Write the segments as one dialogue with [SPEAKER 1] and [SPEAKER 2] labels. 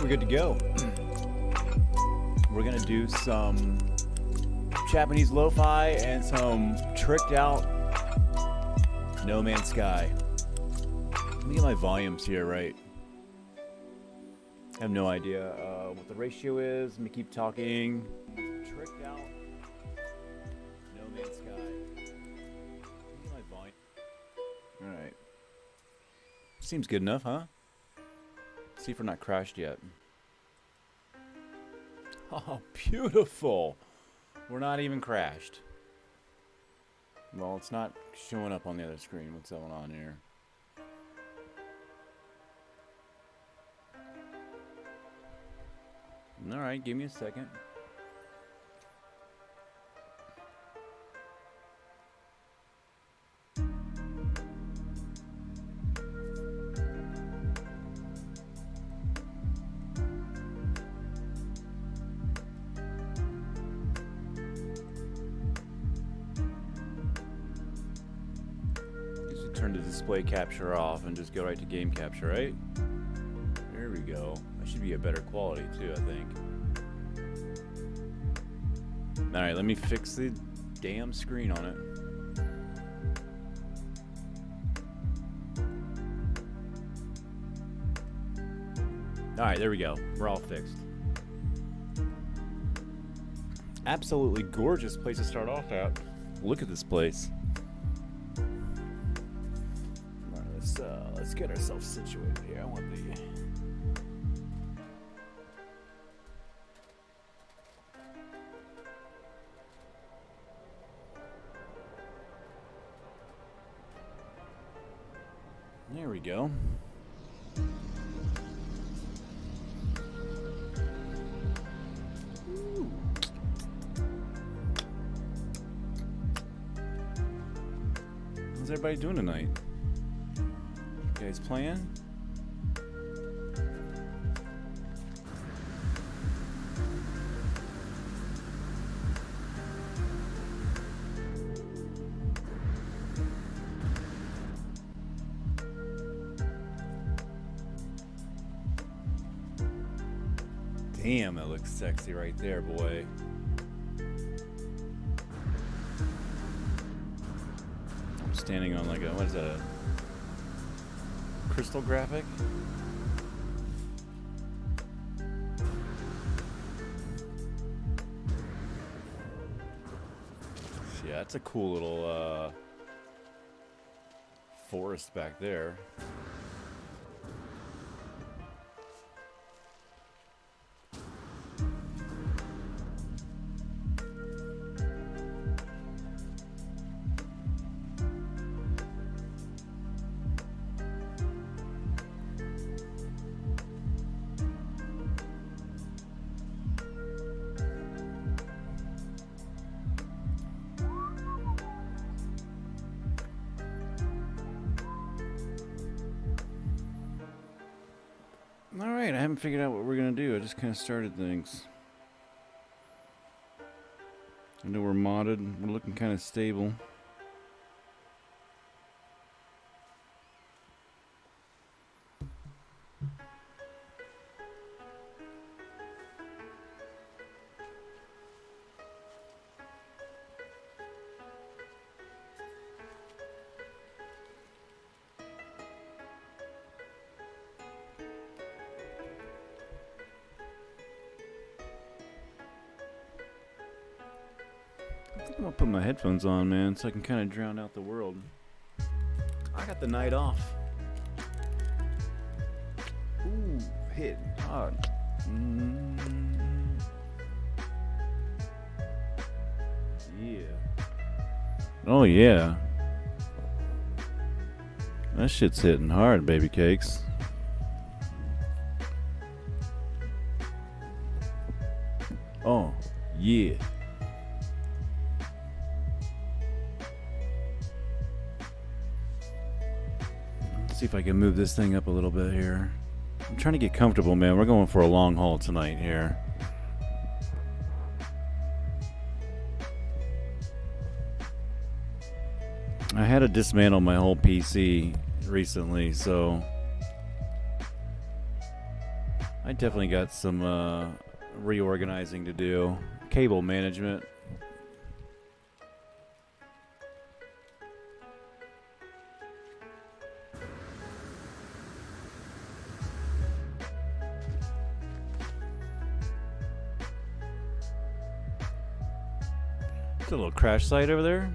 [SPEAKER 1] good to go. We're gonna do some Japanese lo-fi and some tricked out No Man's Sky. Let me get my volumes here right. I have no idea what the ratio is. Let me keep talking. Tricked out No Man's Sky. Let me get my volume. Alright. Seems good enough, huh? See if we're not crashed yet. Oh, beautiful. We're not even crashed. Well, it's not showing up on the other screen. What's going on here? Alright, give me a second. Turn the display capture off and just go right to game capture, right? There we go. That should be a better quality too, I think. Alright, let me fix the damn screen on it. Alright, there we go. We're all fixed. Absolutely gorgeous place to start off at. Look at this place. Let's get ourselves situated here. I want the... There we go. Ooh. How's everybody doing tonight? You guys playing? Damn, that looks sexy right there, boy. I'm standing on like a, what is that, a crystal graphic? Yeah, that's a cool little forest back there. Alright, I haven't figured out what we're going to do. I just kind of started things. I know we're modded. We're looking kind of stable. I think I'm gonna put my headphones on, man, so I can kind of drown out the world. I got the night off. Ooh, hitting hard. Yeah. Oh yeah. That shit's hitting hard, baby cakes. Oh yeah. See if I can move this thing up a little bit here. I'm trying to get comfortable, man. We're going for a long haul tonight here. I had to dismantle my whole PC recently, so I definitely got some reorganizing to do. Cable management. It's a little crash site over there.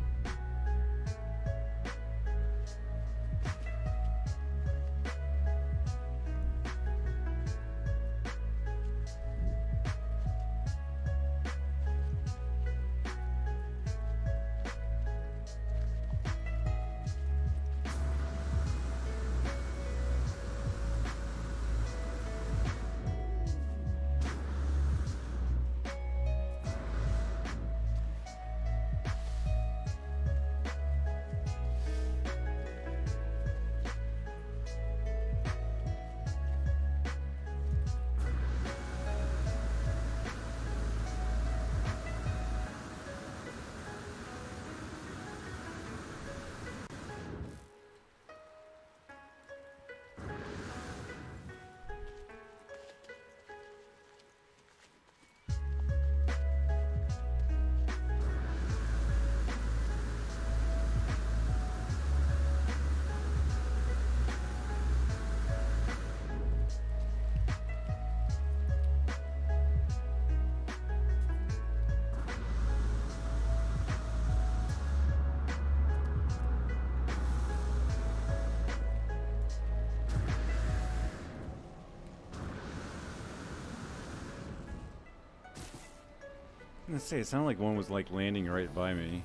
[SPEAKER 1] Let's say it sounded like one was like landing right by me.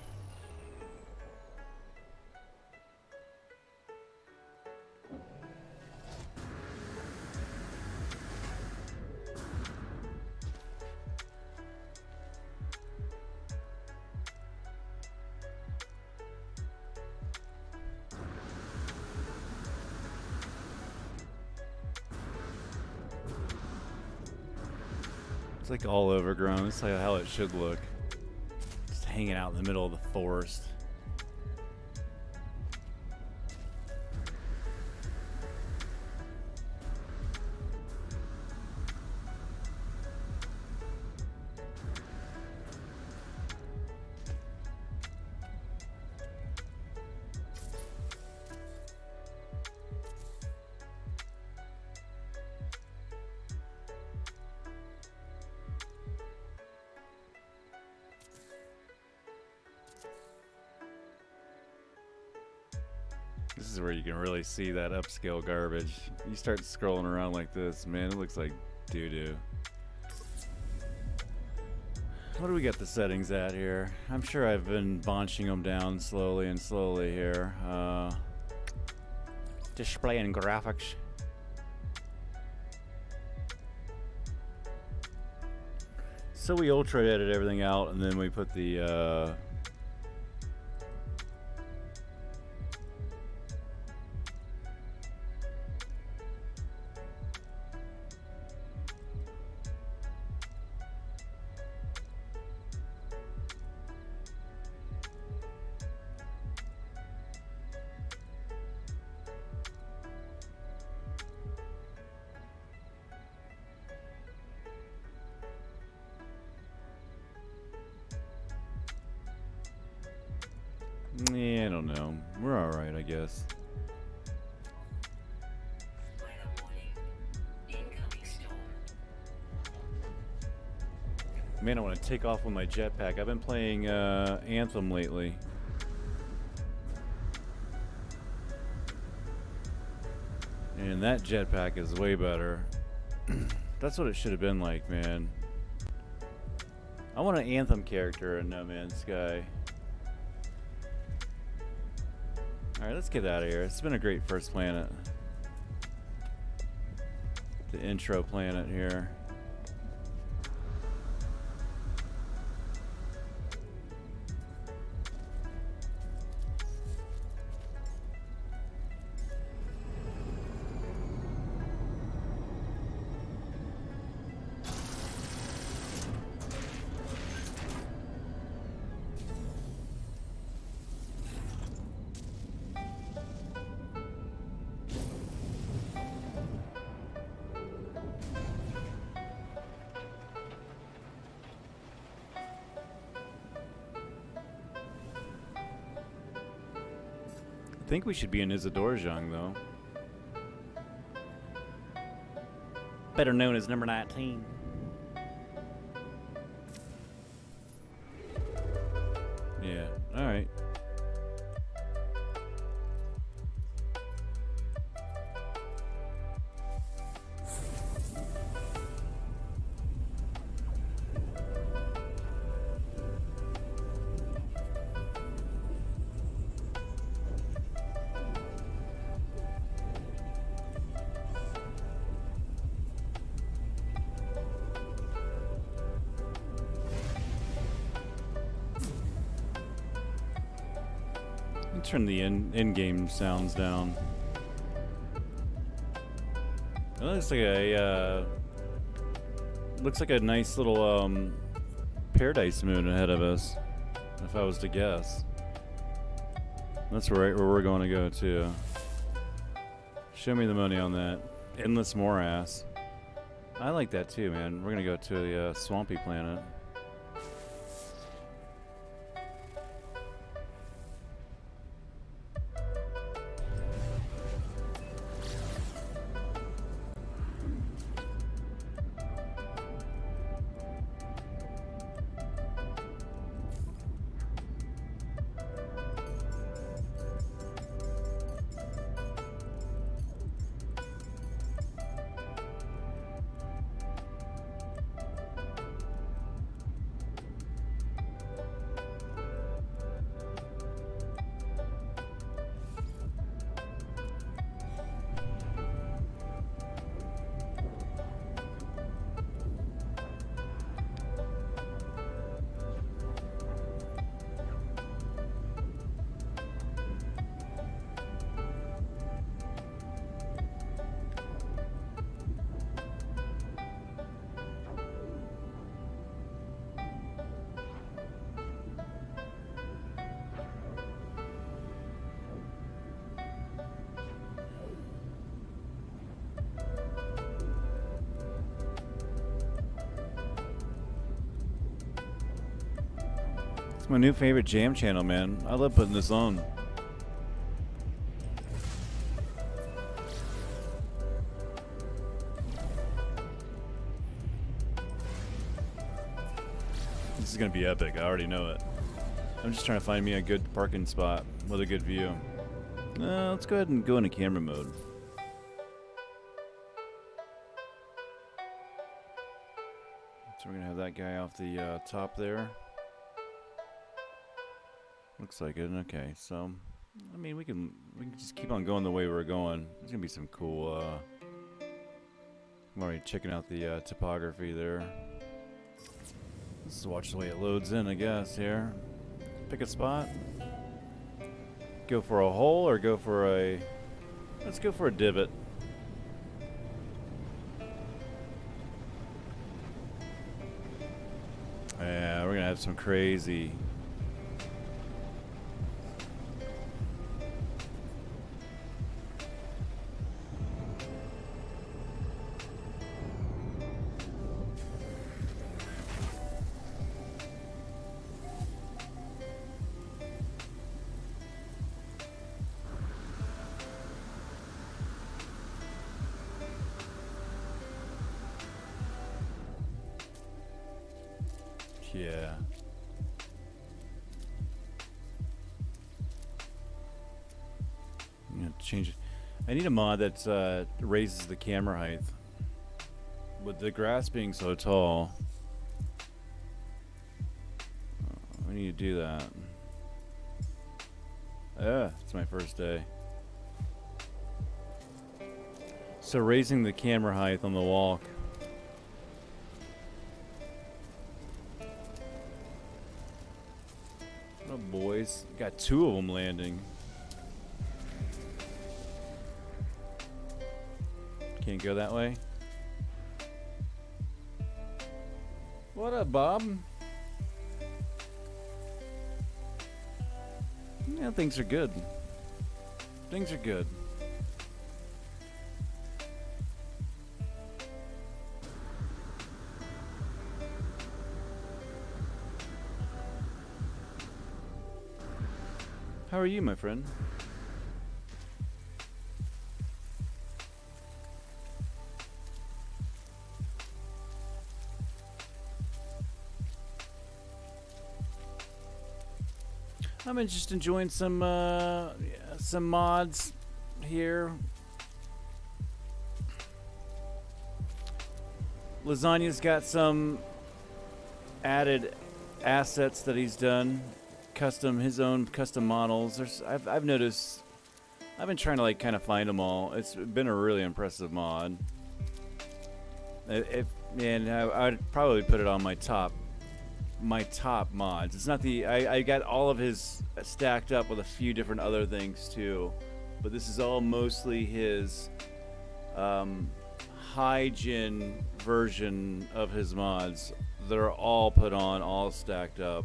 [SPEAKER 1] It's like all overgrown. It's like how it should look. Just hanging out in the middle of the forest. This is where you can really see that upscale garbage. You start scrolling around like this, man, it looks like doo-doo. What do we got the settings at here? I'm sure I've been bunching them down slowly and slowly here. Display and graphics. So we ultra edit everything out and then we put the yeah, I don't know. We're alright, I guess. Man, I want to take off with my jetpack. I've been playing Anthem lately. And that jetpack is way better. That's what it should have been like, man. I want an Anthem character in No Man's Sky. Alright, let's get out of here. It's been a great first planet. The intro planet here. think we should be in Isidorjang, though. Better known as number 19. Yeah, alright. Turn the in-game sounds down. It looks like a nice little paradise moon ahead of us, if I was to guess. That's right where we're going to go to. Show me the money on that. Endless morass. I like that too, man. We're gonna go to the swampy planet. My new favorite jam channel, man. I love putting this on. This is gonna be epic. I already know it. I'm just trying to find me a good parking spot with a good view. Let's go ahead and go into camera mode. So we're gonna have that guy off the top there. Looks like it. Okay, so I mean we can just keep on going the way we're going. There's gonna be some cool. I'm already checking out the topography there. Let's just watch the way it loads in, I guess. Here, pick a spot. Go for a hole or go for a. Let's go for a divot. Yeah, we're gonna have some crazy. Yeah. I'm gonna change it. I need a mod that raises the camera height. With the grass being so tall, we need to do that. It's my first day. So raising the camera height on the walk. Oh, boys. Got two of them landing. Can't go that way. What up, Bob? Yeah, things are good. Things are good. How are you, my friend? I'm just enjoying some mods here. Lasagna's got some added assets that he's done, his own custom models. I've noticed. I've been trying to like kind of find them all. It's been a really impressive mod. I'd probably put it on my top mods. It's not the I got all of his stacked up with a few different other things too, but this is all mostly his high-gen version of his mods that are all put on, all stacked up,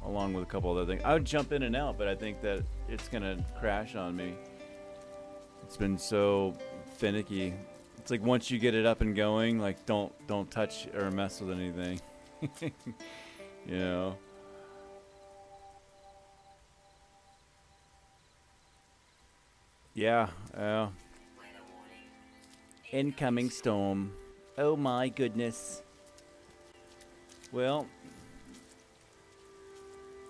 [SPEAKER 1] along with a couple other things. I would jump in and out, but I think that it's gonna crash on me. It's been so finicky. It's like once you get it up and going, like don't touch or mess with anything. You know. Yeah. Incoming storm. Oh my goodness. Well,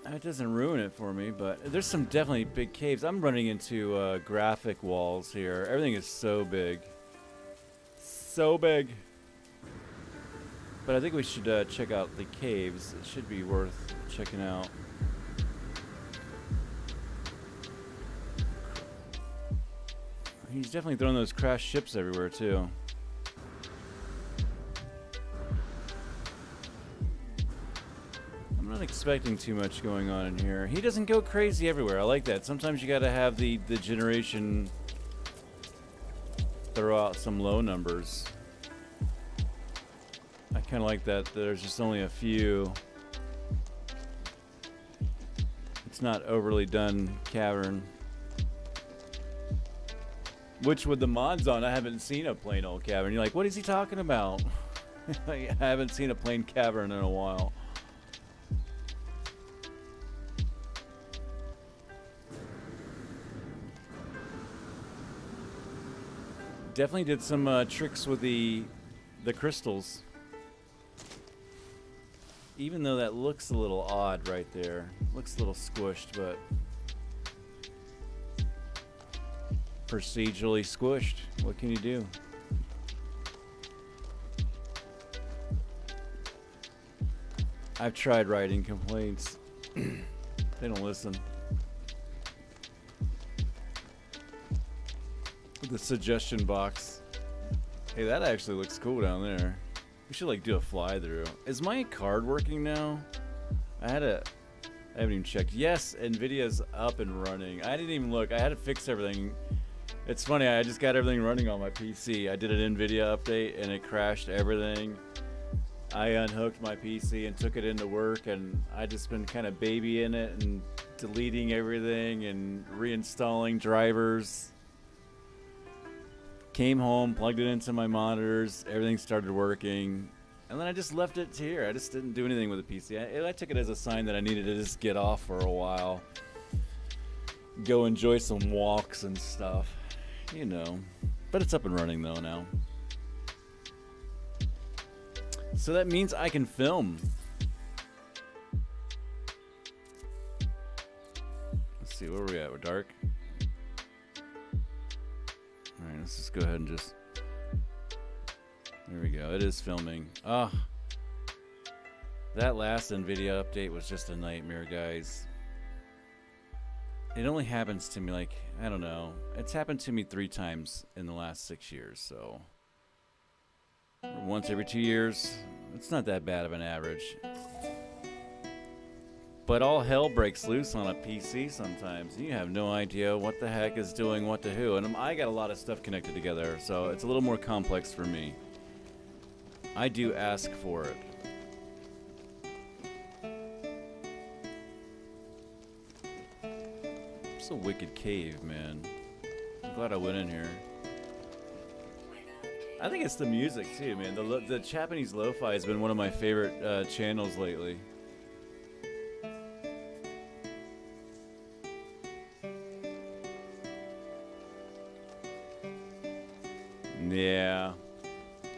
[SPEAKER 1] it doesn't ruin it for me, but there's some definitely big caves. I'm running into graphic walls here. Everything is so big. So big. But I think we should check out the caves. It should be worth checking out. He's definitely throwing those crashed ships everywhere, too. I'm not expecting too much going on in here. He doesn't go crazy everywhere. I like that. Sometimes you gotta have the generation throw out some low numbers. I kind of like that there's just only a few. It's not overly done cavern. Which with the mods on, I haven't seen a plain old cavern. You're like, what is he talking about? I haven't seen a plain cavern in a while. Definitely did some tricks with the crystals. Even though that looks a little odd right there. Looks a little squished, but procedurally squished. What can you do? I've tried writing complaints. They don't listen. The suggestion box. Hey, that actually looks cool down there. We should like do a fly through. Is my card working now? I haven't even checked. Yes, Nvidia's up and running. I didn't even look. I had to fix everything. It's funny, I just got everything running on my PC. I did an Nvidia update and it crashed everything. I unhooked my PC and took it into work, and I just been kind of babying it and deleting everything and reinstalling drivers. Came home, plugged it into my monitors, everything started working, and then I just left it here. I just didn't do anything with the PC. I took it as a sign that I needed to just get off for a while. Go enjoy some walks and stuff, you know. But it's up and running though now. So that means I can film. Let's see, where are we at? We're dark. Alright, let's just go ahead and just... There we go, it is filming. Ah, that last Nvidia update was just a nightmare, guys. It only happens to me like, I don't know. It's happened to me 3 times in the last 6 years, so... Once every 2 years, it's not that bad of an average. But all hell breaks loose on a PC sometimes. You have no idea what the heck is doing what to who. And I got a lot of stuff connected together, so it's a little more complex for me. I do ask for it. It's a wicked cave, man. I'm glad I went in here. I think it's the music too, man. The Japanese Lofi has been one of my favorite channels lately. Yeah.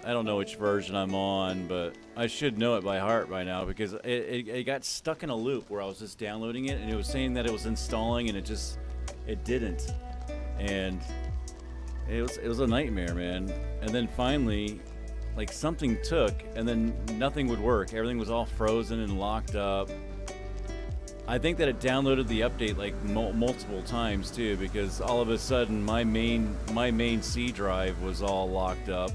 [SPEAKER 1] I don't know which version I'm on, but I should know it by heart by now because it got stuck in a loop where I was just downloading it and it was saying that it was installing and it didn't, and it was a nightmare, man. And then finally, like, something took and then nothing would work. Everything was all frozen and locked up. I think that it downloaded the update like multiple times too, because all of a sudden my main C drive was all locked up.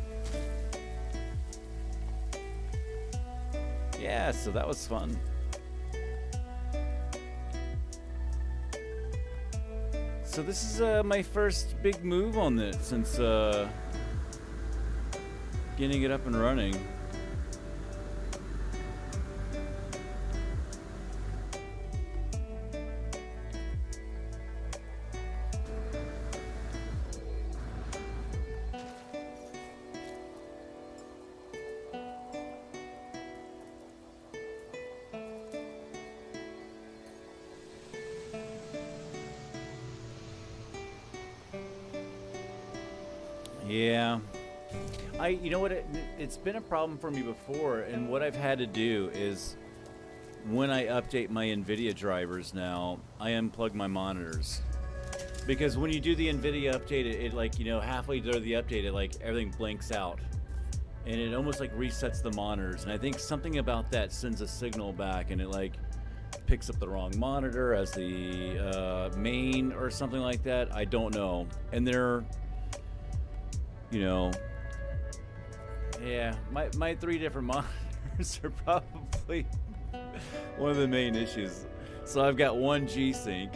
[SPEAKER 1] Yeah, so that was fun. So this is my first big move on this since getting it up and running. Yeah, you know what, it's been a problem for me before, and what I've had to do is when I update my NVIDIA drivers now, I unplug my monitors. Because when you do the NVIDIA update, it like, you know, halfway through the update, it like everything blanks out. And it almost like resets the monitors. And I think something about that sends a signal back and it like picks up the wrong monitor as the main or something like that. I don't know. And they're, you know, yeah, my 3 different monitors are probably one of the main issues. So I've got one G-Sync.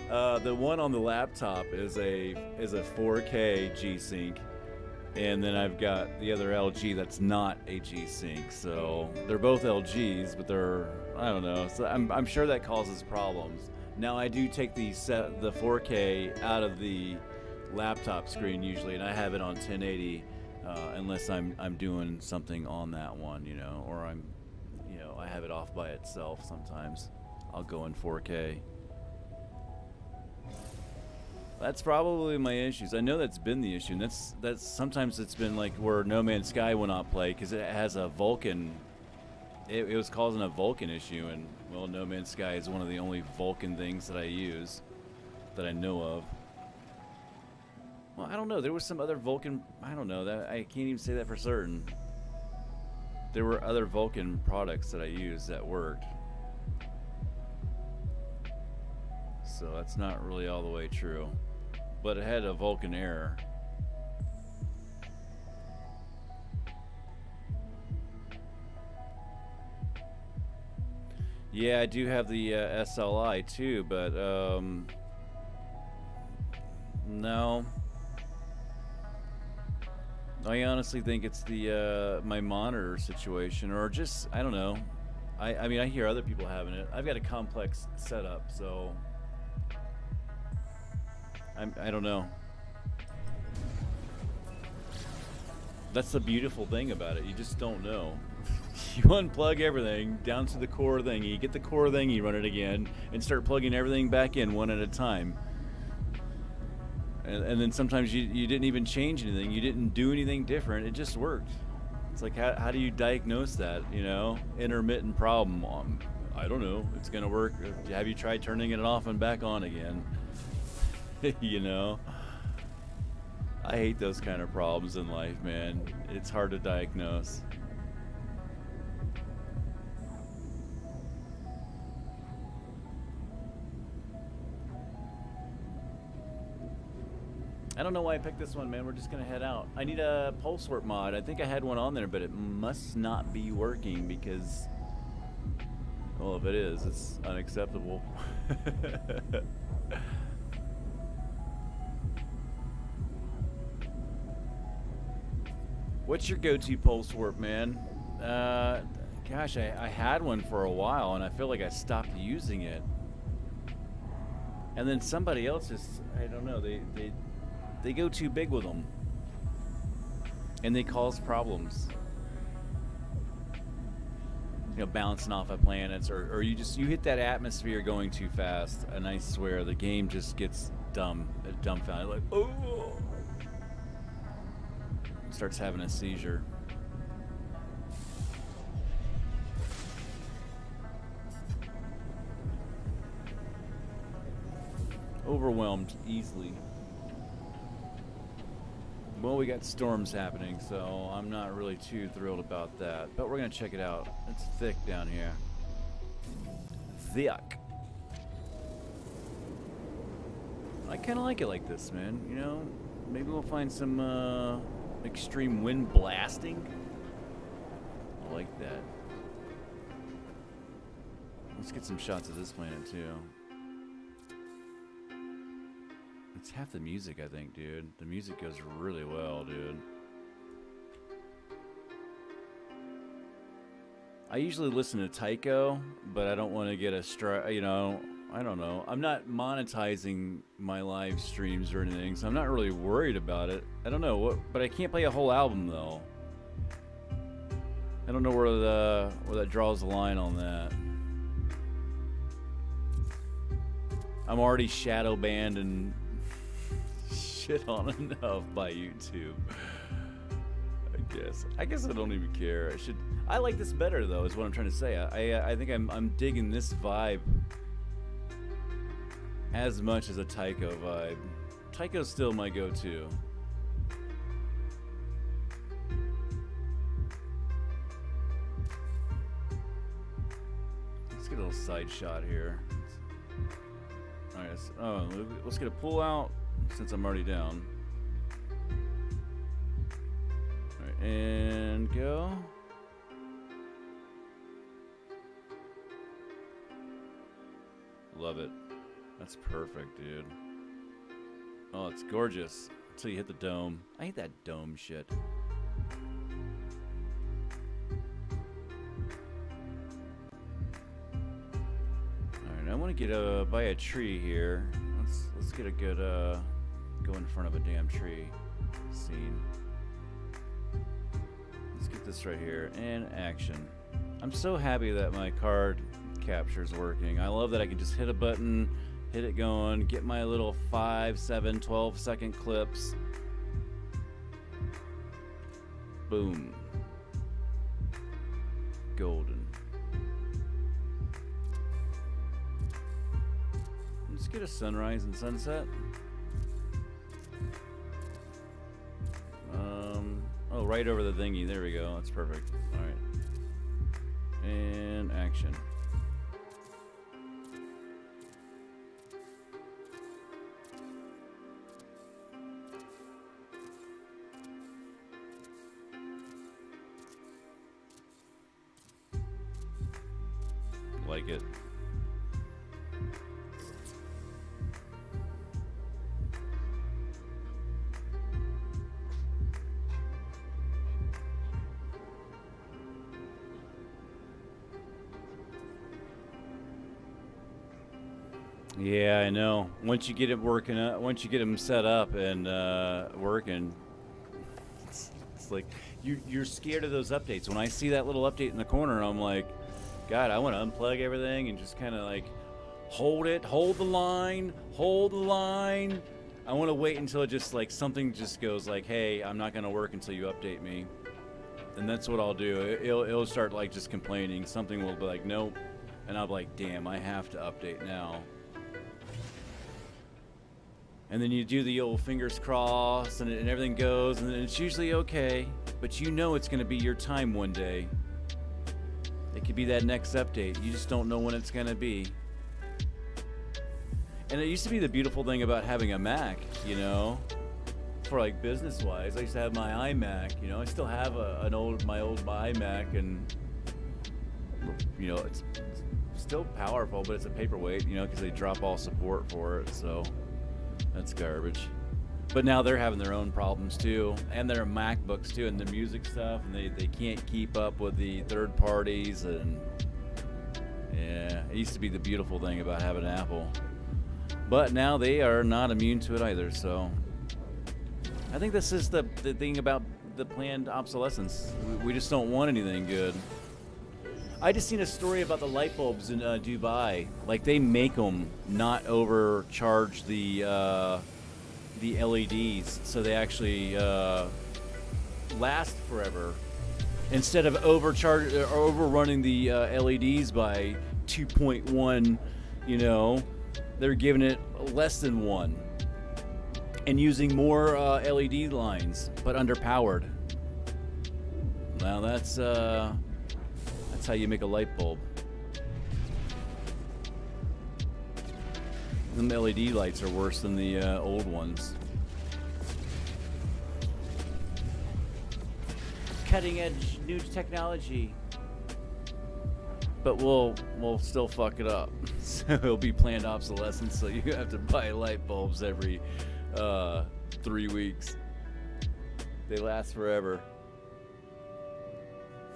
[SPEAKER 1] The one on the laptop is a 4K G-Sync, and then I've got the other LG that's not a G-Sync. So they're both LGs, but they're, I don't know. So I'm sure that causes problems. Now I do take the 4K out of the laptop screen usually, and I have it on 1080 unless I'm doing something on that one, you know, or I'm, you know, I have it off by itself. Sometimes I'll go in 4K. That's probably my issues. I know that's been the issue, and that's sometimes it's been like where No Man's Sky will not play because it has a Vulkan. It was causing a Vulkan issue, and well, No Man's Sky is one of the only Vulkan things that I use that I know of. Well, I don't know. There was some other Vulkan. I don't know. That I can't even say that for certain. There were other Vulkan products that I used that worked. So that's not really all the way true. But it had a Vulkan error. Yeah, I do have the SLI too, but no. I honestly think it's the my monitor situation, or just, I don't know. I mean, I hear other people having it. I've got a complex setup, so I don't know. That's the beautiful thing about it. You just don't know. You unplug everything down to the core thing. You get the core thing, you run it again, and start plugging everything back in one at a time. And then sometimes you didn't even change anything. You didn't do anything different. It just worked. It's like, how do you diagnose that, you know? Intermittent problem. I don't know. It's going to work. Have you tried turning it off and back on again? You know? I hate those kind of problems in life, man. It's hard to diagnose. I don't know why I picked this one, man. We're just gonna head out. I need a pulse warp mod. I think I had one on there, but it must not be working because, well, if it is, it's unacceptable. What's your go-to pulse warp, man? Gosh, I had one for a while, and I feel like I stopped using it. And then somebody else just, I don't know, they go too big with them, and they cause problems. You know, bouncing off of planets, or you hit that atmosphere going too fast, and I swear the game just gets dumbfounded, like, oh, starts having a seizure. overwhelmed easily. Well, we got storms happening, so I'm not really too thrilled about that. But we're gonna check it out. It's thick down here. Thick. I kind of like it like this, man. You know, maybe we'll find some extreme wind blasting. I like that. Let's get some shots of this planet too. It's half the music, I think, dude. The music goes really well, dude. I usually listen to Tycho, but I don't want to get a you know, I don't know. I'm not monetizing my live streams or anything, so I'm not really worried about it. I don't know what, but I can't play a whole album though. I don't know where that draws the line on that. I'm already shadow banned and shit on enough by YouTube. I guess I don't even care. I like this better though, is what I'm trying to say. I think I'm digging this vibe as much as a Tycho vibe. Tycho's still my go-to. Let's get a little side shot here. Alright, let's get a pull out since I'm already down. Alright, and go. Love it. That's perfect, dude. Oh, it's gorgeous. Until you hit the dome. I hate that dome shit. Alright, I want to get by a tree here. Let's get a good go in front of a damn tree scene. Let's get this right here and action. I'm so happy that my card capture is working. I love that I can just hit a button, hit it going, get my little 5, 7, 12 second clips. Boom. Golden. Let's get a sunrise and sunset. Oh, right over the thingy. There we go. That's perfect. All right. And action. Like it. Yeah, I know. Once you get it working, once you get them set up and working, it's like you're scared of those updates. When I see that little update in the corner, I'm like, God, I want to unplug everything and just kind of like hold the line. I want to wait until it just like something just goes like, hey, I'm not going to work until you update me. And that's what I'll do. It'll start like just complaining. Something will be like, nope. And I'll be like, damn, I have to update now. And then you do the old fingers crossed and everything goes, and then it's usually okay, but you know it's going to be your time one day. It could be that next update. You just don't know when it's going to be. And it used to be the beautiful thing about having a Mac, you know, for like business-wise. I used to have my iMac, you know. I still have my old iMac, and you know, it's still powerful, but it's a paperweight, you know, because they drop all support for it, so that's garbage. But now they're having their own problems too, and their MacBooks too, and the music stuff, and they can't keep up with the third parties, and yeah, it used to be the beautiful thing about having Apple. But now they are not immune to it either, so I think this is the thing about the planned obsolescence. We just don't want anything good. I just seen a story about the light bulbs in Dubai. Like, they make them not overcharge the LEDs, so they actually last forever. Instead of overrunning the LEDs by 2.1, you know, they're giving it less than 1 and using more LED lines, but underpowered. Now that's how you make a light bulb. Them LED lights are worse than the old ones. Cutting edge new technology. But we'll still fuck it up. So it'll be planned obsolescence, so you have to buy light bulbs every 3 weeks. They last forever.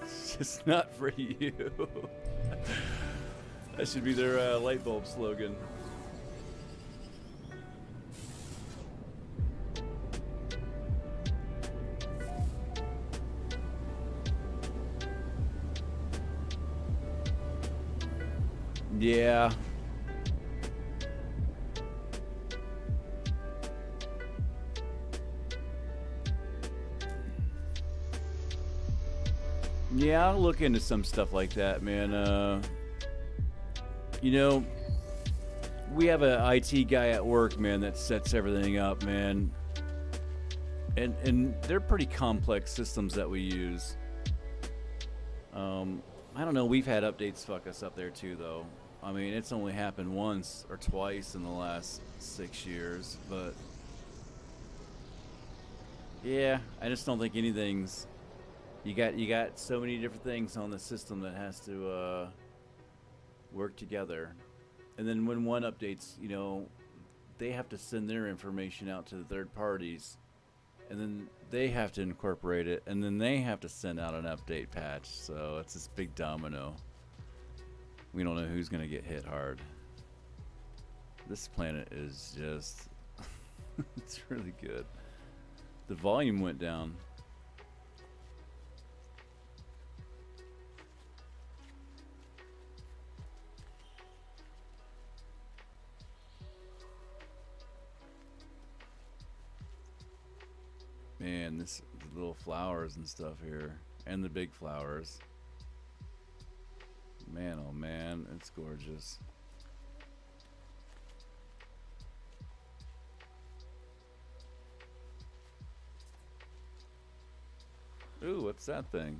[SPEAKER 1] It's just not for you. That should be their light bulb slogan. Yeah. Yeah, I'll look into some stuff like that, man. You know, we have an IT guy at work, man, that sets everything up, man. And they're pretty complex systems that we use. I don't know, we've had updates fuck us up there too, though. I mean, it's only happened once or twice in the last 6 years, but yeah, I just don't think anything's. You got so many different things on the system that has to work together, and then when one updates, you know, they have to send their information out to the third parties, and then they have to incorporate it, and then they have to send out an update patch. So it's this big domino. We don't know who's gonna get hit hard. This planet is just it's really good. The volume went down. Man, this the little flowers and stuff here, and the big flowers. Man, oh man, it's gorgeous. Ooh, what's that thing?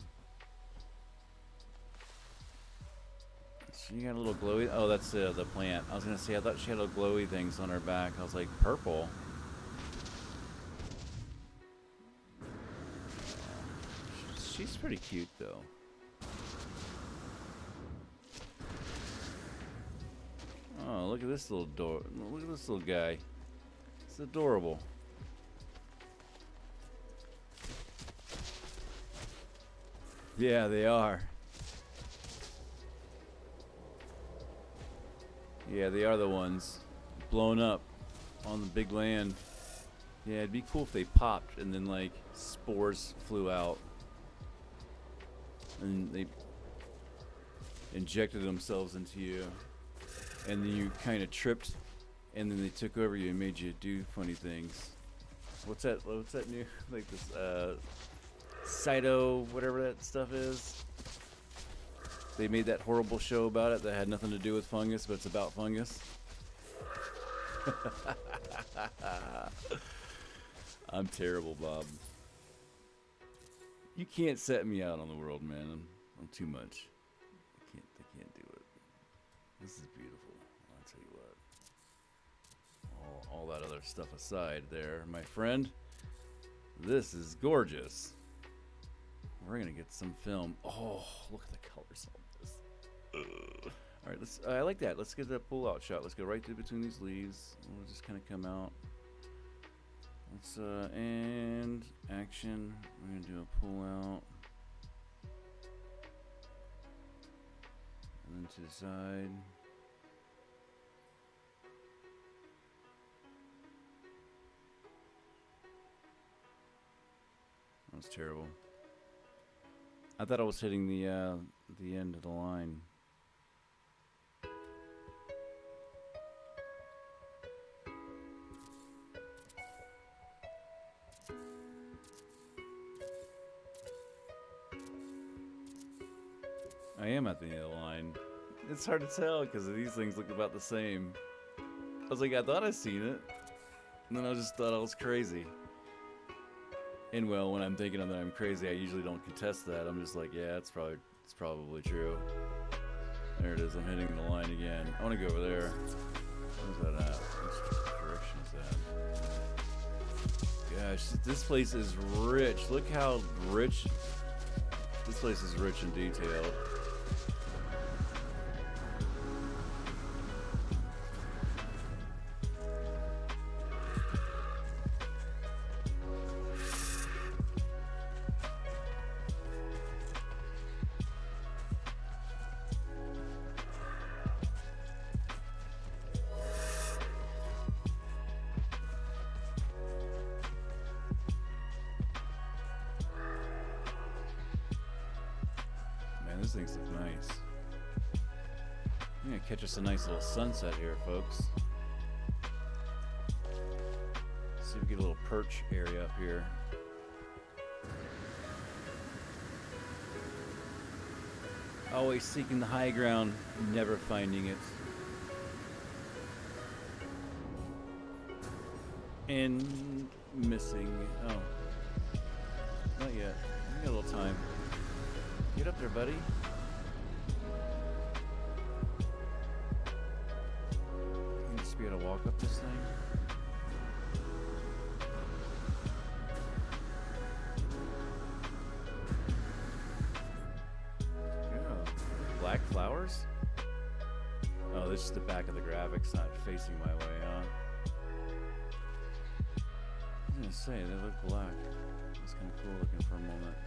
[SPEAKER 1] She got a little glowy. Oh, that's the plant. I was gonna say, I thought she had little glowy things on her back. I was like, purple. She's pretty cute, though. Oh, look at this little look at this little guy. It's adorable. Yeah, they are. Yeah, they are the ones blown up on the big land. Yeah, it'd be cool if they popped and then like spores flew out and they injected themselves into you, and then you kind of tripped, and then they took over you and made you do funny things. What's that new, like this Cyto, whatever that stuff is? They made that horrible show about it that had nothing to do with fungus, but it's about fungus. I'm terrible, Bob. You can't set me out on the world, man. I'm too much. I can't do it. This is beautiful. I'll tell you what. All that other stuff aside there, my friend. This is gorgeous. We're gonna get some film. Oh, look at the colors on this. All right, let's. I like that. Let's get that pull-out shot. Let's go right through between these leaves. We'll just kind of come out. Let's and action. We're gonna do a pull-out, and then to the side. That was terrible. I thought I was hitting the end of the line. I am at the end of the line. It's hard to tell because these things look about the same. was like, I thought I seen it. And then I just thought I was crazy. And well, when I'm thinking that I'm crazy, I usually don't contest that. I'm just like, yeah, it's probably true. There it is. I'm hitting the line again. I want to go over there. Where's that at? Which direction is that? Gosh, this place is rich. Look how rich. This place is rich and detailed. These things look nice. I'm gonna catch us a nice little sunset here, folks. See if we get a little perch area up here. Always seeking the high ground, never finding it. And missing. Oh. Not yet. We got a little time. Get up there, buddy. You just be able to walk up this thing. Yeah. Black flowers? Oh, this is the back of the graphics, not facing my way, huh? I was gonna say, they look black. It's kind of cool looking for a moment.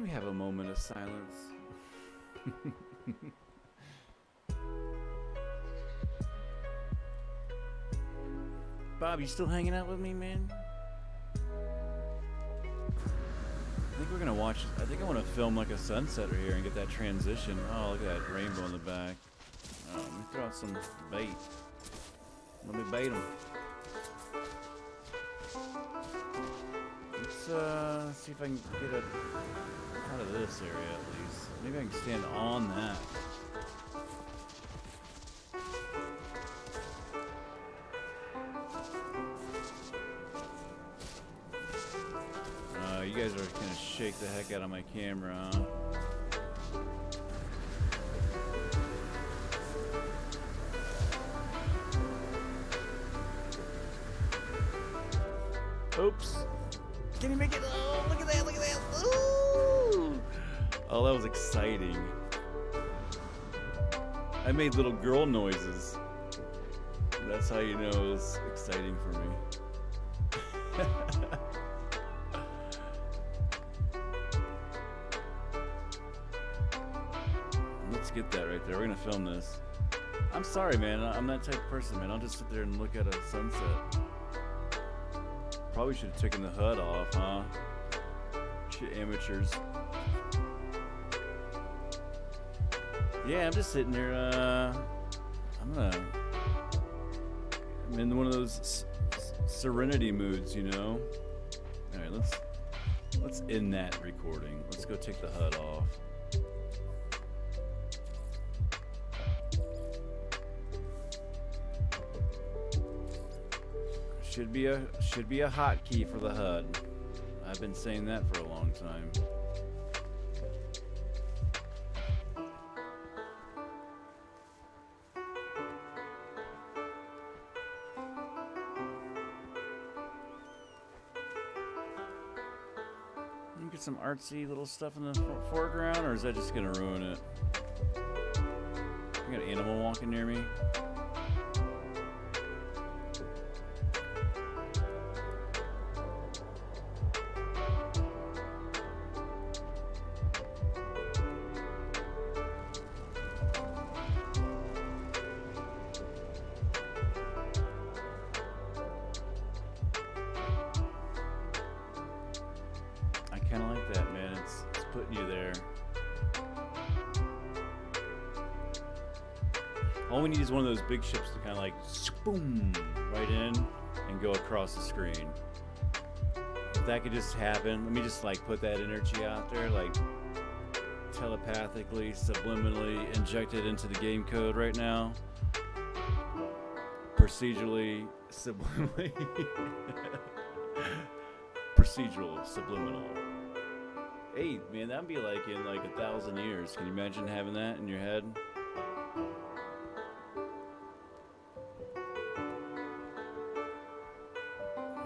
[SPEAKER 1] We have a moment of silence. Bob, you still hanging out with me, man? I think we're gonna watch. I think I want to film like a sunset right here and get that transition. Oh, look at that rainbow in the back. Let me throw out some bait. Let me bait them. Let's see if I can get it out of this area at least. Maybe I can stand on that. You guys are gonna shake the heck out of my camera, huh? Oops. Can you make it? Oh, look at that, look at that. Ooh. Oh, that was exciting. I made little girl noises. That's how you know it was exciting for me. Let's get that right there. We're gonna film this. I'm sorry, man. I'm that type of person, man. I'll just sit there and look at a sunset. Probably should have taken the HUD off, huh? Shit, amateurs. Yeah, I'm just sitting there. I'm in one of those serenity moods, you know. All right, let's end that recording. Let's go take the HUD off. Should be a hotkey for the HUD. I've been saying that for a long time. You get some artsy little stuff in the foreground, or is that just gonna ruin it? You got an animal walking near me. just putting you there. All we need is one of those big ships to kind of like boom right in and go across the screen. If that could just happen, let me just like put that energy out there, like telepathically, subliminally inject it into the game code right now. Procedurally, subliminally. Procedural, subliminal. Hey, man, that'd be like in like 1,000 years. Can you imagine having that in your head?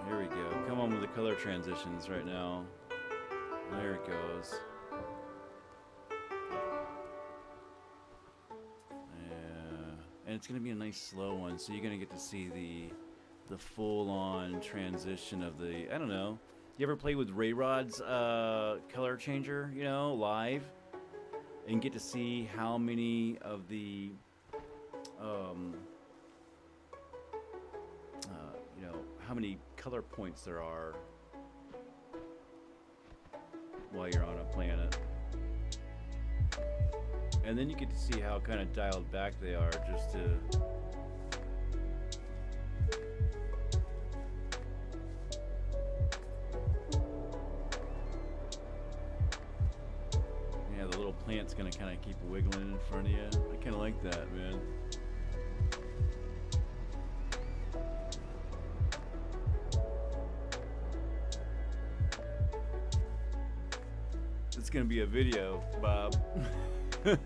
[SPEAKER 1] Here we go. Come on with the color transitions right now. There it goes. And it's going to be a nice slow one, so you're going to get to see the full-on transition of the, I don't know, you ever play with Ray Rod's color changer, you know, live? And get to see how many of the, you know, how many color points there are while you're on a planet. And then you get to see how kind of dialed back they are just to... Yeah, the little plant's gonna kind of keep wiggling in front of you. I kind of like that, man. It's gonna be a video, Bob. I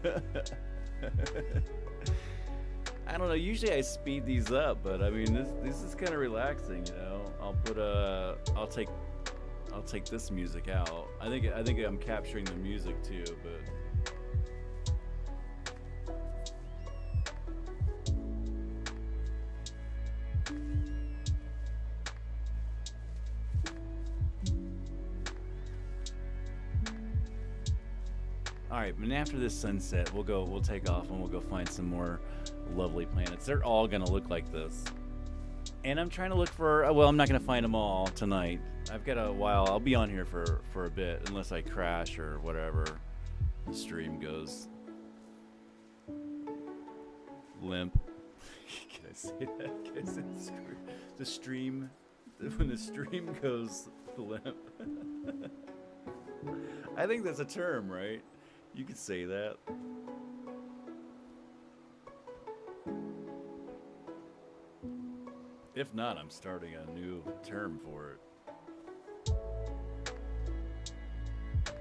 [SPEAKER 1] don't know, usually I speed these up, but I mean this is kind of relaxing, you know. I'll take this music out. I think I'm capturing the music too, but alright, and after this sunset, we'll take off and we'll go find some more lovely planets. They're all gonna look like this. And I'm trying to look for, well, I'm not gonna find them all tonight. I've got a while, I'll be on here for a bit, unless I crash or whatever. The stream goes limp. Can I say that? Can I say the stream, when the stream goes limp. I think that's a term, right? You could say that. If not, I'm starting a new term for it.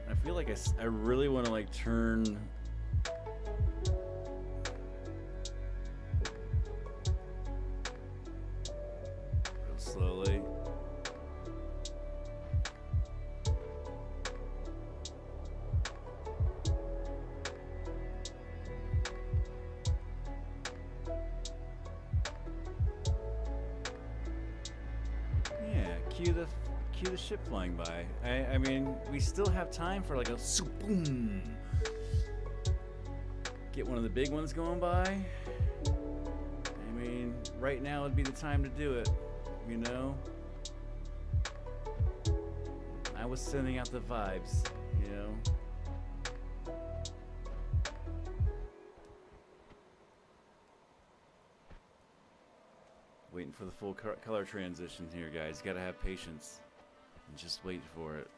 [SPEAKER 1] I feel like I really want to like turn real slowly. Cue the ship flying by. I mean, we still have time for like a boom. Get one of the big ones going by. I mean, right now would be the time to do it, you know? I was sending out the vibes, you know? Waiting for the full color transition here, guys. Gotta have patience and just wait for it.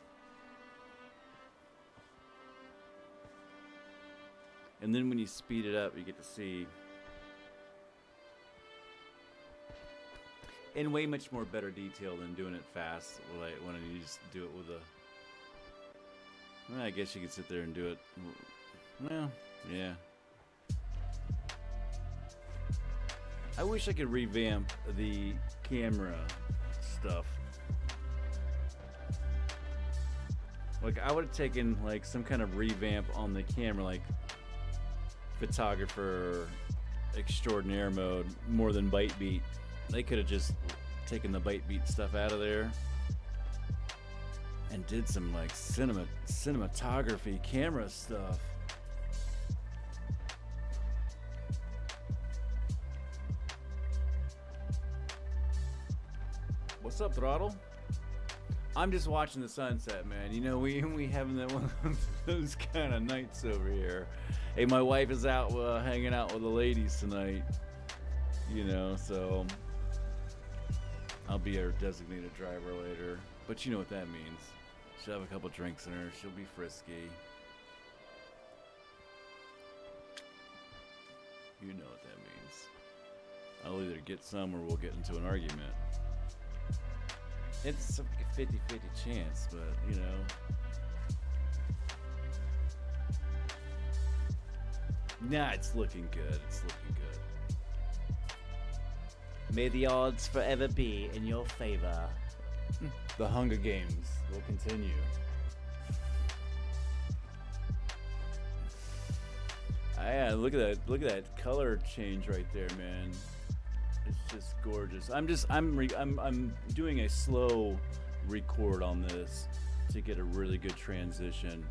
[SPEAKER 1] And then when you speed it up, you get to see in way much more better detail than doing it fast. When you just do it with a, well, I guess you could sit there and do it. Well, yeah. I wish I could revamp the camera stuff. Like, I would have taken like some kind of revamp on the camera, like photographer extraordinaire mode, more than bite beat. They could have just taken the bite beat stuff out of there and did some like cinematography camera stuff. What's up, Throttle? I'm just watching the sunset, man. You know, we having that one of those kind of nights over here. Hey, my wife is out hanging out with the ladies tonight. You know, so I'll be her designated driver later. But you know what that means. She'll have a couple drinks in her. She'll be frisky. You know what that means. I'll either get some or we'll get into an argument. It's a 50-50 chance, but, you know. Nah, it's looking good. It's looking good.
[SPEAKER 2] May the odds forever be in your favor.
[SPEAKER 1] The Hunger Games will continue. Yeah, look at that! Look at that color change right there, man. It's just gorgeous. I'm doing a slow record on this to get a really good transition.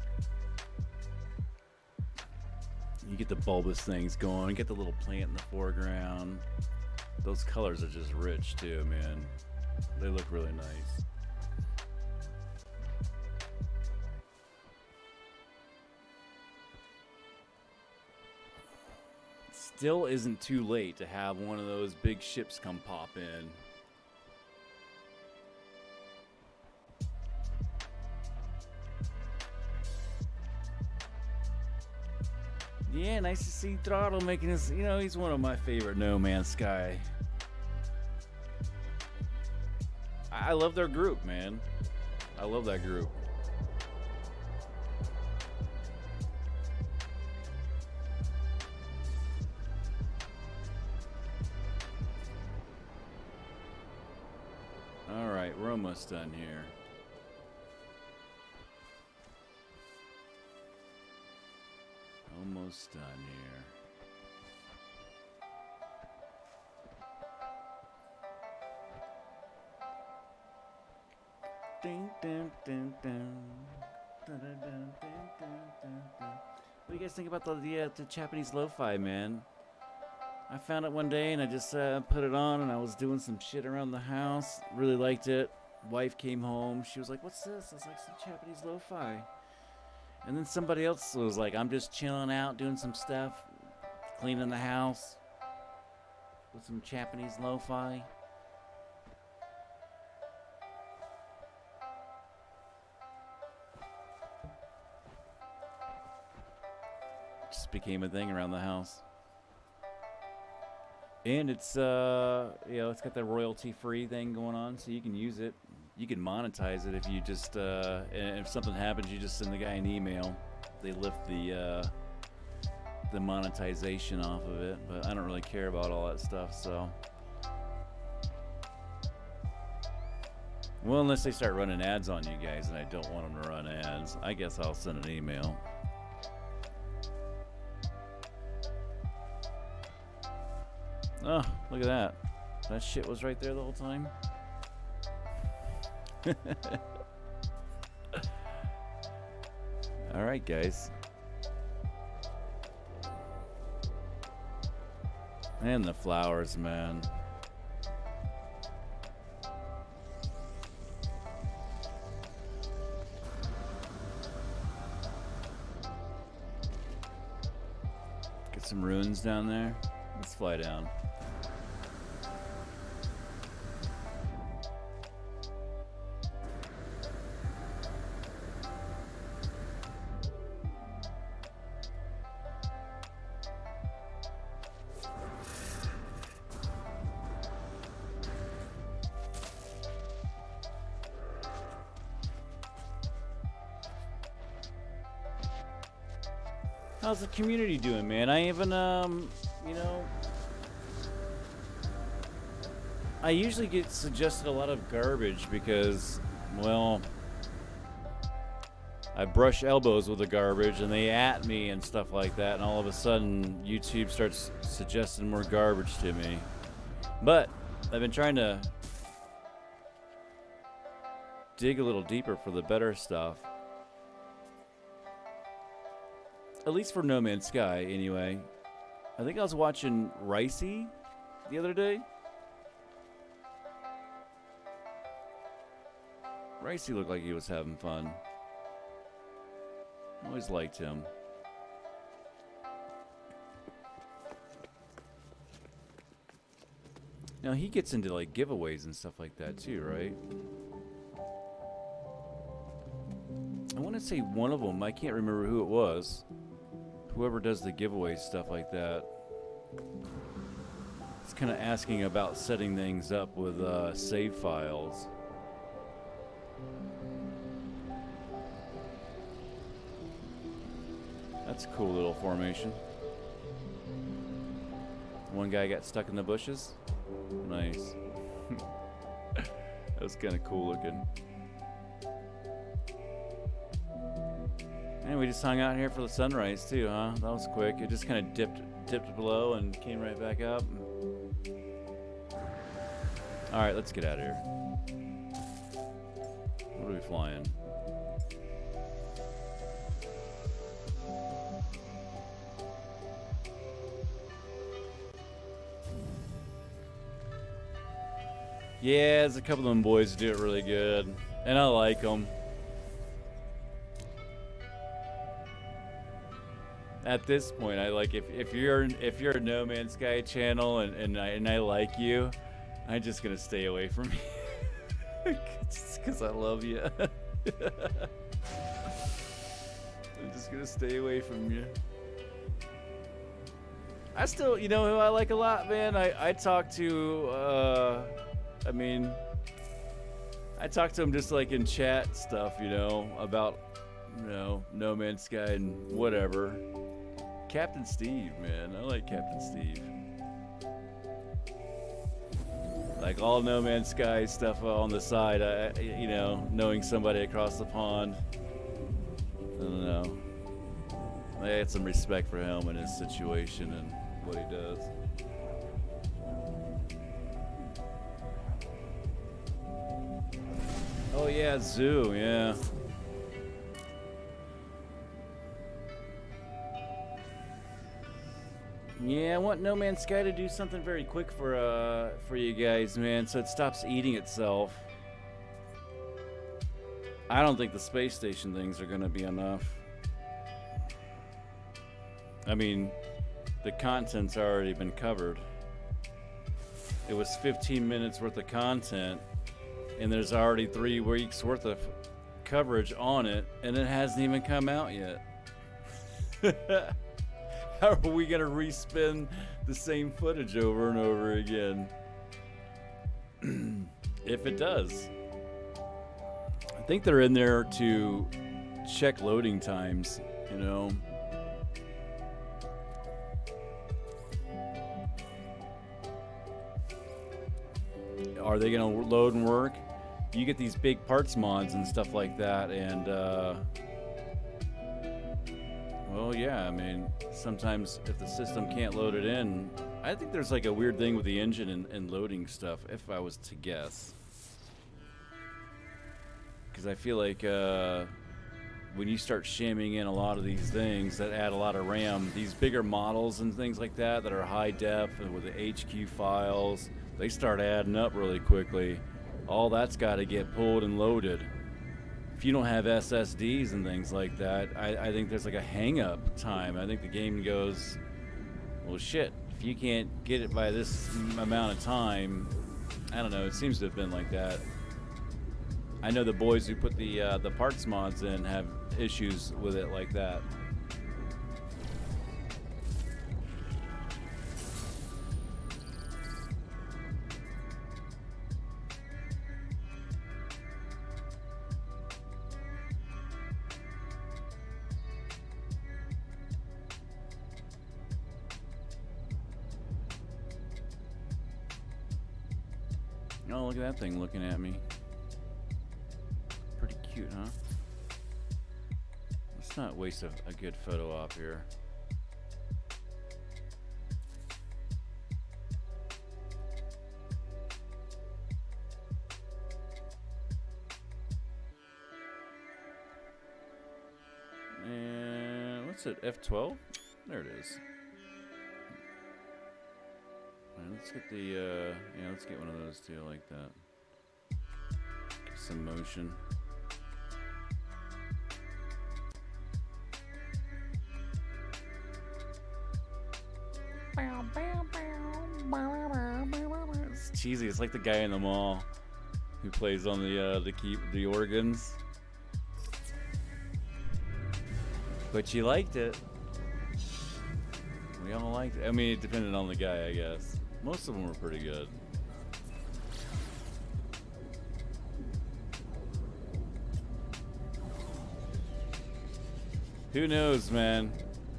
[SPEAKER 1] You get the bulbous things going. You get the little plant in the foreground. Those colors are just rich too, man. They look really nice. Still isn't too late to have one of those big ships come pop in. Yeah, nice to see Throttle making his, you know, he's one of my favorite No Man's Sky. I love their group, man. I love that group. All right, we're almost done here. Almost done here. Ding, ding, ding, ding. Dun, dun, dun, dun, dun, dun, dun. What do you guys think about the Japanese lo-fi, man? I found it one day and I just put it on and I was doing some shit around the house. Really liked it. Wife came home. She was like, "What's this?" I was like, "Some Japanese lo-fi." And then somebody else was like, "I'm just chilling out, doing some stuff, cleaning the house with some Japanese lo-fi." Just became a thing around the house. And it's you know, it's got that royalty-free thing going on, so you can use it. You can monetize it if you just and if something happens, you just send the guy an email. They lift the monetization off of it, but I don't really care about all that stuff, so. Well, unless they start running ads on you guys, and I don't want them to run ads, I guess I'll send an email. Oh, look at that. That shit was right there the whole time. All right, guys. And the flowers, man. Get some ruins down there. Let's fly down. How's the community doing, man? I even, you know, I usually get suggested a lot of garbage because, well, I brush elbows with the garbage and they at me and stuff like that, and all of a sudden YouTube starts suggesting more garbage to me. But I've been trying to dig a little deeper for the better stuff. At least for No Man's Sky, anyway. I think I was watching Ricey the other day. Ricey looked like he was having fun. Always liked him. Now he gets into like giveaways and stuff like that too, right? I want to say one of them, I can't remember who it was. Whoever does the giveaway stuff like that. It's kind of asking about setting things up with save files. That's a cool little formation. One guy got stuck in the bushes. Nice. That was kind of cool looking. And we just hung out here for the sunrise too, huh? That was quick. It just kind of dipped below and came right back up. All right, let's get out of here. What are we flying? Yeah, there's a couple of them boys who do it really good, and I like them. At this point, I like if you're a No Man's Sky channel and I like you, I'm just gonna stay away from you, just because I love you. I'm just gonna stay away from you. I still, you know who I like a lot, man. I talk to. I mean, I talk to him just like in chat stuff, you know, about, you know, No Man's Sky and whatever. Captain Steve, man. I like Captain Steve. Like all No Man's Sky stuff on the side, you know, knowing somebody across the pond. I don't know. I had some respect for him and his situation and what he does. Oh yeah, Zoo, yeah. Yeah, I want No Man's Sky to do something very quick for you guys, man, so it stops eating itself. I don't think the space station things are gonna be enough. I mean, the content's already been covered. It was 15 minutes worth of content. And there's already 3 weeks worth of coverage on it, and it hasn't even come out yet. How are we gonna respin the same footage over and over again? If it does. I think they're in there to check loading times, you know. Are they gonna load and work? You get these big parts mods and stuff like that, and well, yeah, I mean, sometimes if the system can't load it in, I think there's like a weird thing with the engine and loading stuff, if I was to guess. Because I feel like when you start shamming in a lot of these things that add a lot of RAM, these bigger models and things like that that are high def and with the HQ files, they start adding up really quickly. All that's got to get pulled and loaded. If you don't have SSDs and things like that, I think there's like a hang-up time. I think the game goes, well, shit, if you can't get it by this amount of time, I don't know, it seems to have been like that. I know the boys who put the parts mods in have issues with it like that. Oh, look at that thing looking at me. Pretty cute, huh? Let's not waste a good photo op here. And what's it, F12? There it is. Let's get the, yeah, let's get one of those too, like that. some motion. It's cheesy. It's like the guy in the mall who plays on the organs. But you liked it. We all liked it. I mean, it depended on the guy, I guess. Most of them were pretty good. Who knows, man?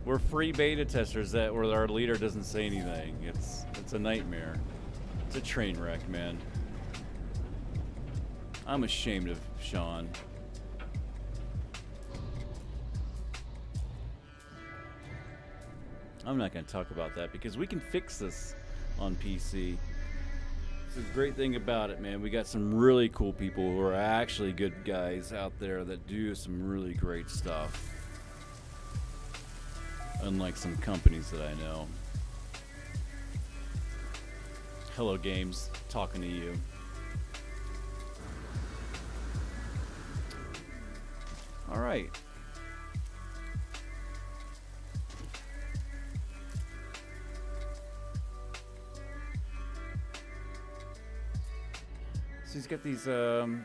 [SPEAKER 1] We're free beta testers that where our leader doesn't say anything. It's a nightmare. It's a train wreck, man. I'm ashamed of Sean. I'm not going to talk about that because we can fix this on PC. It's a great thing about it, man. We got some really cool people who are actually good guys out there that do some really great stuff. Unlike some companies that I know. Hello Games, talking to you. All right. So he's got these, you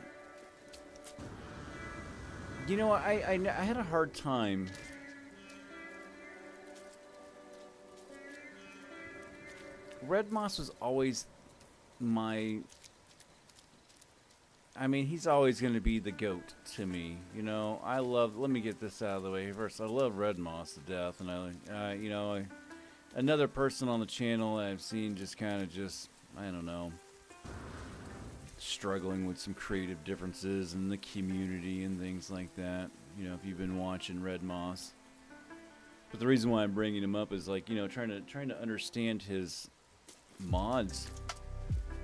[SPEAKER 1] know, I had a hard time. Red Moss was always my, I mean, he's always going to be the GOAT to me. You know, I love, let me get this out of the way first. I love Red Moss to death. And you know, another person on the channel I've seen just kind of just, I don't know, struggling with some creative differences in the community and things like that. You know, if you've been watching Red Moss. But the reason why I'm bringing him up is like, you know, trying to understand his mods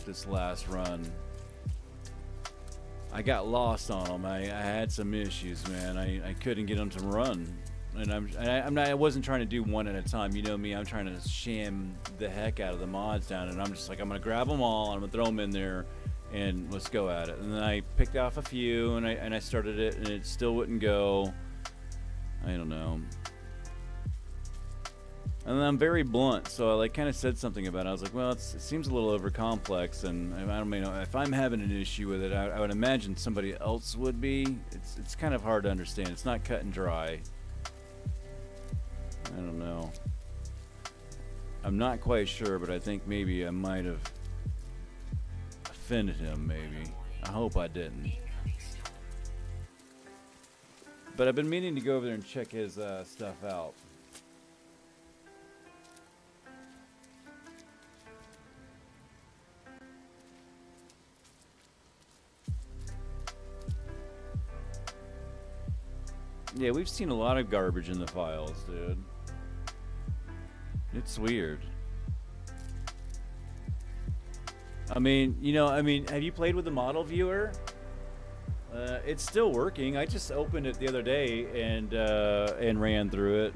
[SPEAKER 1] this last run. I got lost on them. I had some issues, man. I couldn't get them to run, and I wasn't trying to do one at a time. You know me. I'm trying to sham the heck out of the mods down, and I'm just like, I'm gonna grab them all, I'm gonna throw them in there, and let's go at it. And then I picked off a few, and I started it, and it still wouldn't go. I don't know. And then I'm very blunt, so I like kind of said something about it. I was like, well, it seems a little over complex, and I don't mean, if I'm having an issue with it, I would imagine somebody else would be. It's kind of hard to understand. It's not cut and dry. I don't know. I'm not quite sure, but I think maybe I might have offended him, maybe. I hope I didn't. But I've been meaning to go over there and check his stuff out. Yeah, we've seen a lot of garbage in the files, dude. It's weird. I mean, you know, have you played with the model viewer? It's still working. I just opened it the other day and ran through it.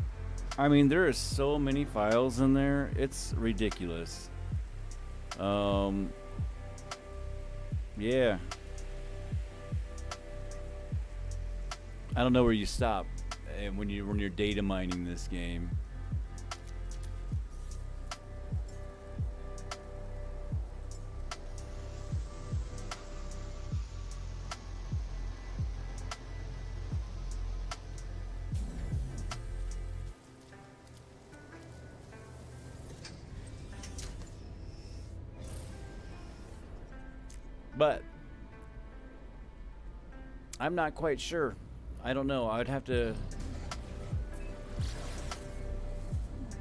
[SPEAKER 1] I mean, there are so many files in there. It's ridiculous. Yeah. I don't know where you stop when you're data mining this game. But I'm not quite sure. I don't know. I'd have to.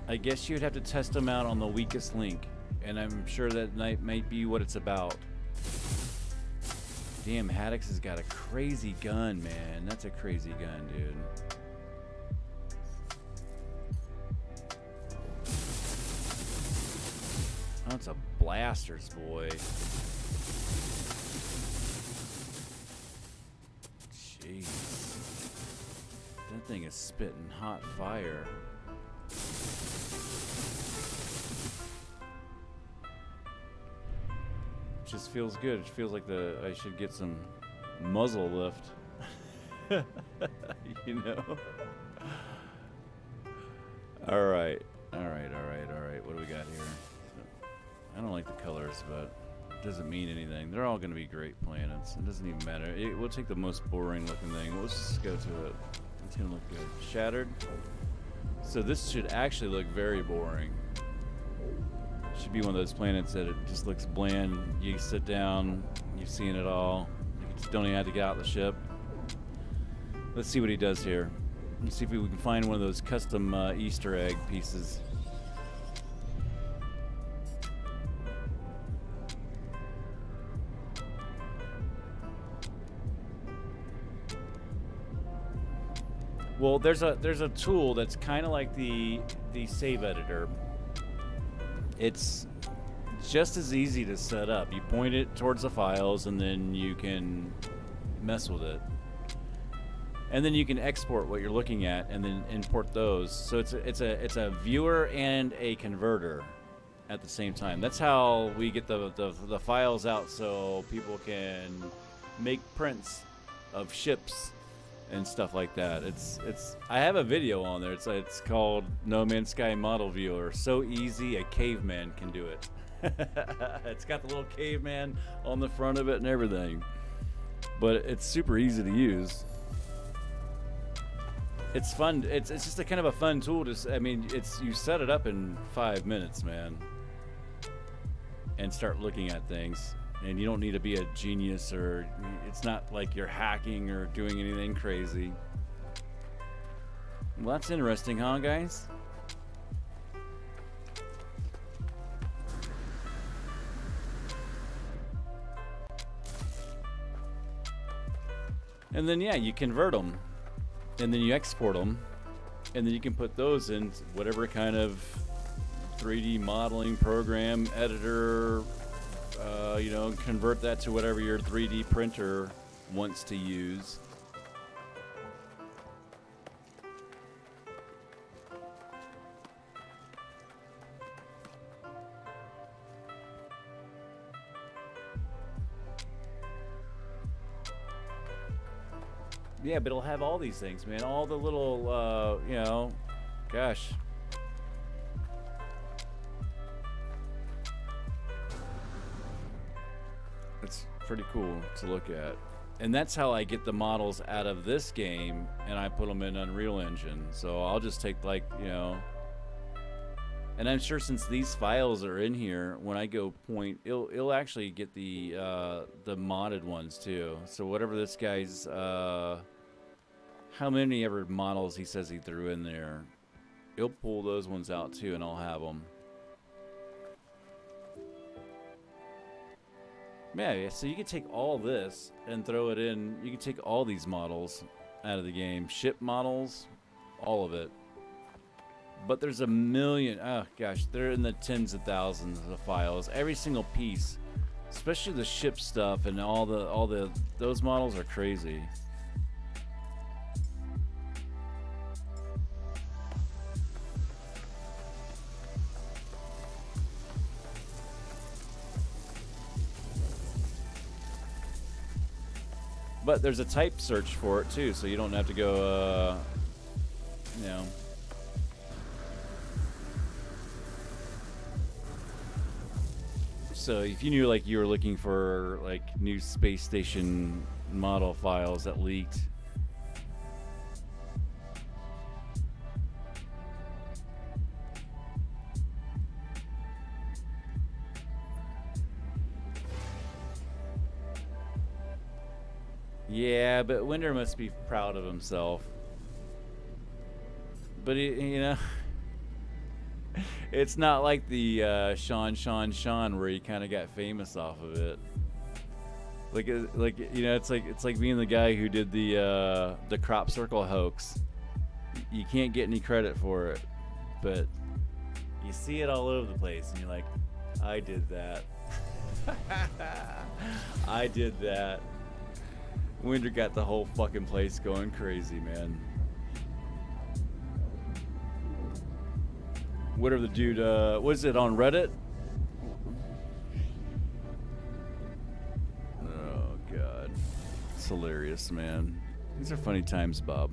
[SPEAKER 1] I guess you'd have to test them out on the weakest link, and I'm sure that might be what it's about. Damn, Haddix has got a crazy gun, man. That's a crazy gun, dude. Oh, it's a blasters, boy. Jeez. That thing is spitting hot fire. Just feels good. It feels like I should get some muzzle lift. You know? Alright. What do we got here? I don't like the colors, but it doesn't mean anything. They're all going to be great planets. It doesn't even matter. We'll take the most boring looking thing. Let's just go to it. It's going to look good. Shattered. So this should actually look very boring. Should be one of those planets that it just looks bland. You sit down, you've seen it all. You just don't even have to get out of the ship. Let's see what he does here. Let's see if we can find one of those custom Easter egg pieces. Well, there's a tool that's kind of like the save editor. It's just as easy to set up. You point it towards the files, and then you can mess with it. And then you can export what you're looking at, and then import those. So it's a viewer and a converter at the same time. That's how we get the files out, so people can make prints of ships and stuff like that. I have a video on there. It's called No Man's Sky Model Viewer. So easy a caveman can do it. It's got the little caveman on the front of it and everything. But it's super easy to use. It's fun. It's just a kind of a fun tool. You set it up in 5 minutes, man, and start looking at things. And you don't need to be a genius, or it's not like you're hacking or doing anything crazy. Well, that's interesting, huh, guys? And then, yeah, you convert them. And then you export them. And then you can put those in whatever kind of 3D modeling program, editor, convert that to whatever your 3D printer wants to use. Yeah, but it'll have all these things, man. All the little, gosh. It's pretty cool to look at. And that's how I get the models out of this game, and I put them in Unreal Engine. So I'll just take, and I'm sure since these files are in here, when I go point, it'll actually get the modded ones too. So whatever this guy's, how many ever models he says he threw in there, he'll pull those ones out too, and I'll have them. Yeah, so you can take all this and throw it in. You can take all these models out of the game. Ship models, all of it. But there's a million, oh gosh, they're in the tens of thousands of files. Every single piece, especially the ship stuff and those models are crazy. But there's a type search for it too, so you don't have to go, So if you knew you were looking for new space station model files that leaked. Yeah, but Winder must be proud of himself. But it's not like the Sean where he kind of got famous off of it. It's like being the guy who did the crop circle hoax. You can't get any credit for it, but you see it all over the place, and you're like, I did that. I did that. Winder got the whole fucking place going crazy, man. Whatever the dude, was it on Reddit? Oh, God. It's hilarious, man. These are funny times, Bob.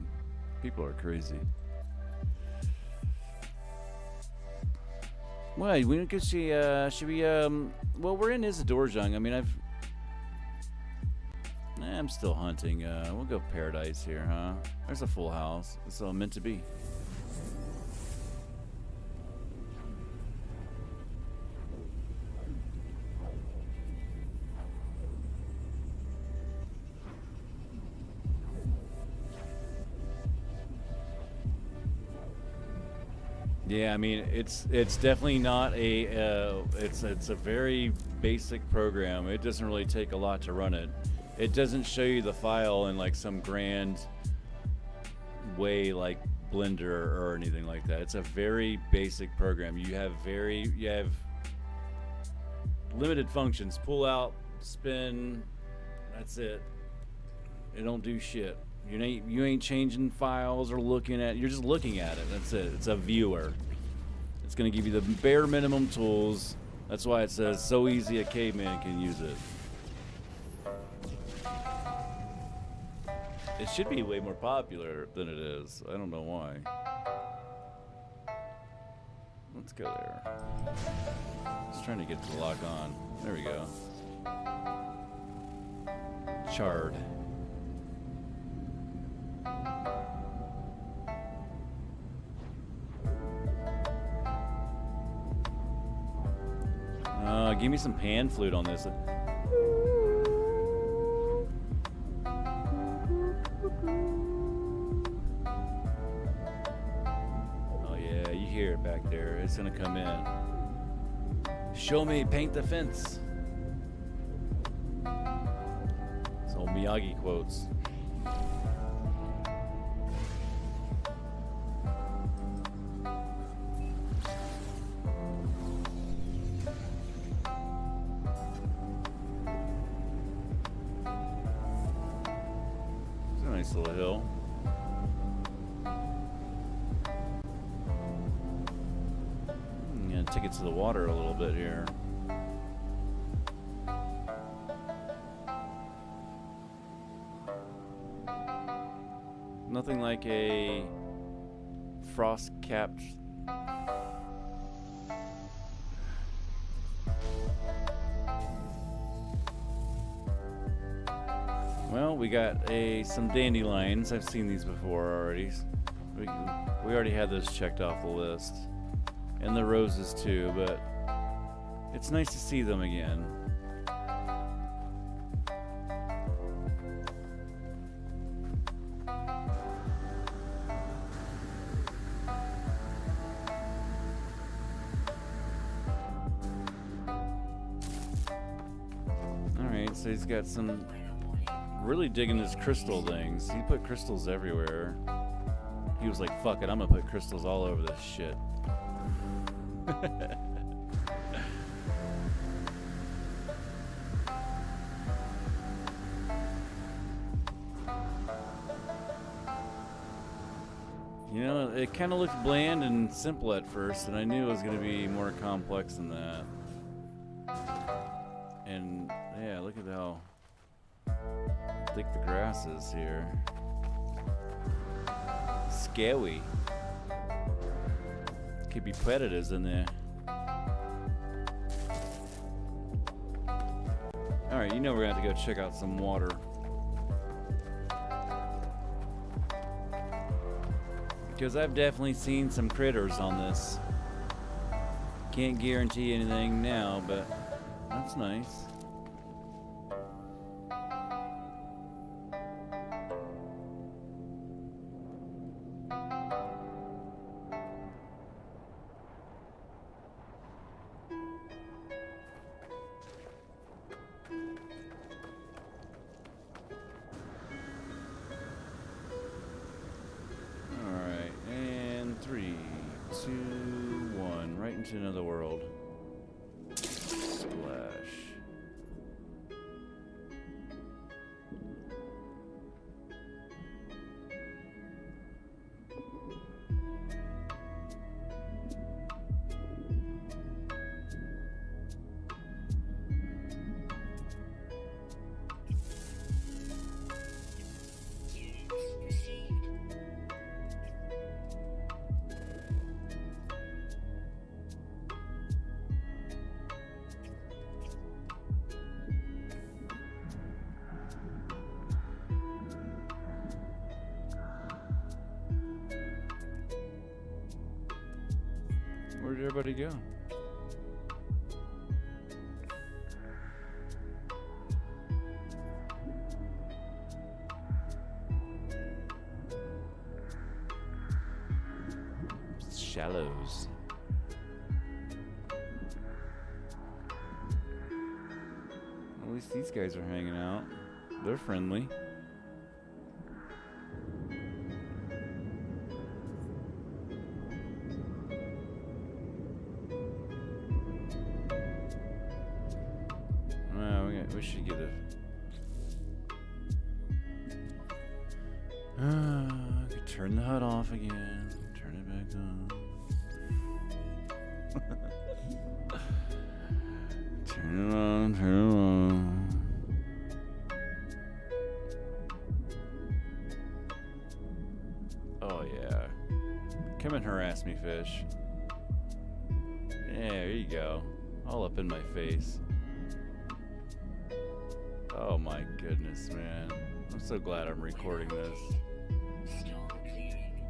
[SPEAKER 1] People are crazy. Well, we could see, should we, well, we're in Isidorjung. I mean, I'm still hunting. We'll go Paradise here, huh? There's a full house. It's all meant to be. Yeah, I mean, it's definitely not a, it's a very basic program. It doesn't really take a lot to run it. It doesn't show you the file in like some grand way like Blender or anything like that. It's a very basic program. You have limited functions. Pull out, spin, that's it. It don't do shit. You ain't changing files or looking at. You're just looking at it. That's it. It's a viewer. It's gonna give you the bare minimum tools. That's why it says so easy a caveman can use it. It should be way more popular than it is. I don't know why. Let's go there. Just trying to get to lock on. There we go. Charred. Give me some pan flute on this. Oh yeah, you hear it back there. It's gonna come in. Show me, paint the fence. It's old Miyagi quotes. Nice little hill. I'm gonna take it to the water a little bit here. Nothing like a frost-capped Well, we got some dandelions. I've seen these before already. We already had those checked off the list. And the roses too, but it's nice to see them again. Alright, so he's got some... Really digging his crystal things. He put crystals everywhere. He was like, fuck it, I'm gonna put crystals all over this shit. You know, it kind of looked bland and simple at first, and I knew it was gonna be more complex than that. And yeah, look at how thick the grass is here. Scary. Could be predators in there. Alright, you know we're gonna have to go check out some water. Because I've definitely seen some critters on this. Can't guarantee anything now, but that's nice. Another world. Splash. Where did everybody go? Shallows. At least these guys are hanging out. They're friendly. We should get a... I could turn the HUD off again. Turn it back on. Turn it on, turn it on. Oh yeah. Come and harass me, fish. Yeah, there you go. All up in my face. Oh my goodness, man. I'm so glad I'm recording this.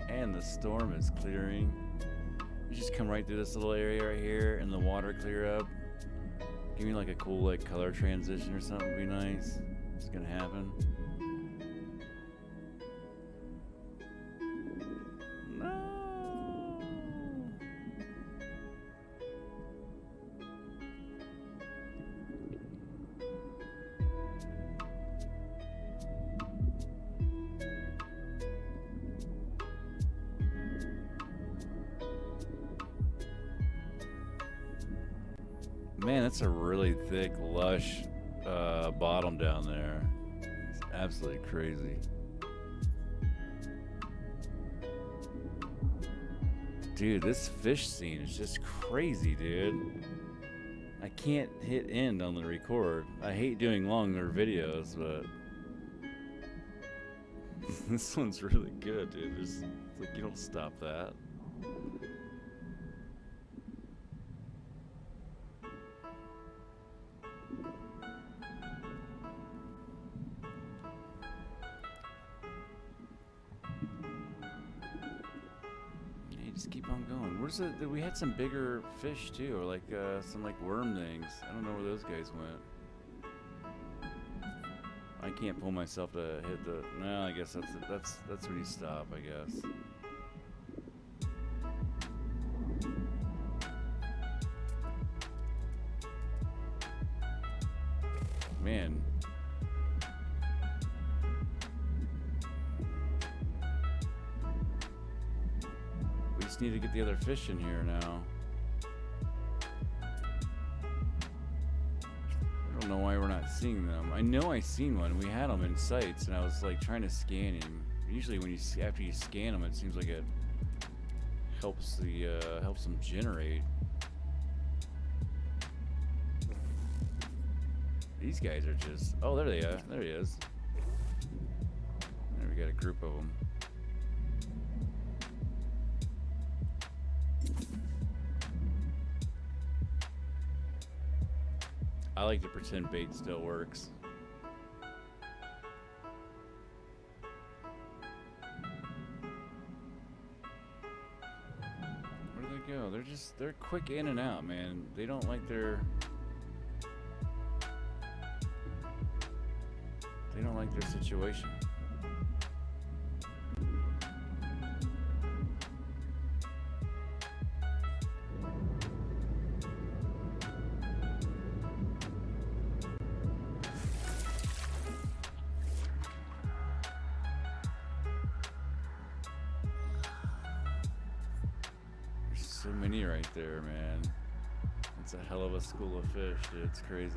[SPEAKER 1] And the storm is clearing. You just come right through this little area right here and the water clear up. Give me like a cool like color transition or something would be nice. It's gonna happen. Man, that's a really thick, lush bottom down there. It's absolutely crazy. Dude, this fish scene is just crazy, dude. I can't hit end on the record. I hate doing longer videos, but this one's really good, dude. It's like you don't stop that. Just keep on going. Where's the? We had some bigger fish too, or like some like worm things. I don't know where those guys went. I can't pull myself to hit the. No, I guess that's when you stop. I guess. Man. Need to get the other fish in here now. I don't know why we're not seeing them. I know I seen one. We had them in sights, and I was like trying to scan him. Usually, when you after you scan them, it seems like it helps them generate. These guys are just. Oh, there they are. There he is. There we got a group of them. I like to pretend bait still works. Where do they go? They're quick in and out, man. They don't like their situation. So many right there, man. It's a hell of a school of fish, dude. It's crazy.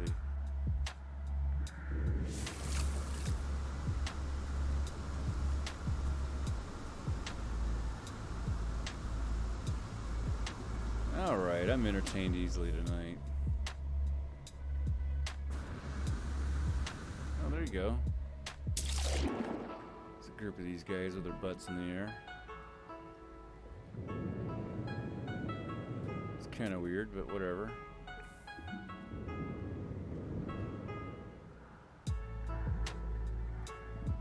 [SPEAKER 1] Alright, I'm entertained easily tonight. Oh, there you go. It's a group of these guys with their butts in the air. Kind of weird, but whatever.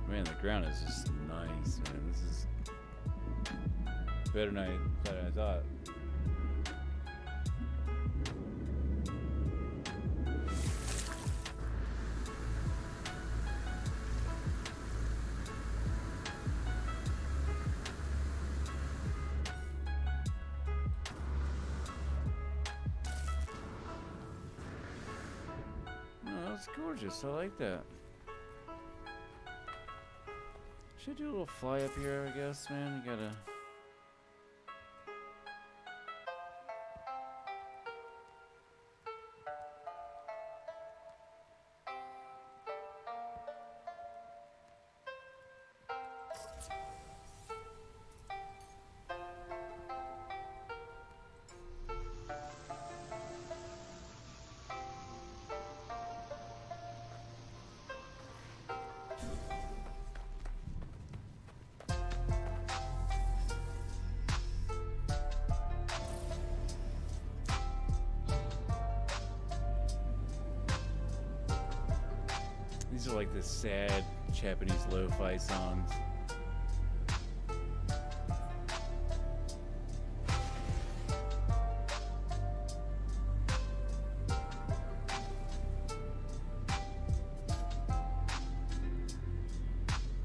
[SPEAKER 1] Man, the ground is just nice, man. This is better than I thought. gorgeous. I like that. Should I do a little fly up here, I guess, man? You gotta... These are like the sad Japanese lo-fi songs.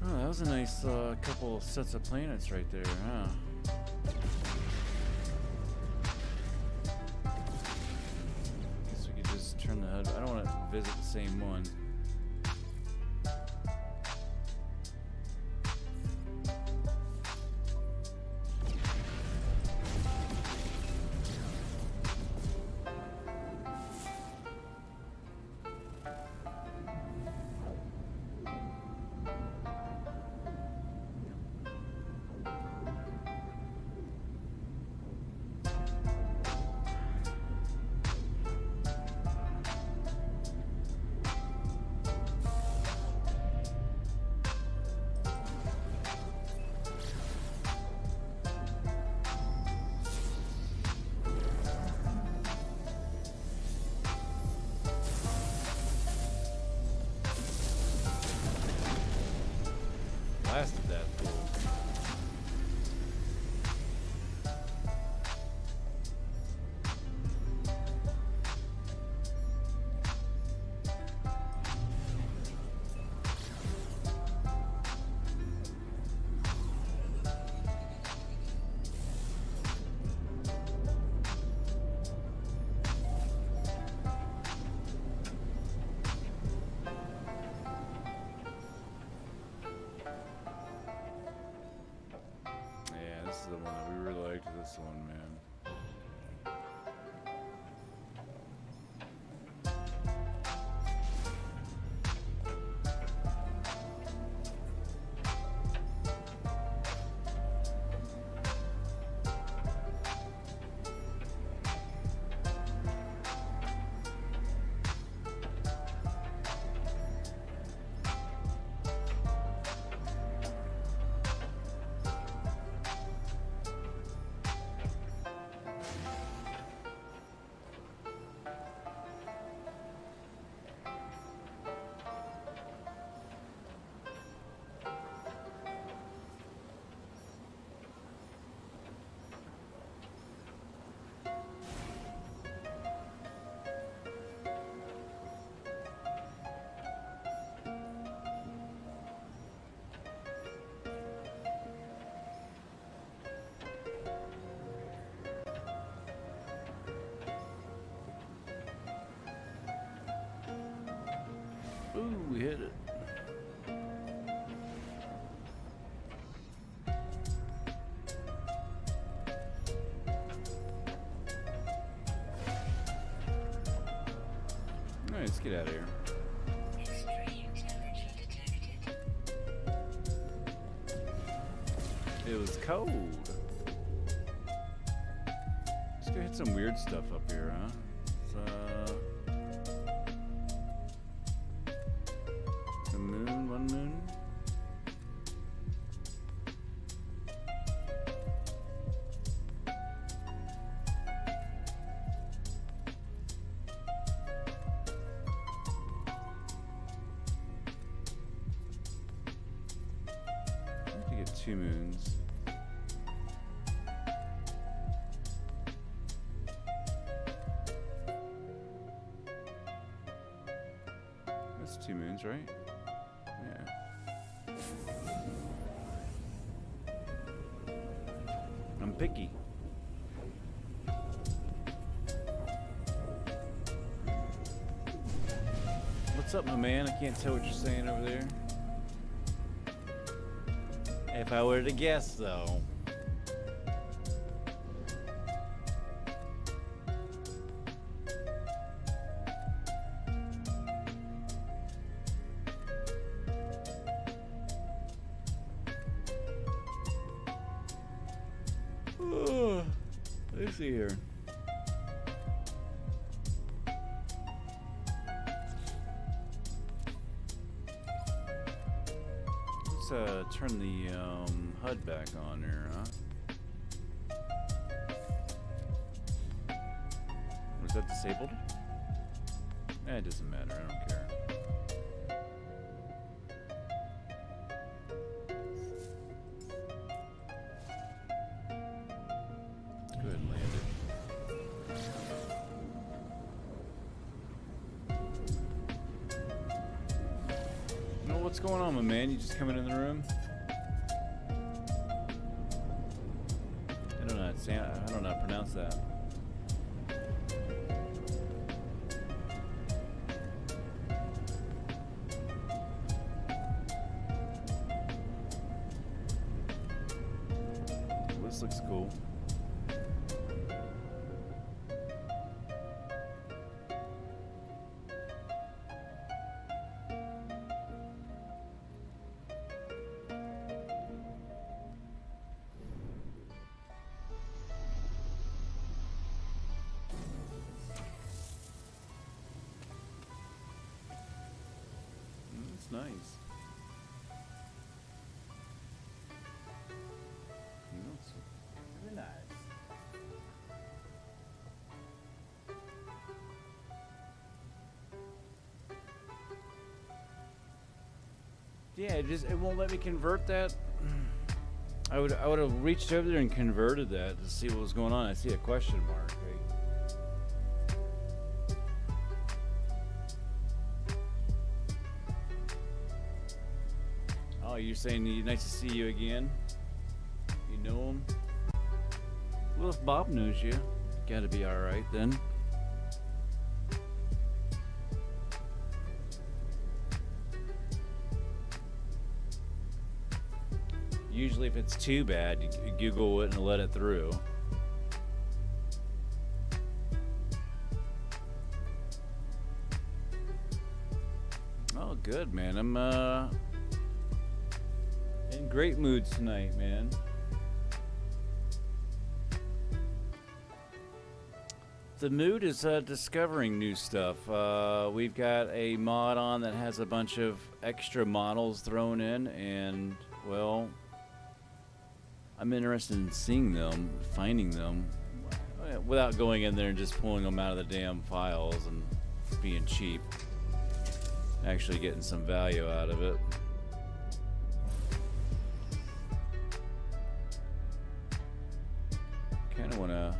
[SPEAKER 1] Oh, that was a nice couple sets of planets right there, huh? Guess we could just turn the HUD. I don't want to visit the same one. Blasted that fool. This is the one that we really liked, this one, man. Ooh, we hit it. Alright, let's get out of here. It was cold. Let's go hit some weird stuff up here, huh? The moon, one moon. I have to get 2 moons. That's 2 moons, right? Yeah. I'm picky. What's up, my man? I can't tell what you're saying over there. If I were to guess, though. Let's see here. Let's turn the HUD back on here, huh? Was that disabled? It doesn't matter, I don't care. Go ahead and land it. You know what's going on, my man? You just coming in the room? I don't know how to pronounce that. This looks cool. That's nice.
[SPEAKER 2] Very nice.
[SPEAKER 1] Yeah, it won't let me convert that. I would have reached over there and converted that to see what was going on. I see a question mark. Oh, you're saying nice to see you again? You know him? Well, if Bob knows you, gotta be alright then. Usually if it's too bad, you Google it and let it through. Oh, good, man. I'm in great mood tonight, man. The mood is discovering new stuff. We've got a mod on that has a bunch of extra models thrown in, and, well, I'm interested in seeing them, finding them, without going in there and just pulling them out of the damn files and being cheap. Actually getting some value out of it. Kind of want to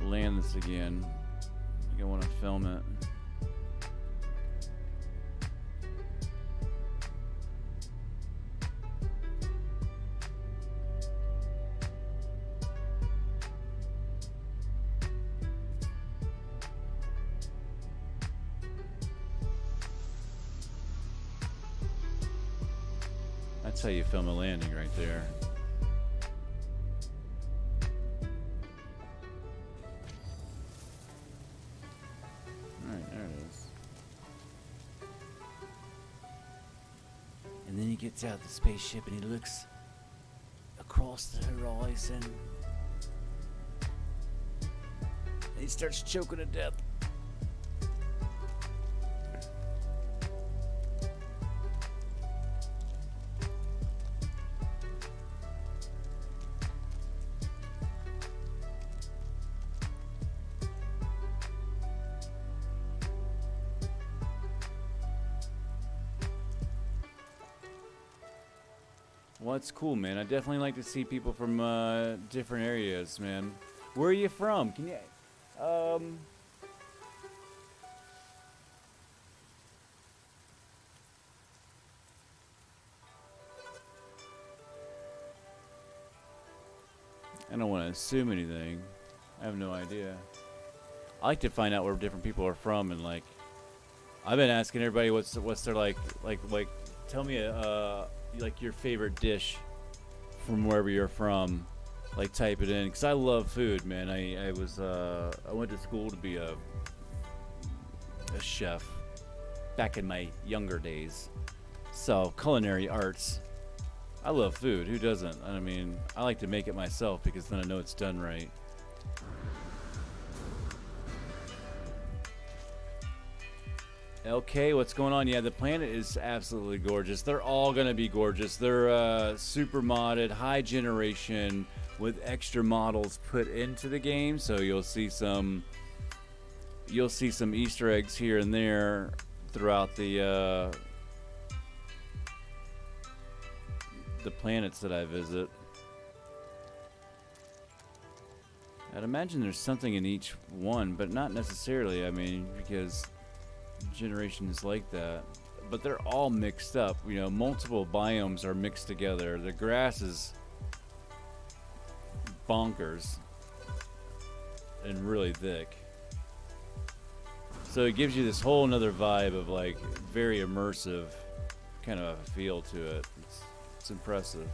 [SPEAKER 1] land this again. I think I want to film it. That's how you film a landing right there. Alright, there it is. And then he gets out the spaceship and he looks across the horizon. And he starts choking to death. Well, that's cool, man. I definitely like to see people from different areas, man. Where are you from? Can you, I don't want to assume anything. I have no idea. I like to find out where different people are from, and like I've been asking everybody what's their like tell me like your favorite dish from wherever you're from. Like type it in, because I love food, man. I went to school to be a chef back in my younger days. So culinary arts. I love food. Who doesn't? I mean, I like to make it myself because then I know it's done right. Okay, what's going on? Yeah, the planet is absolutely gorgeous. They're all gonna be gorgeous. They're super modded, high generation, with extra models put into the game. So you'll see some Easter eggs here and there throughout the planets that I visit. I'd imagine there's something in each one, but not necessarily. I mean, because generation is like that, but they're all mixed up. You know, multiple biomes are mixed together. The grass is bonkers and really thick, so it gives you this whole nother vibe of like very immersive kind of a feel to it. It's impressive.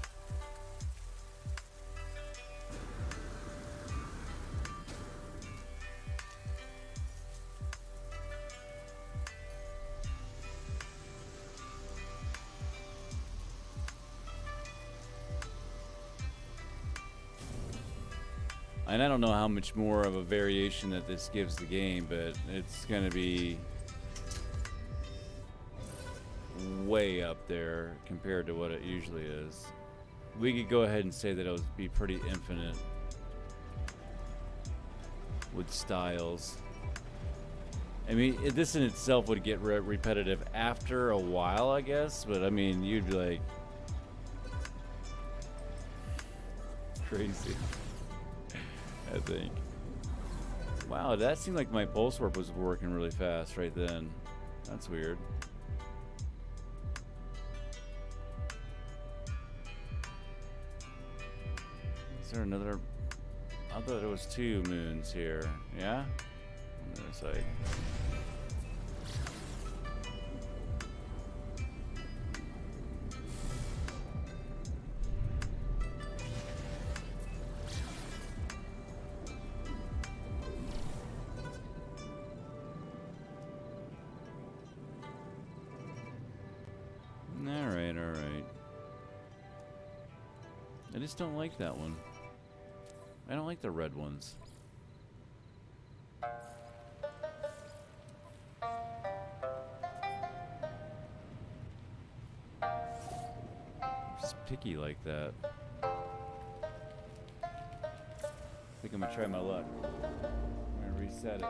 [SPEAKER 1] And I don't know how much more of a variation that this gives the game, but it's going to be way up there compared to what it usually is. We could go ahead and say that it would be pretty infinite with styles. I mean, this in itself would get repetitive after a while, I guess, but I mean, you'd be like, crazy. I think. Wow, that seemed like my pulse warp was working really fast right then. That's weird. Is there another? I thought there was 2 moons here. Yeah? On the other side. Alright. I just don't like that one. I don't like the red ones. Just picky like that. I think I'm gonna try my luck. I'm gonna reset it.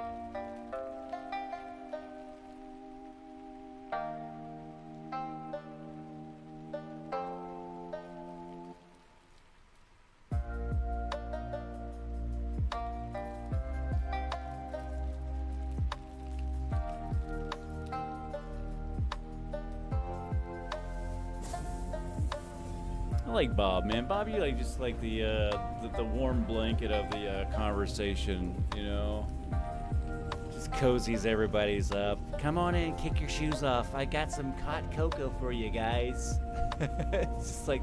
[SPEAKER 1] I like Bob, man. Bob, you like just like the warm blanket of the conversation, you know. Just cozies everybody's up. Come on in, kick your shoes off. I got some hot cocoa for you guys. It's just like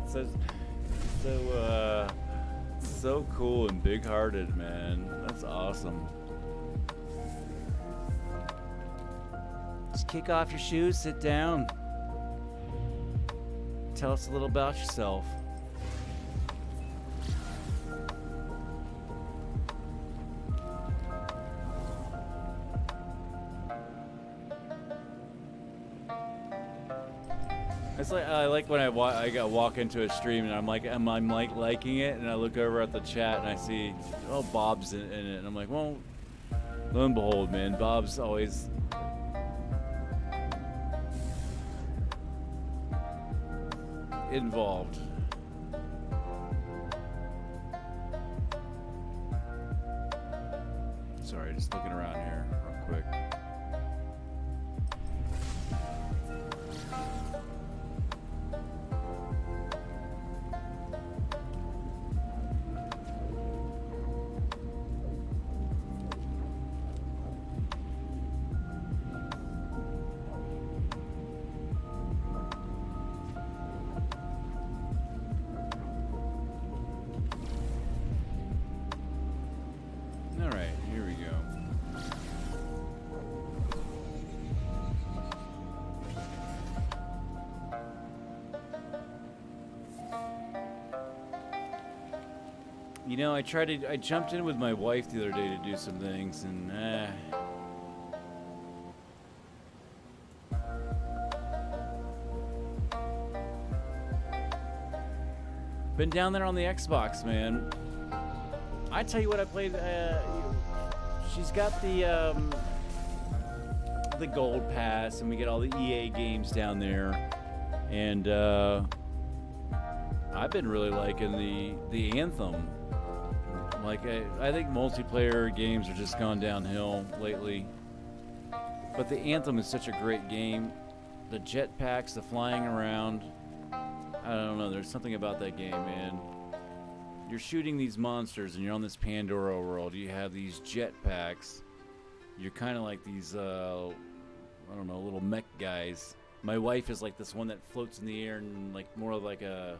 [SPEAKER 1] so cool and big-hearted, man. That's awesome. Just kick off your shoes, sit down. Tell us a little about yourself. It's like I like when I walk into a stream and I'm like liking it, and I look over at the chat and I see, oh, Bob's in it, and I'm like, well, lo and behold, man, Bob's always involved. Sorry, just looking around here real quick. You know, I jumped in with my wife the other day to do some things, and been down there on the Xbox, man. I tell you what, I played. She's got the gold pass, and we get all the EA games down there, and I've been really liking the Anthem. Like, I think multiplayer games are just gone downhill lately. But the Anthem is such a great game. The jetpacks, the flying around. I don't know, there's something about that game, man. You're shooting these monsters and you're on this Pandora world. You have these jetpacks. You're kind of like these, I don't know, little mech guys. My wife is like this one that floats in the air and like more like a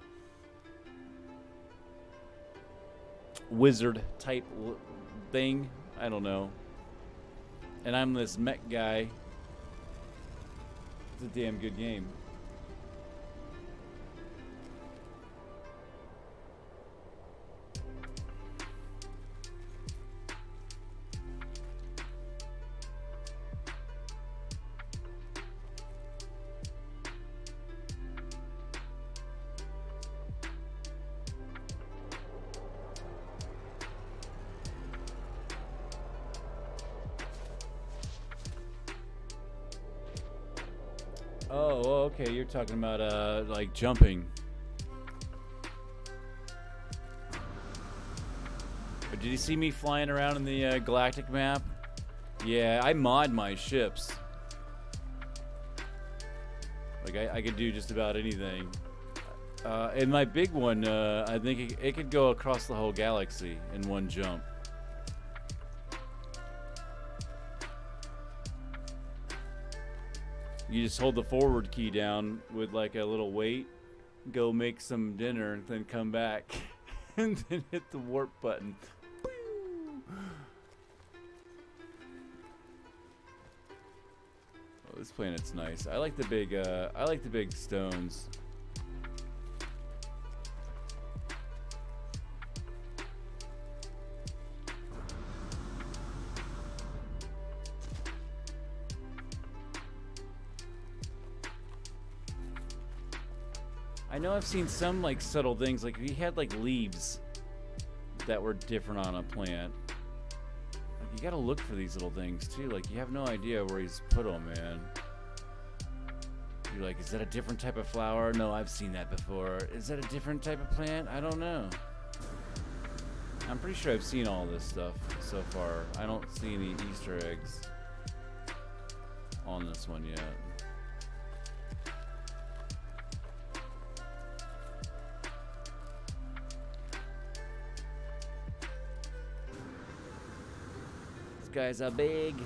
[SPEAKER 1] wizard type thing. I don't know. And I'm this mech guy. It's a damn good game. Oh, okay, you're talking about, like, jumping. Or did you see me flying around in the, galactic map? Yeah, I mod my ships. Like, I could do just about anything. And my big one, I think it could go across the whole galaxy in one jump. You just hold the forward key down with like a little weight, go make some dinner, and then come back, and then hit the warp button. Oh, this planet's nice. I like the big stones. I know I've seen some like subtle things, like he had like leaves that were different on a plant. Like, you gotta look for these little things too. Like, you have no idea where he's put them, man. You're like, is that a different type of flower? No, I've seen that before. Is that a different type of plant? I don't know. I'm pretty sure I've seen all this stuff so far. I don't see any Easter eggs on this one yet. Guys are big.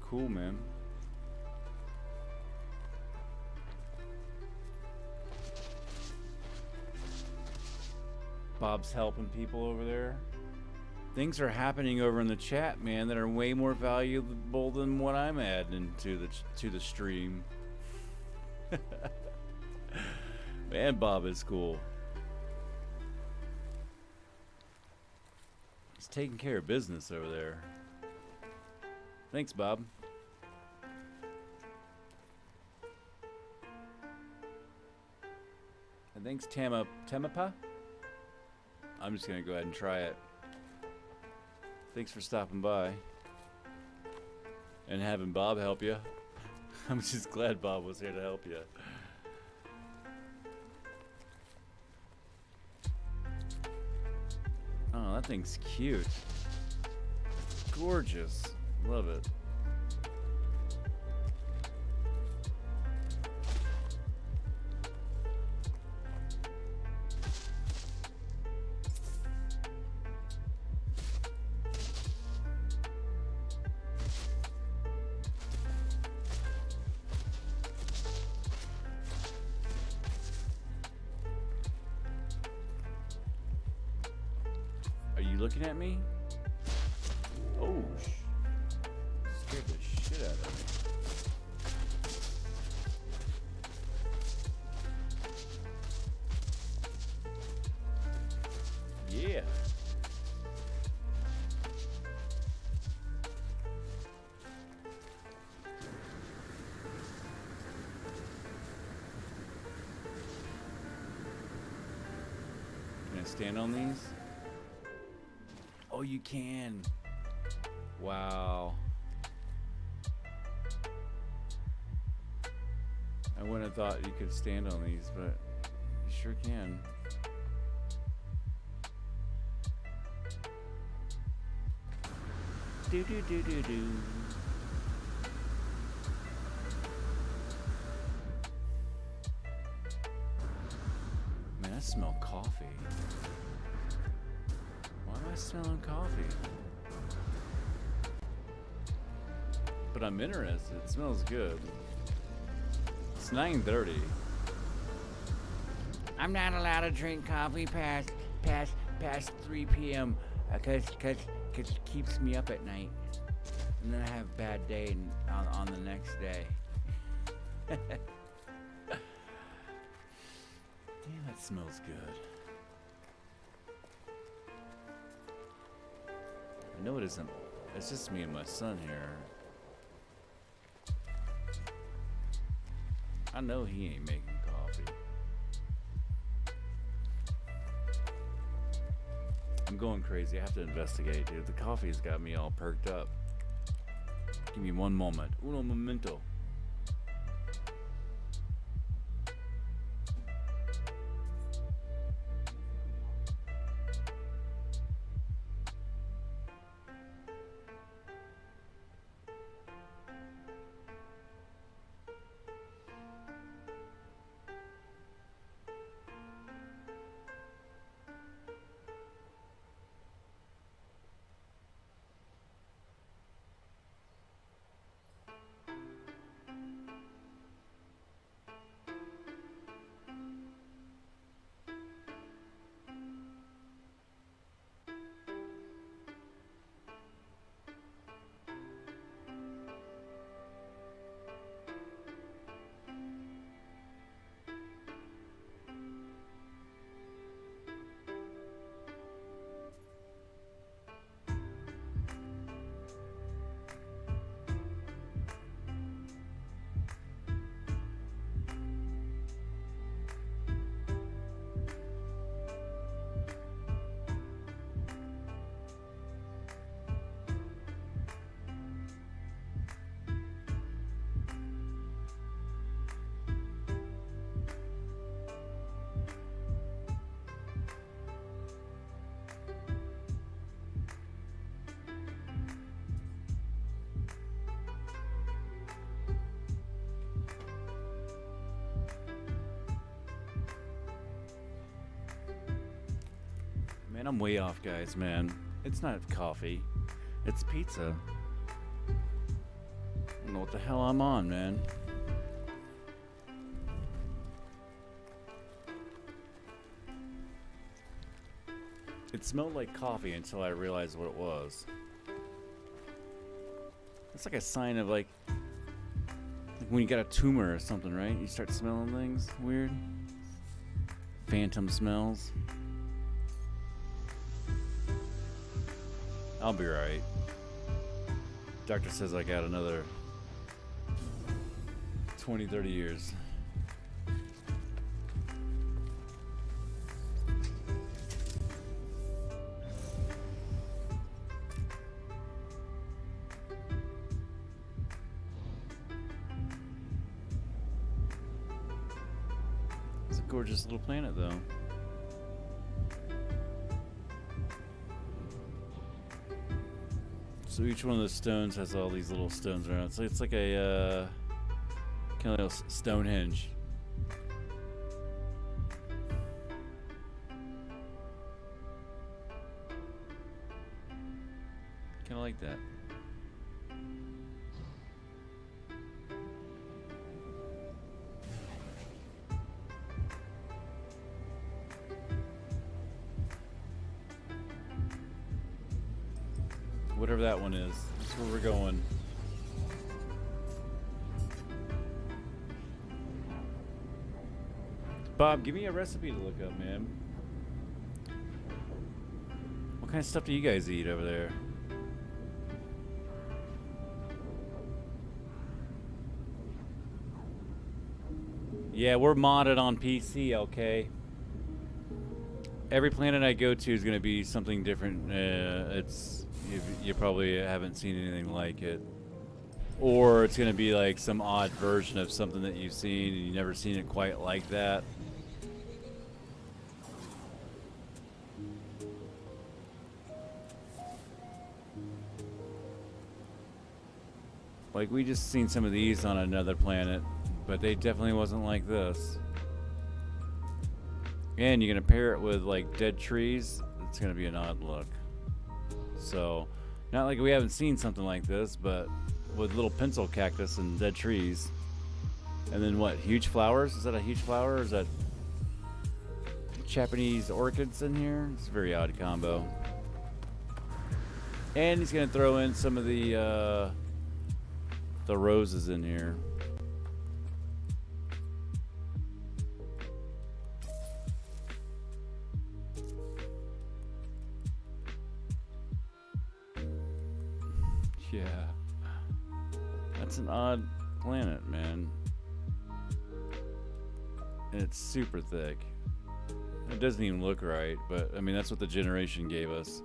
[SPEAKER 1] Cool, man. Bob's helping people over there. Things are happening over in the chat, man, that are way more valuable than what I'm adding to the stream. Man, Bob is cool. He's taking care of business over there. Thanks, Bob. And thanks, Temapa. I'm just gonna go ahead and try it. Thanks for stopping by and having Bob help you. I'm just glad Bob was here to help you. Oh, that thing's cute. Gorgeous. Love it. Looking at me? Scared the shit out of me. Yeah. Can I stand on these? Oh, you can. Wow. I wouldn't have thought you could stand on these, but you sure can. Do do do do do. Man, I smell coffee. Why am I smelling coffee? But I'm interested. It smells good. It's 9:30. I'm not allowed to drink coffee past 3 p.m. because it keeps me up at night, and then I have a bad day on the next day. Damn, that smells good. I know it isn't. It's just me and my son here. I know he ain't making coffee. I'm going crazy. I have to investigate, dude. The coffee's got me all perked up. Give me one moment. Uno momento. Man, I'm way off, guys, man. It's not coffee. It's pizza. I don't know what the hell I'm on, man. It smelled like coffee until I realized what it was. It's like a sign of like when you got a tumor or something, right? You start smelling things weird. Phantom smells. I'll be right. Doctor says I got another 20, 30 years. It's a gorgeous little planet, though. So each one of those stones has all these little stones around. So it's like a kind of Stonehenge. Kind of like that. Whatever that one is. That's where we're going. Bob, give me a recipe to look up, man. What kind of stuff do you guys eat over there? Yeah, we're modded on PC, okay? Every planet I go to is going to be something different. You probably haven't seen anything like it. Or it's going to be like some odd version of something that you've seen and you've never seen it quite like that. Like, we just seen some of these on another planet, but they definitely wasn't like this. And you're gonna pair it with like dead trees, it's gonna be an odd look. So, not like we haven't seen something like this, but with little pencil cactus and dead trees. And then what, huge flowers? Is that a huge flower, or is that Japanese orchids in here? It's a very odd combo. And he's gonna throw in some of the roses in here. Yeah. That's an odd planet, man. And it's super thick. It doesn't even look right, but I mean, that's what the generation gave us.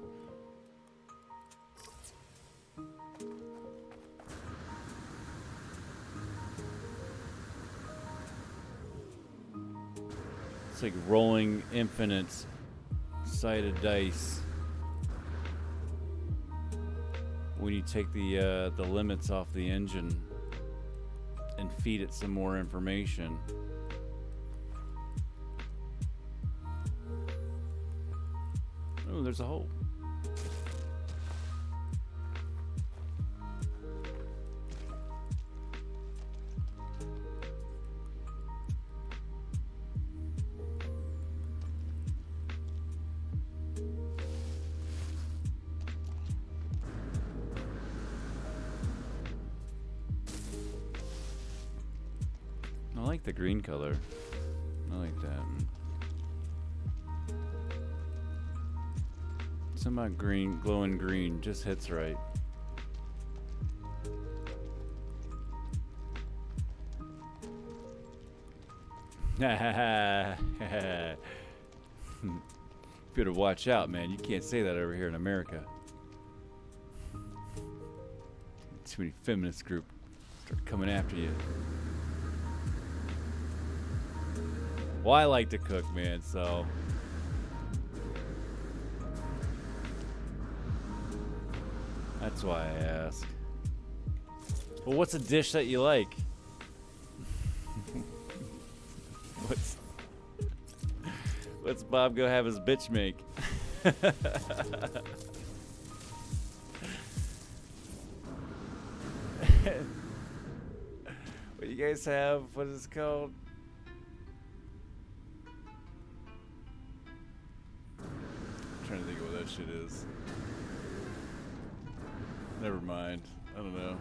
[SPEAKER 1] It's like rolling infinite sided dice. When you take the limits off the engine and feed it some more information. Oh, there's a hole. I like the green color. I like that. Some about green, glowing green, just hits right. Better watch out, man. You can't say that over here in America. Too many feminist groups start coming after you. Well, I like to cook, man, so. That's why I ask. Well, what's a dish that you like? What's Bob go have his bitch make? What you guys have? What is it called? I'm trying to think of what that shit is. Never mind. I don't know.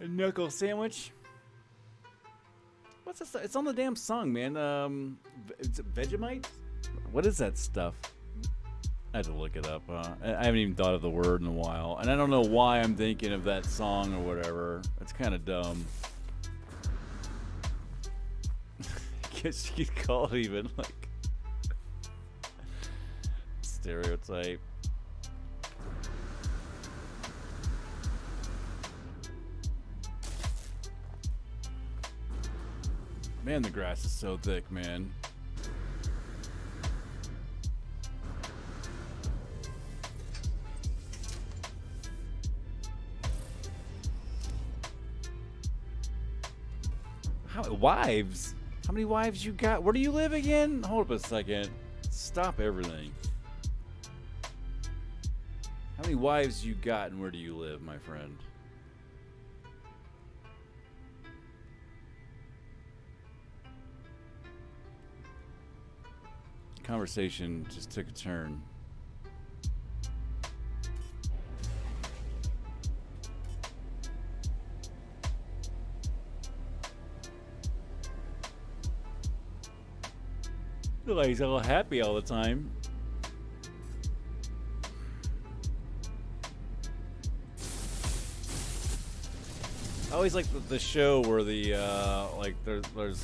[SPEAKER 1] A knuckle sandwich? What's this? It's on the damn song, man. It's Vegemite? What is that stuff? I had to look it up. I haven't even thought of the word in a while. And I don't know why I'm thinking of that song or whatever. It's kind of dumb. I guess you could call it even like stereotype. Man, the grass is so thick, man. How wives? How many wives you got? Where do you live again? Hold up a second. Stop everything. How many wives you got and where do you live, my friend? conversation just took a turn. Like he's all happy all the time. I always like the show where the like there's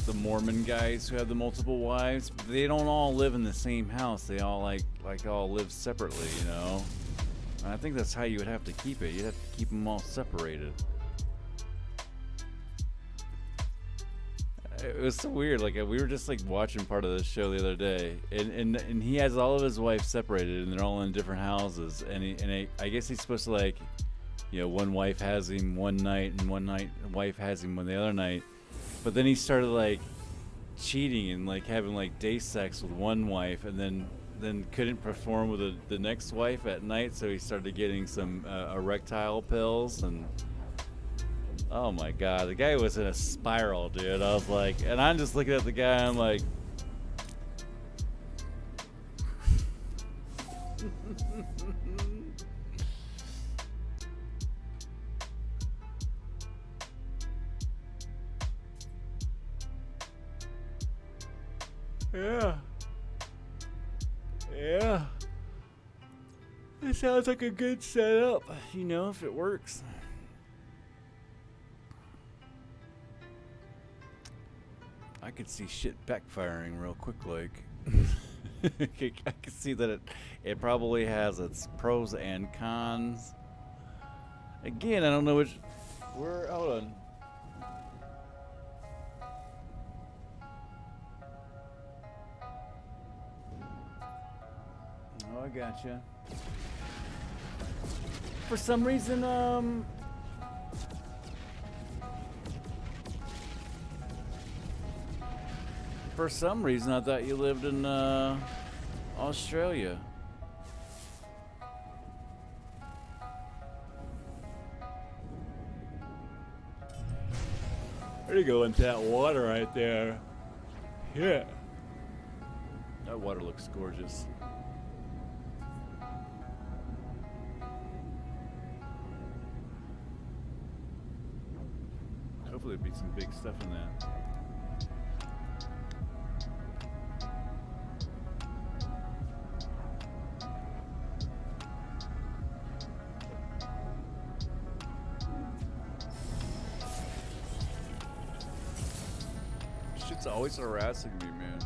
[SPEAKER 1] the Mormon guys who have the multiple wives. But they don't all live in the same house. They all like all live separately, you know. And I think that's how you would have to keep it. You'd have to keep them all separated. It was so weird. Like we were just like watching part of this show the other day, and he has all of his wives separated, and they're all in different houses. And I guess he's supposed to like. You know, one wife has him one night, and one night wife has him the other night. But then he started like cheating and like having like day sex with one wife, and then couldn't perform with the next wife at night. So he started getting some erectile pills, and oh my god, the guy was in a spiral, dude. I was like, and I'm just looking at the guy, I'm like. Yeah. Yeah. It sounds like a good setup, you know, if it works. I could see shit backfiring real quick, like. I can see that it probably has its pros and cons. Again, I don't know which. Hold on. Oh, I gotcha. For some reason, I thought you lived in Australia. There you go into that water right there. Yeah. That water looks gorgeous. Hopefully there'll be some big stuff in that. Shit's always harassing me, man.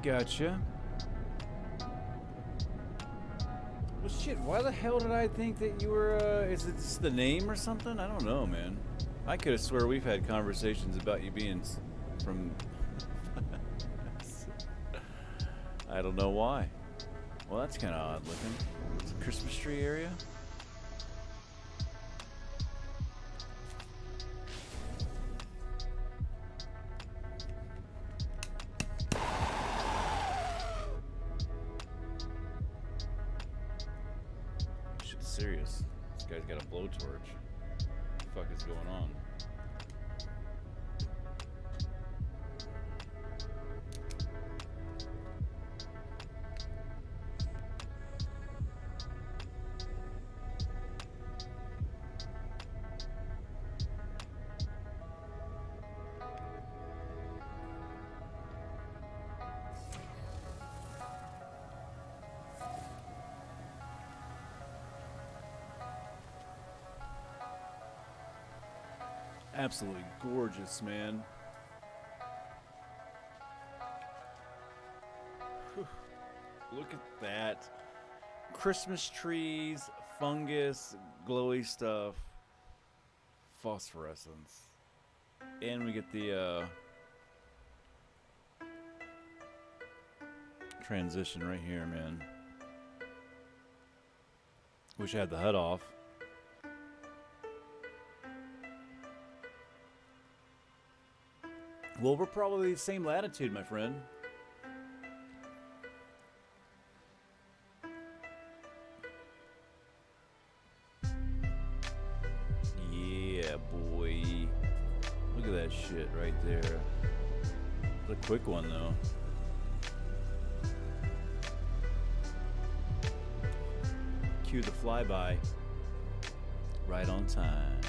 [SPEAKER 1] Gotcha. Well, shit, why the hell did I think that you were, is it just the name or something? I don't know, man. I could have swore we've had conversations about you being from... I don't know why. Well, that's kind of odd looking. It's a Christmas tree area. Serious. This guy's got a blowtorch. What the fuck is going on? Absolutely gorgeous, man. Whew. Look at that. Christmas trees, fungus, glowy stuff, phosphorescence. And we get the transition right here, man. Wish I had the HUD off. Well, we're probably the same latitude, my friend. Yeah, boy. Look at that shit right there. It's a quick one, though. Cue the flyby. Right on time.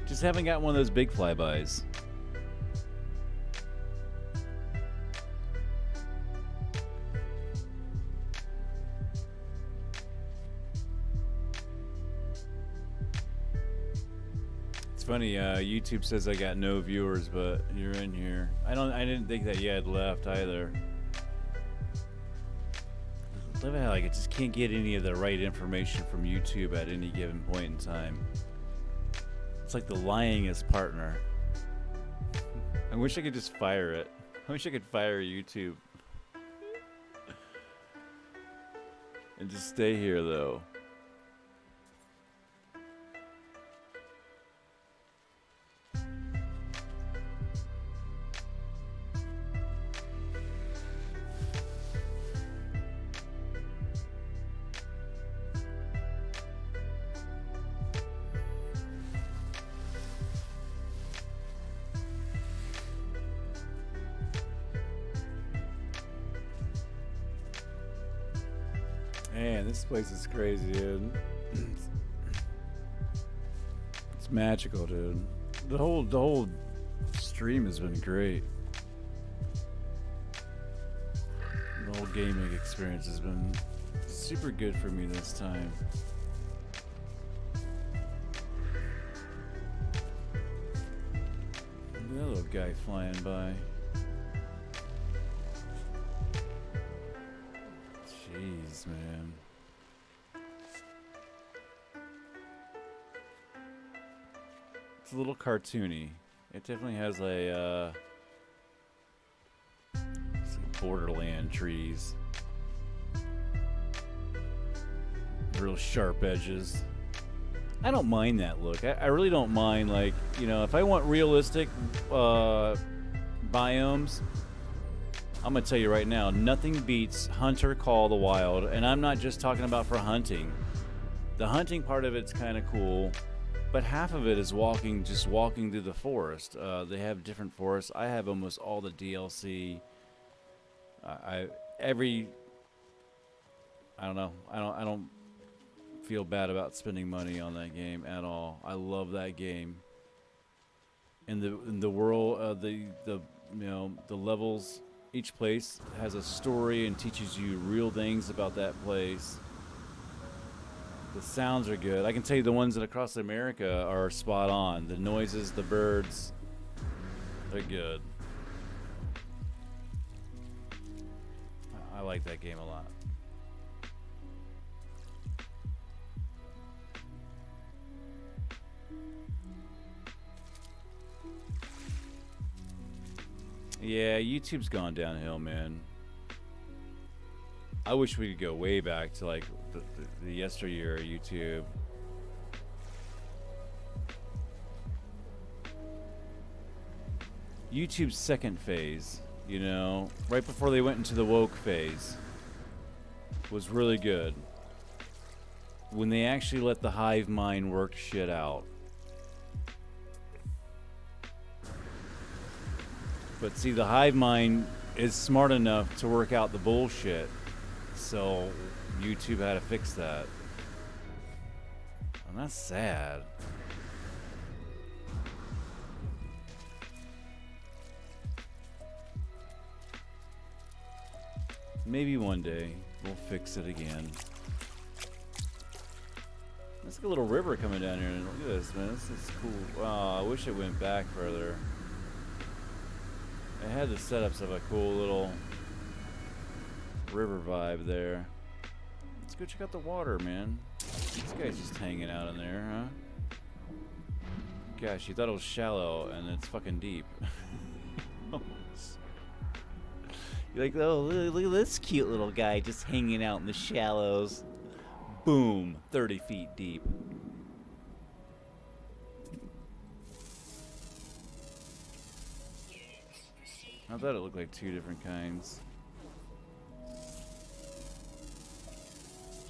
[SPEAKER 1] Just haven't got one of those big flybys. Funny, YouTube says I got no viewers, but you're in here. I didn't think that you had left either. Live out like I just can't get any of the right information from YouTube at any given point in time. It's like the lyingest partner. I wish I could just fire it. I wish I could fire YouTube. And just stay here though. Man, this place is crazy, dude. It's magical, dude. The whole stream has been great. The whole gaming experience has been super good for me this time. Look at that little guy flying by. Jeez, man. It's a little cartoony. It definitely has a it's like Borderland trees. Real sharp edges. I don't mind that look. I really don't mind, like, you know, if I want realistic biomes, I'm gonna tell you right now, nothing beats Hunter Call of the Wild, and I'm not just talking about for hunting. The hunting part of it's kind of cool, but half of it is just walking through the forest. They have different forests. I have almost all the DLC. I don't know. I don't feel bad about spending money on that game at all. I love that game. In the world, the levels. Each place has a story and teaches you real things about that place. The sounds are good. I can tell you the ones that across America are spot on. The noises, the birds, they're good. I like that game a lot. Yeah, YouTube's gone downhill, man. I wish we could go way back to like the yesteryear of YouTube. YouTube's second phase, you know, right before they went into the woke phase, was really good. When they actually let the hive mind work shit out. But see, the hive mind is smart enough to work out the bullshit. So YouTube had to fix that. And that's sad. Maybe one day we'll fix it again. There's like a little river coming down here. Look at this, man. This is cool. Wow, I wish it went back further. It had the setups of a cool little river vibe there. Let's go check out the water, man. This guy's just hanging out in there, huh? Gosh, you thought it was shallow, and it's fucking deep. You're like, oh, look at this cute little guy just hanging out in the shallows. Boom, 30 feet deep. I thought it looked like two different kinds.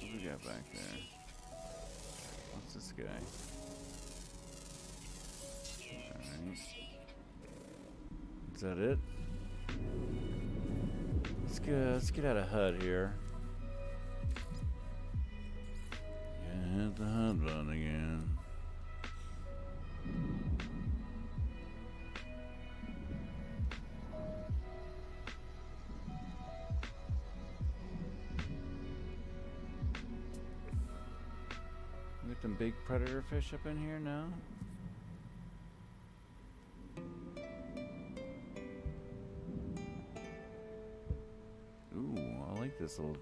[SPEAKER 1] What do we got back there? What's this guy? Alright. Is that it? Let's get out of HUD here. Yeah, hit the HUD button again. Get them big predator fish up in here now. Ooh, I like this little.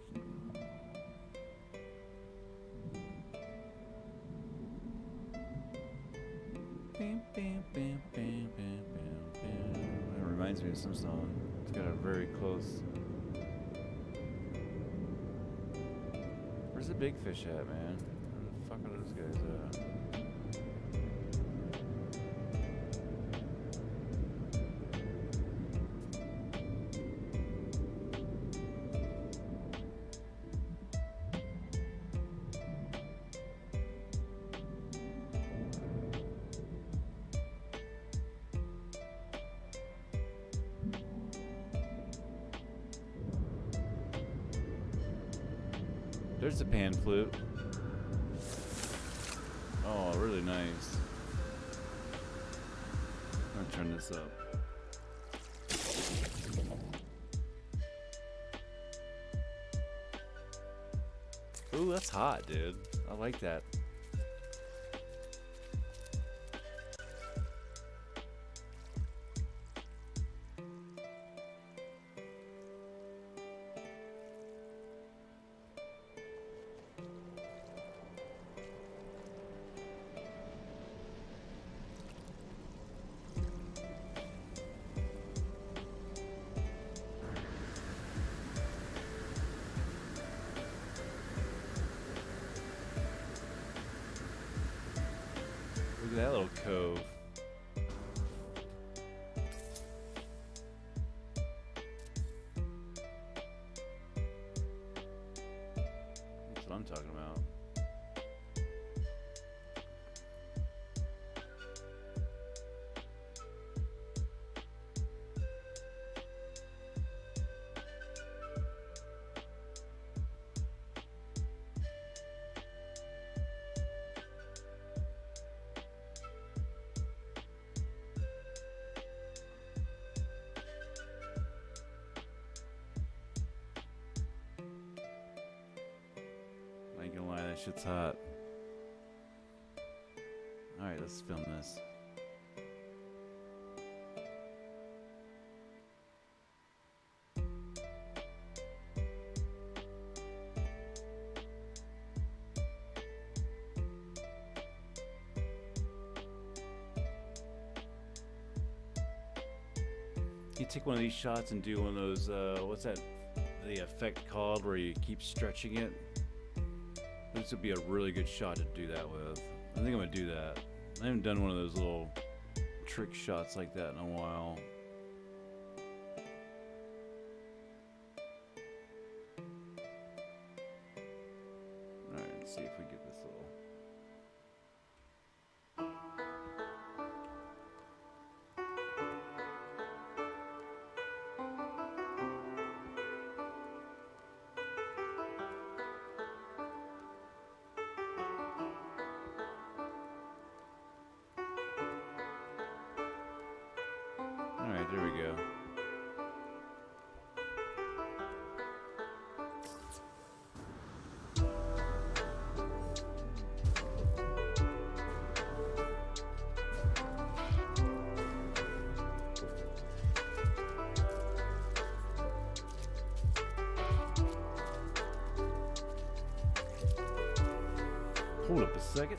[SPEAKER 1] Bam, bam, bam, bam, bam, bam, bam. It reminds me of some song. It's got a very close. Where's the big fish at, man? Where the fuck are those guys at? There's the pan flute. Oh, really nice. I'm gonna turn this up. Ooh, that's hot, dude. I like that. Look at that little cove. That's what I'm talking about. I ain't gonna lie, that shit's hot. Alright, let's film this. You take one of these shots and do one of those, what's that, the effect called where you keep stretching it? This would be a really good shot to do that with. I think I'm gonna do that. I haven't done one of those little trick shots like that in a while. Alright, let's see if we get this little. Alright, there we go. Hold up a second.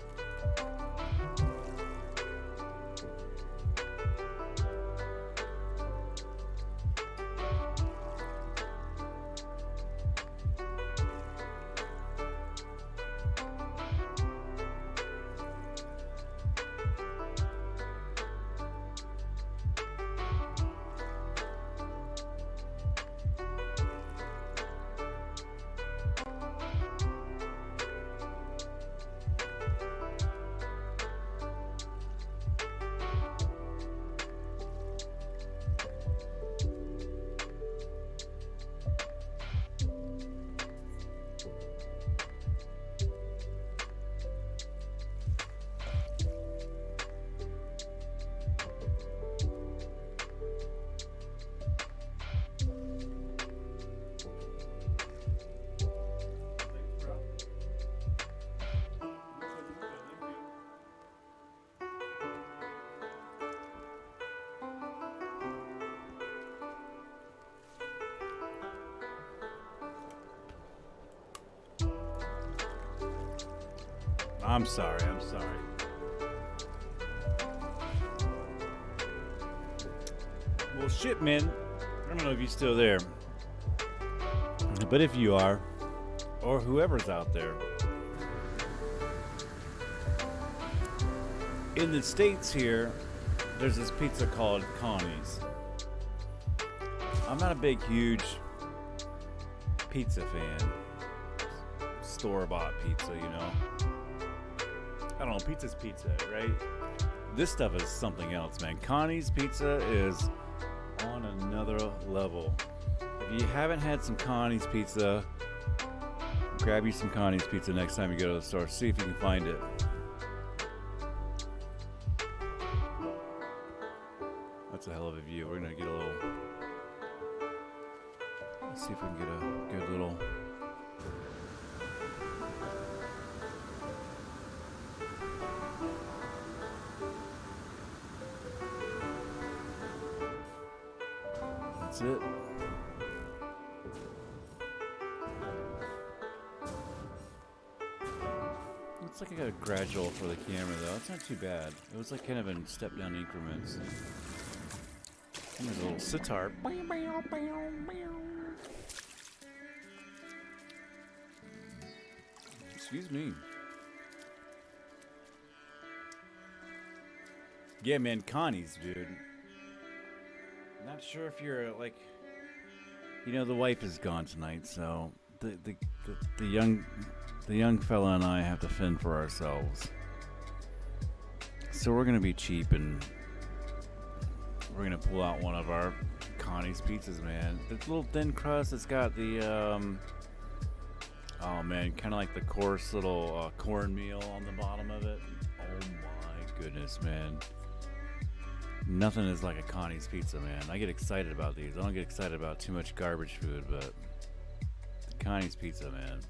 [SPEAKER 1] I'm sorry. Well, shit, man. I don't know if you're still there. But if you are, or whoever's out there, in the States here, there's this pizza called Connie's. I'm not a big, huge pizza fan. Store-bought pizza, you know. I don't know, pizza's pizza, right? This stuff is something else, man. Connie's pizza is on another level. If you haven't had some Connie's pizza, grab you some Connie's pizza next time you go to the store. See if you can find it. That's a hell of a view. We're gonna get a little. Let's see if we can get a good little. That's it. Looks like I got a gradual for the camera though. It's not too bad. It was like kind of in step down increments. And there's a little sitar. Excuse me. Yeah, man, Connie's, dude. Not sure if you're like, you know, the wife is gone tonight, so the young fella and I have to fend for ourselves. So we're gonna be cheap and we're gonna pull out one of our Connie's pizzas, man. The little thin crust. It's got the oh man, kind of like the coarse little cornmeal on the bottom of it. Oh my goodness, man. Nothing is like a Connie's pizza, man. I get excited about these. I don't get excited about too much garbage food, but Connie's pizza, man.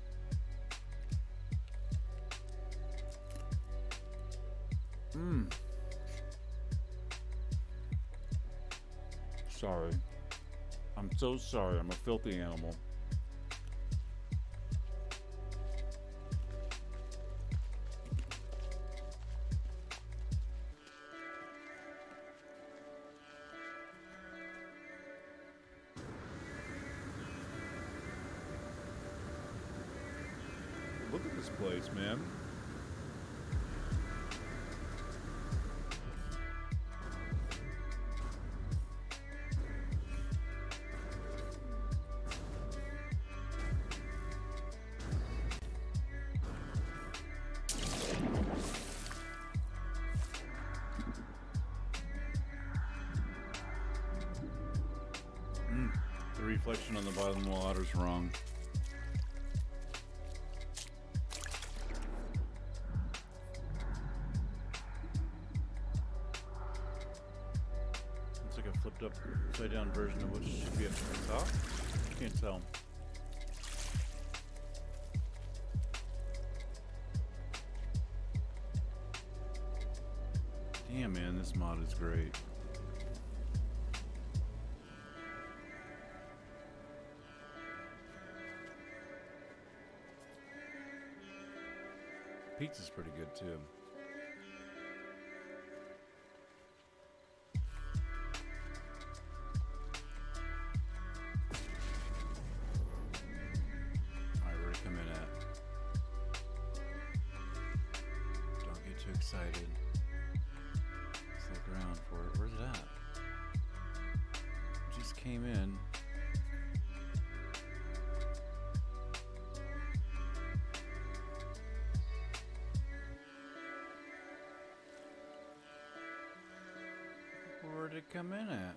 [SPEAKER 1] Sorry. I'm so sorry. I'm a filthy animal. Look at this place, man. The reflection on the bottom of the water's wrong. Looks like a flipped up, upside down version of what should be up to the top. Can't tell. Damn, man, this mod is great. Pizza's pretty good too. Alright, where to come in at? Don't get too excited. Let's look around for it. Where's it at? It just came in. Where'd it come in at?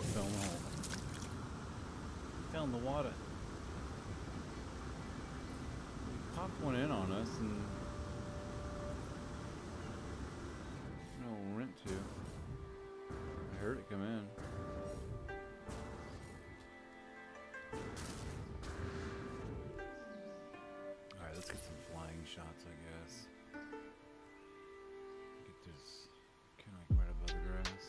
[SPEAKER 1] Fell in the hole. Fell in the water. Popped one in on us and no rent to. I heard it come in. Let's get some flying shots, I guess. Get this kind of like right above the grass.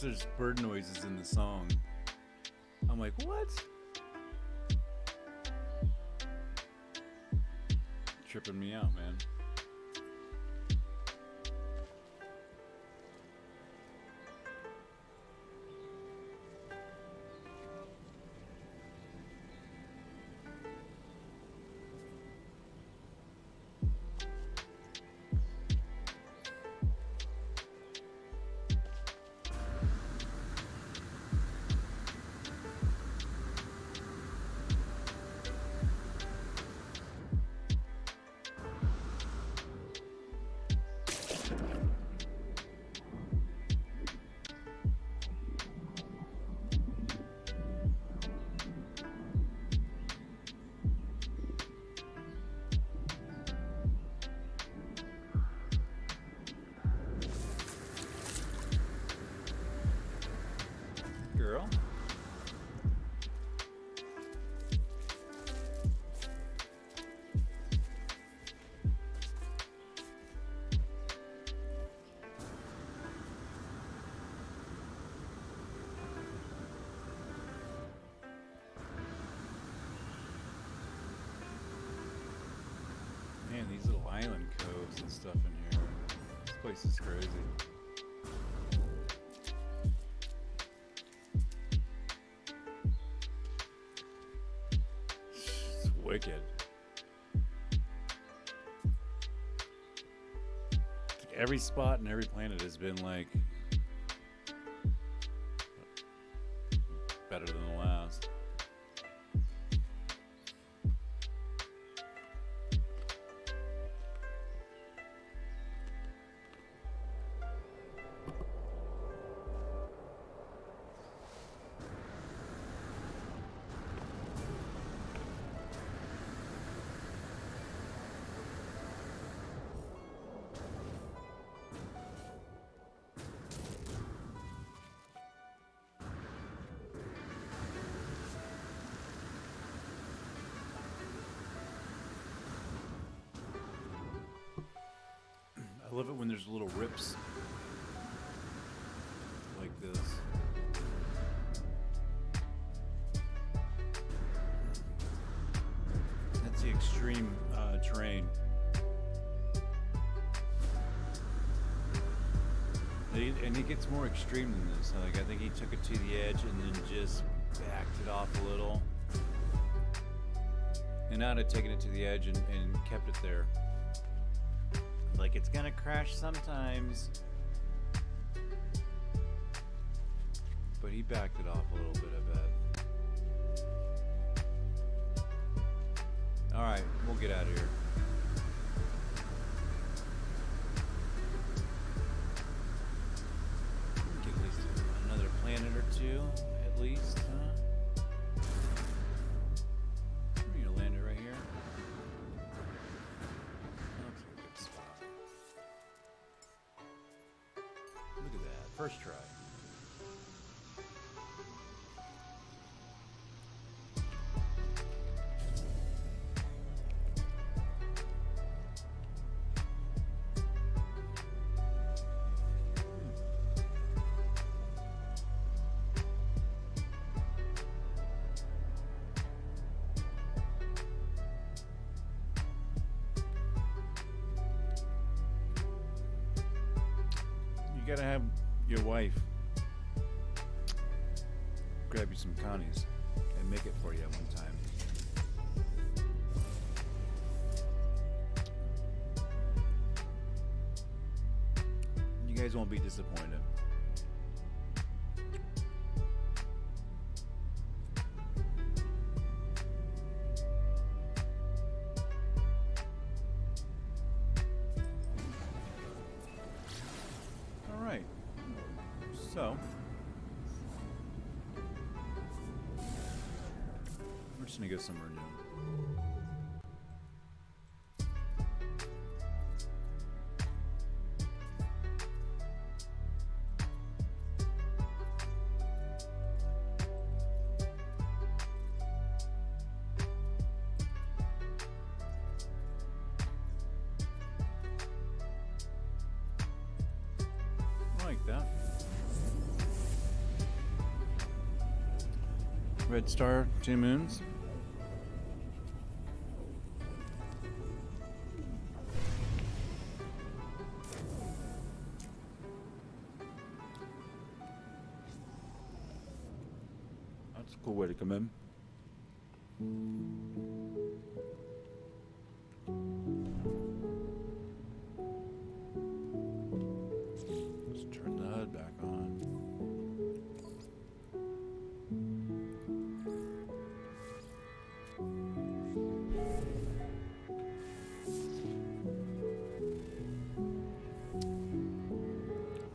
[SPEAKER 3] there's bird noises in the song. I'm like, what? Tripping me out, man. Girl. Man, these little island coves and stuff in here. This place is crazy. It's wicked. Like every spot and every planet has been like better than the last. I love it when there's little rips like this. That's the extreme terrain. And it gets more extreme than this. Like I think he took it to the edge and then just backed it off a little. And I'd have taken it to the edge and kept it there. Like it's gonna crash sometimes. But he backed it off a little bit, I bet. Alright, we'll get out of here. Get at least another planet or two, at least, huh? I'm gonna land it right here. Looks like a good spot. Look at that, first try. You gotta have your wife grab you some connies and make it for you at one time. You guys won't be disappointed. So, we're just gonna go somewhere new. I like that. Red Star, 2 moons. That's a cool way to come in. Let's turn the HUD back on.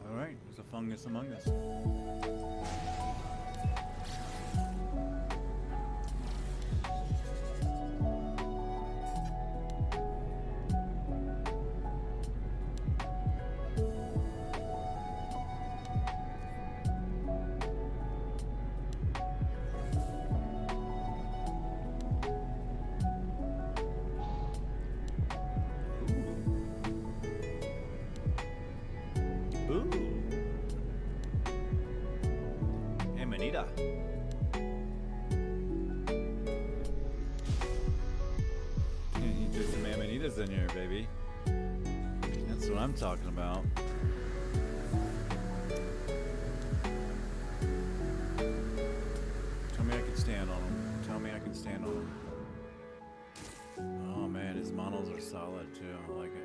[SPEAKER 3] All right, there's a fungus among us. Ooh. Amanita. You just some amanitas in here, baby. That's what I'm talking about. Tell me I can stand on them. Tell me I can stand on them. Oh man, his monos are solid too. I like it.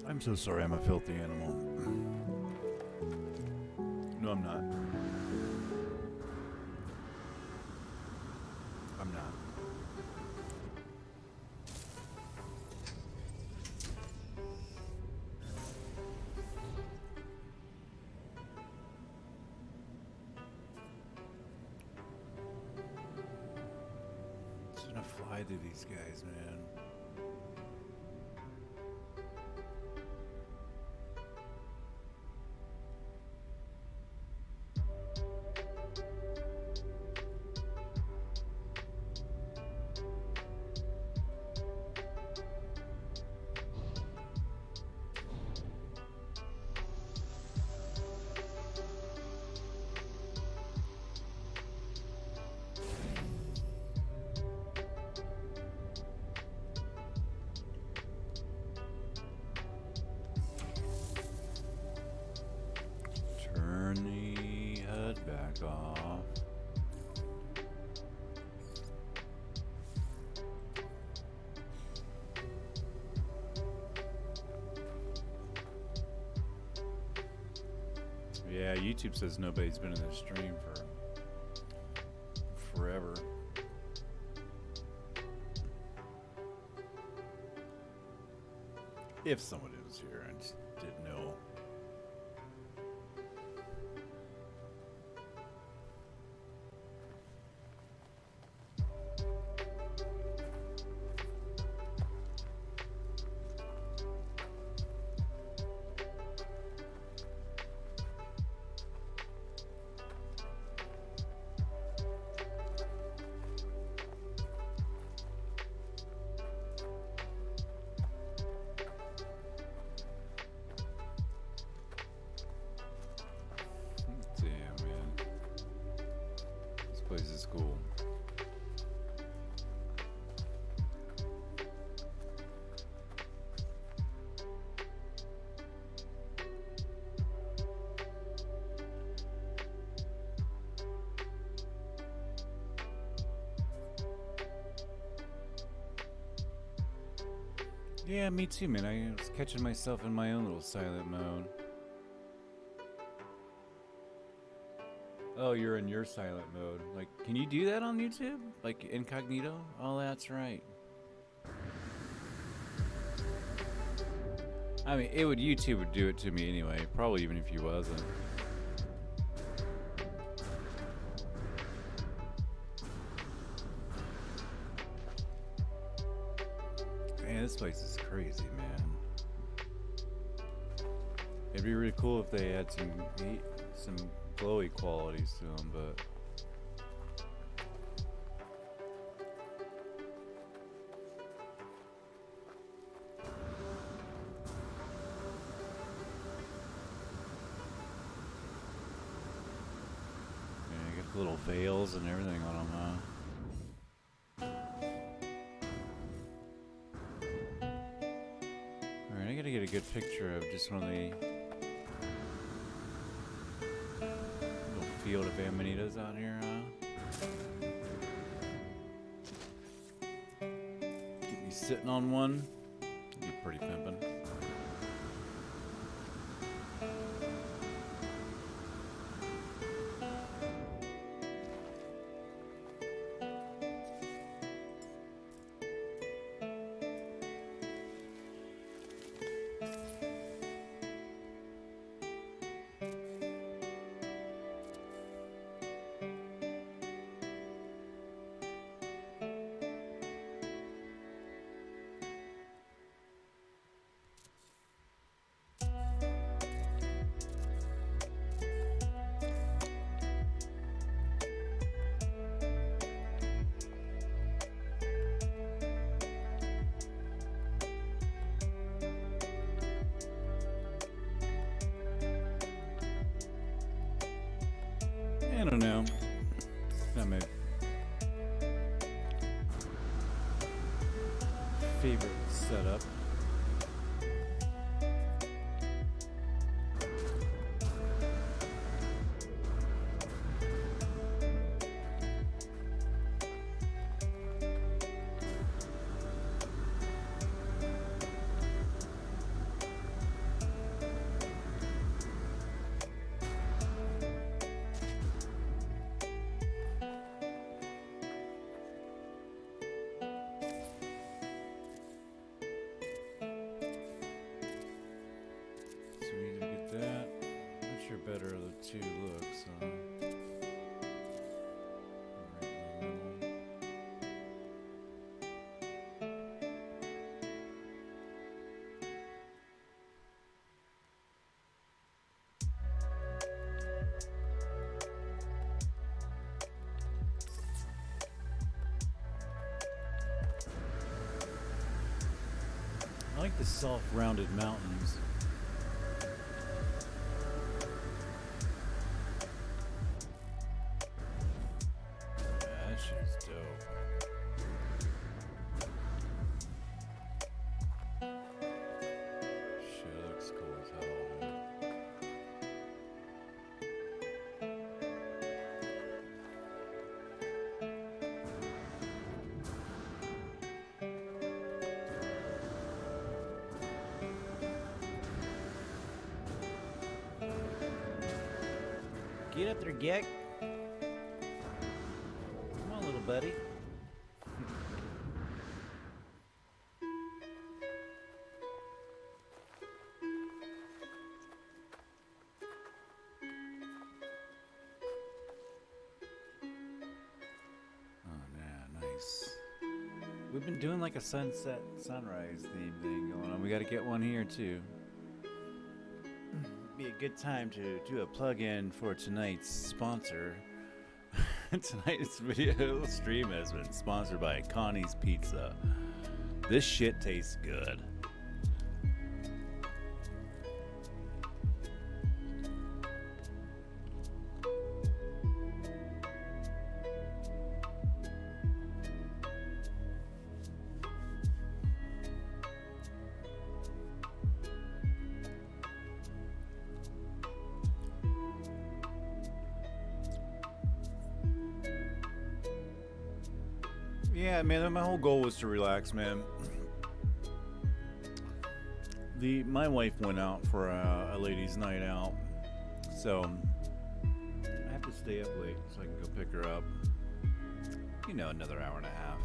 [SPEAKER 3] I'm so sorry I'm a filthy animal. No, I'm not. I'm not. Just gonna fly through these guys, man. Turn the HUD back off. Yeah, YouTube says nobody's been in this stream for forever. If somebody was here and just didn't know. Yeah, me too, man. I was catching myself in my own little silent mode. Oh, you're in your silent mode. Like, can you do that on YouTube? Like, incognito? Oh, that's right. I mean, YouTube would do it to me anyway. Probably even if you wasn't. Man, this place is crazy, man. It'd be really cool if they had some glowy qualities to them, but yeah, you got little veils and everything on them, huh? Alright, I gotta get a good picture of just one of the little field of amanitas out here, huh? Get me sitting on one. Be pretty pimpin'. I don't know. Not my favorite setup. Better of the two looks, right in the middle. I like the soft rounded mountains. Get up there, Gek. Come on, little buddy. Oh, yeah, nice. We've been doing like a sunset, sunrise theme thing going on. We got to get one here, too. Be a good time to do a plug-in for tonight's sponsor. Tonight's video stream has been sponsored by Connie's Pizza. This shit tastes good. Yeah, man, my whole goal was to relax, man. My wife went out for a ladies' night out, so I have to stay up late so I can go pick her up. You know, another hour and a half.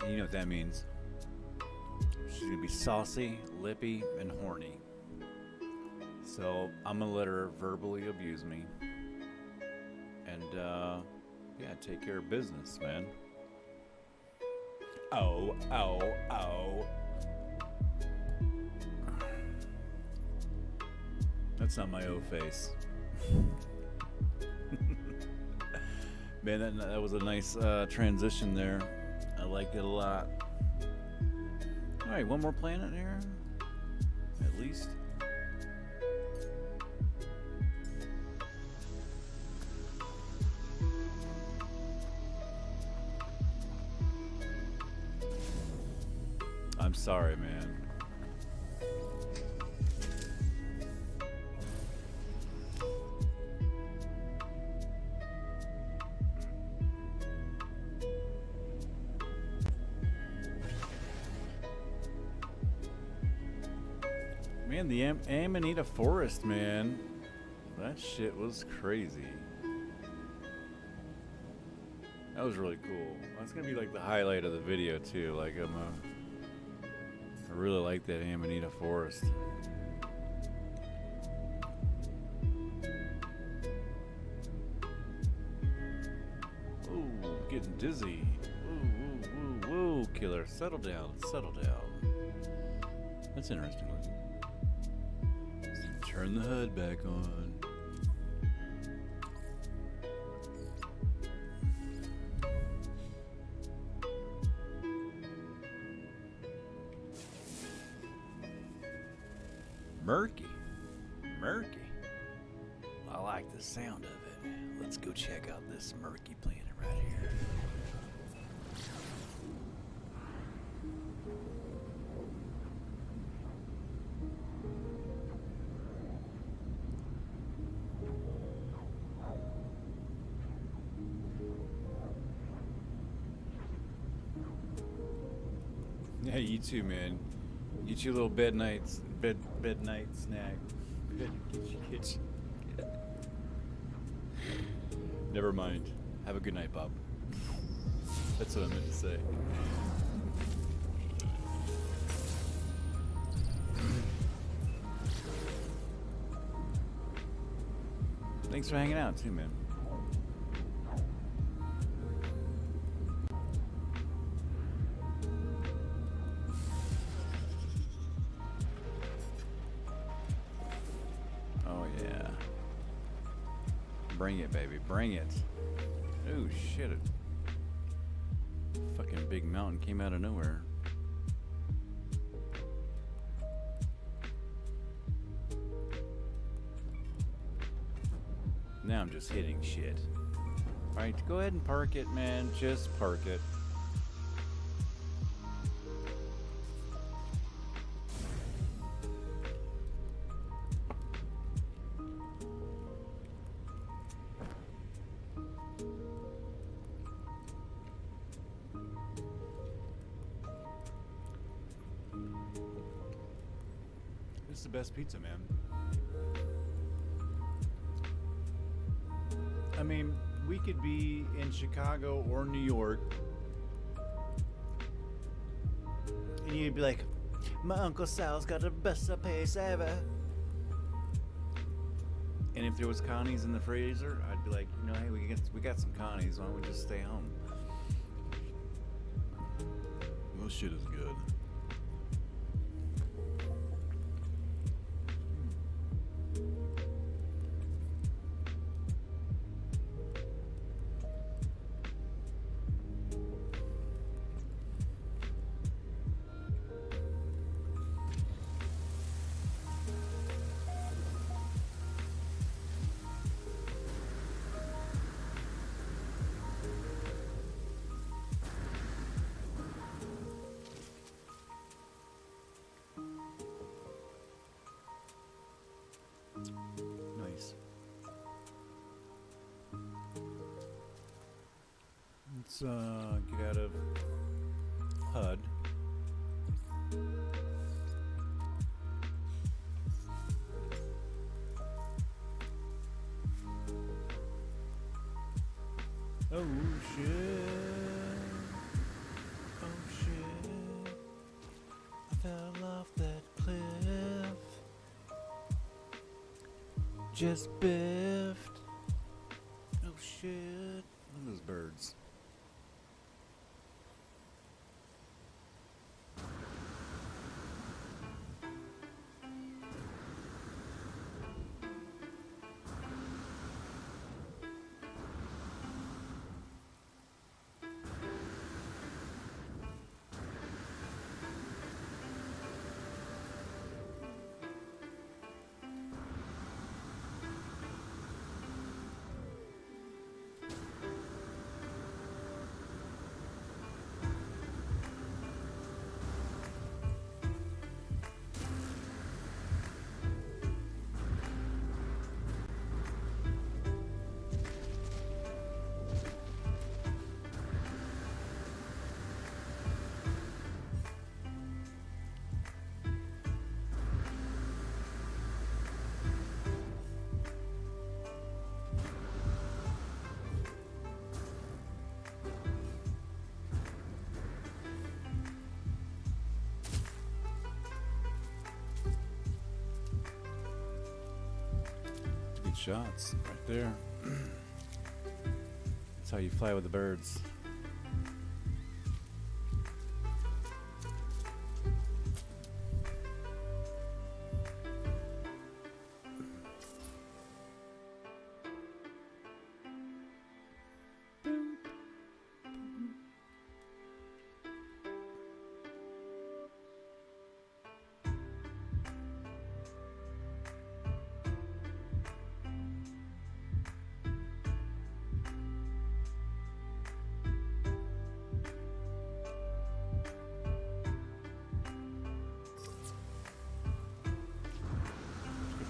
[SPEAKER 3] And you know what that means? She's gonna be saucy, lippy, and horny. So I'm gonna let her verbally abuse me, and yeah, take care of business, man. Oh, oh, oh. That's not my O face. Man, that was a nice transition there. I liked it a lot. Alright, one more planet here. At least. I'm sorry, man. Man, the Amanita Forest, man. That shit was crazy. That was really cool. That's gonna be like the highlight of the video too. Like I really like that Amanita Forest. Ooh, getting dizzy. Woo, woo, woo, woo, killer. Settle down, settle down. That's interesting looking. Turn the HUD back on. Murky. Murky. I like the sound of it. Let's go check out this murky planet right here. Yeah, you too, man. Get your little bed night snack. Get you. Never mind. Have a good night, Bob. That's what I meant to say. Thanks for hanging out too, man. Bring it, baby. Bring it. Oh, shit. A fucking big mountain came out of nowhere. Now I'm just hitting shit. Alright, go ahead and park it, man. Just park it. This is the best pizza, man. I mean, we could be in Chicago or New York, and you'd be like, my Uncle Sal's got the best pizza ever. And if there was Connie's in the freezer, I'd be like, you know, hey, we got some Connie's. Why don't we just stay home? Well, shit is good. Nice. Let's get out of HUD. Oh shit. Oh shit. I fell off that cliff. Just biffed. Oh shit. Look at those birds. Good shots right there. That's how you fly with the birds.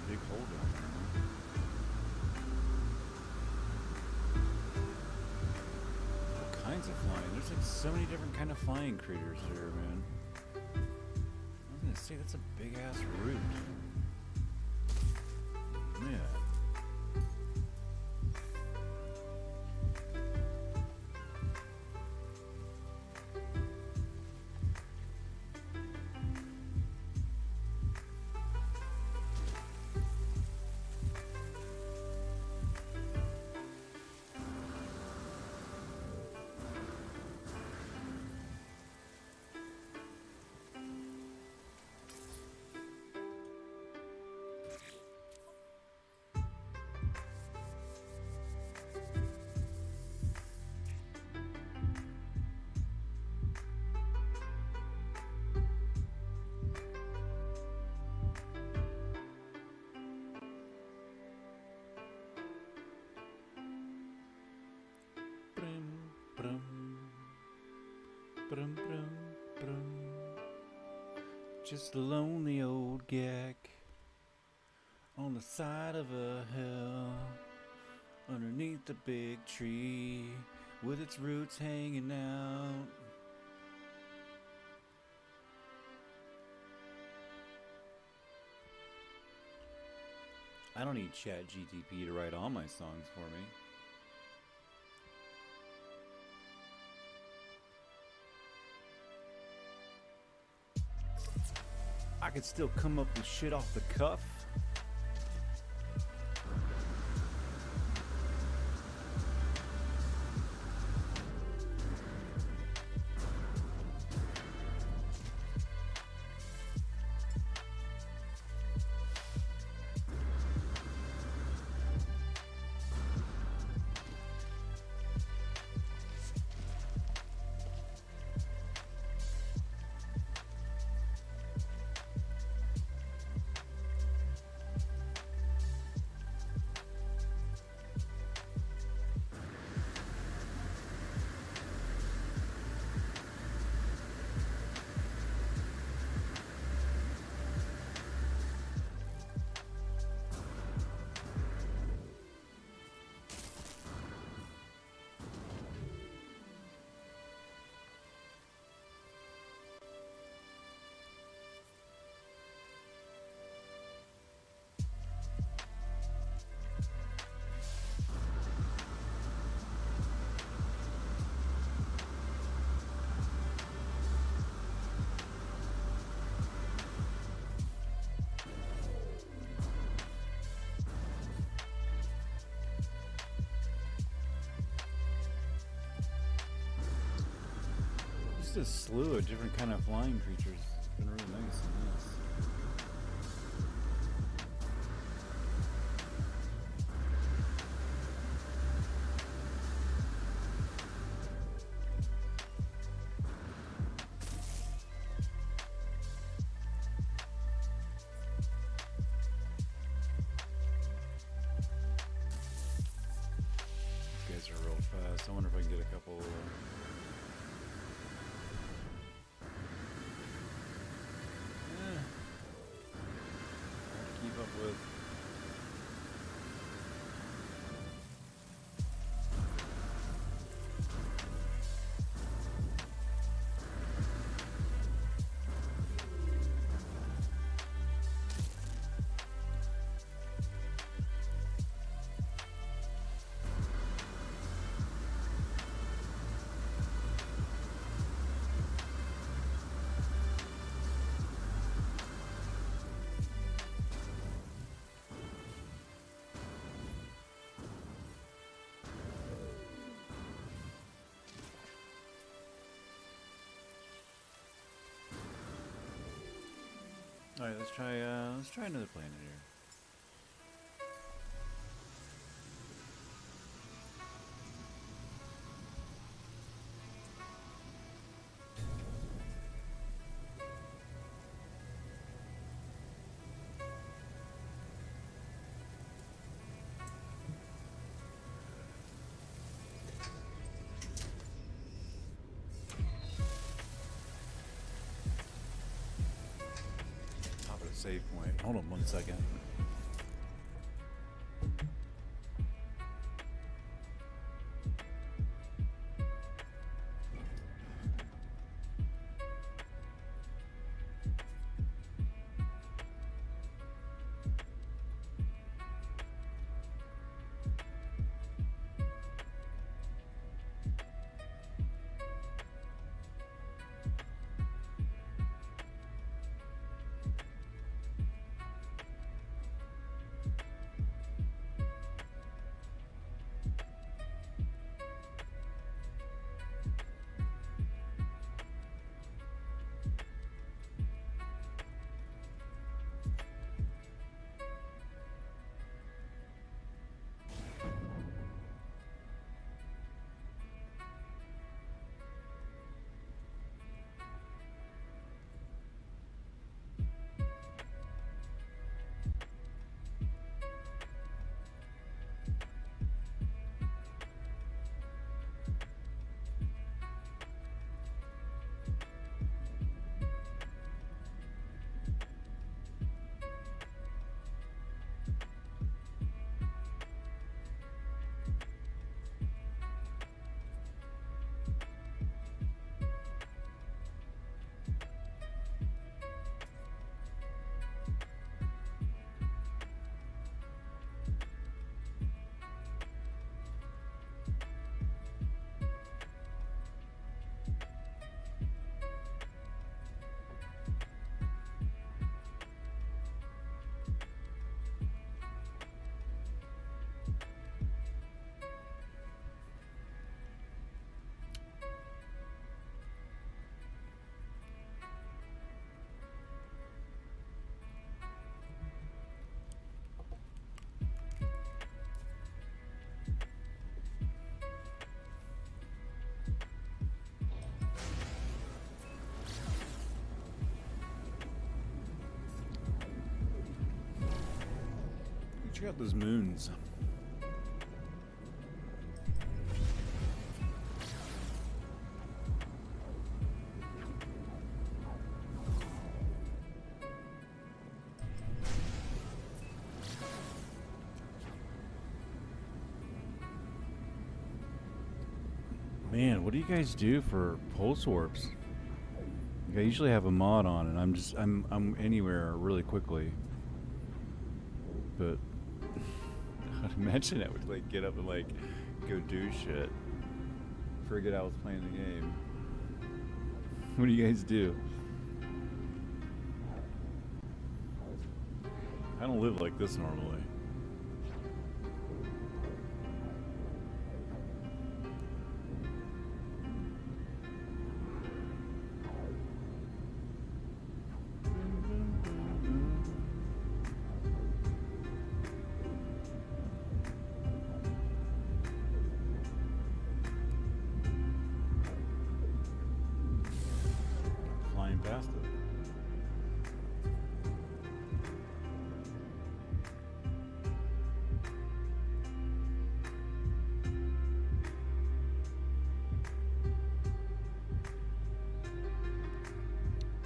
[SPEAKER 3] Big hole down there. All kinds of flying. There's like so many different kind of flying creatures here, man. I was gonna say that's a big ass root. Yeah. Brum, brum, brum, brum. Just a lonely old gek on the side of a hill, underneath the big tree with its roots hanging out. I don't need ChatGTP to write all my songs for me. I could still come up with shit off the cuff. just a slew of different kind of flying creatures. It's been really nice in this. These guys are real fast. I wonder if I can get a couple. Keep up with. All right, let's try another planet here. Save point. Hold on 1 second. Check out those moons. Man, what do you guys do for pulse warps? Like, I usually have a mod on, and I'm anywhere really quickly. But I'd imagine I would like get up and like go do shit. Forget I was playing the game. What do you guys do? I don't live like this normally.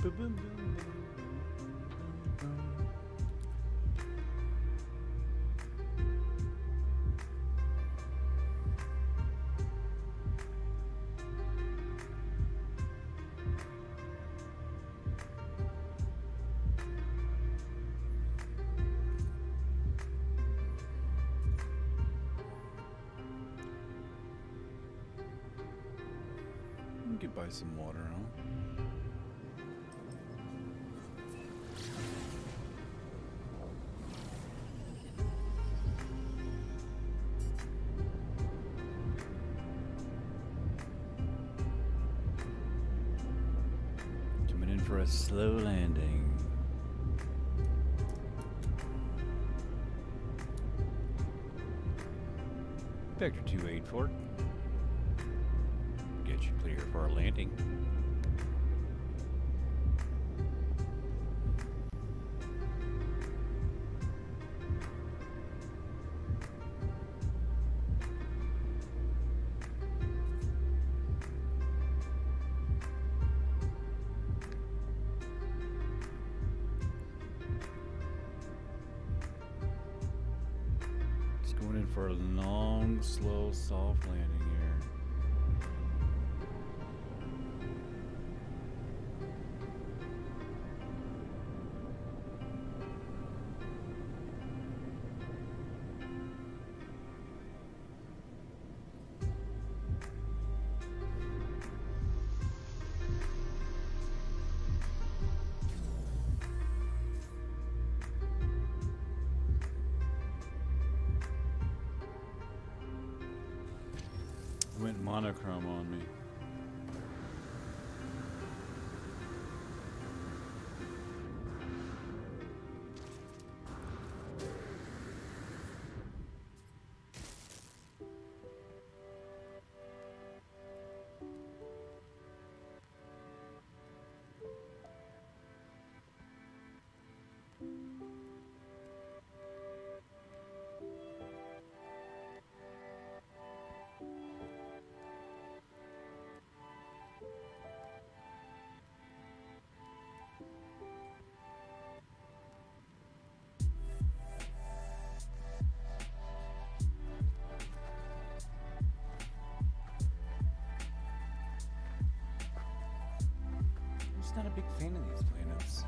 [SPEAKER 3] We could buy some water, huh? Coming in for a slow landing. Vector 284. Get you clear for our landing. Just going in for a long, slow, soft landing here. Went monochrome on me. I'm just not a big fan of these planets.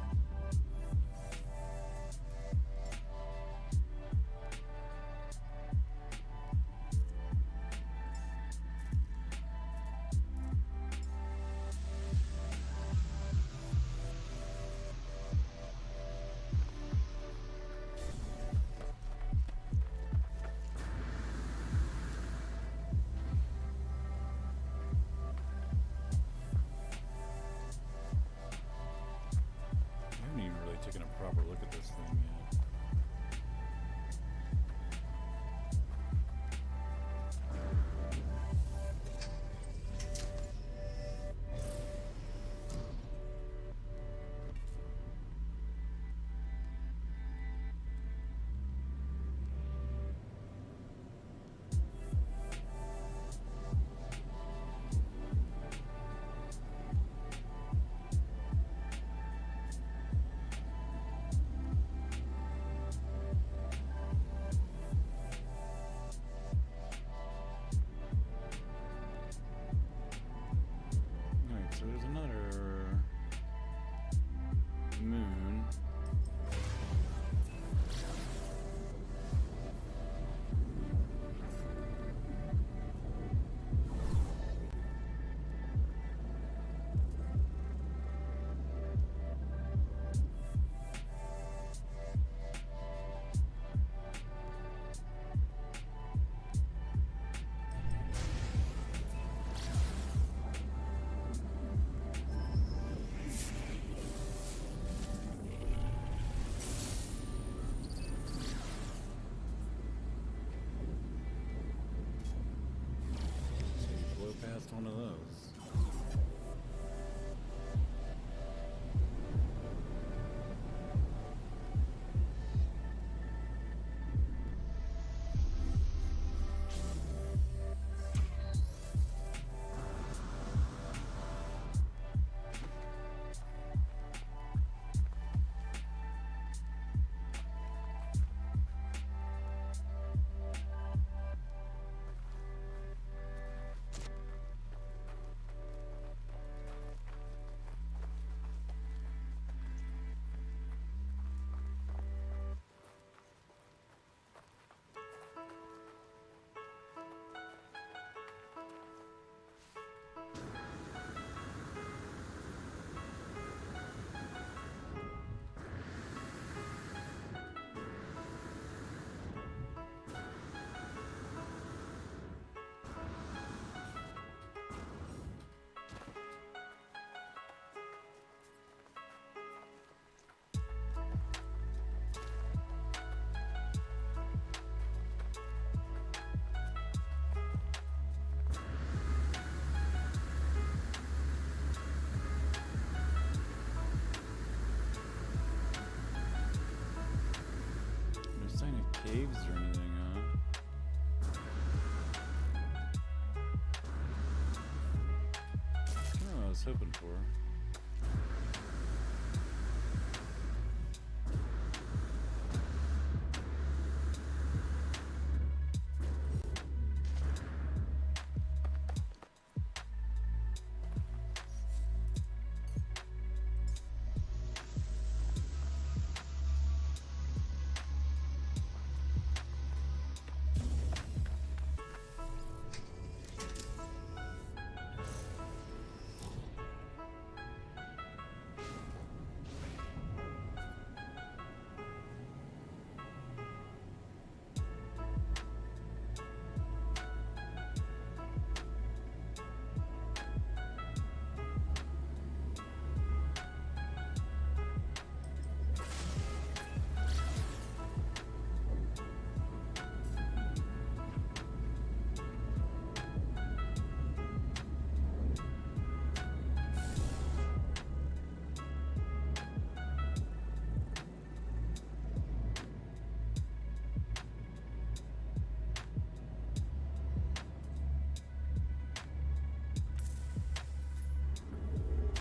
[SPEAKER 3] caves or anything, huh? That's kind of what I was hoping for.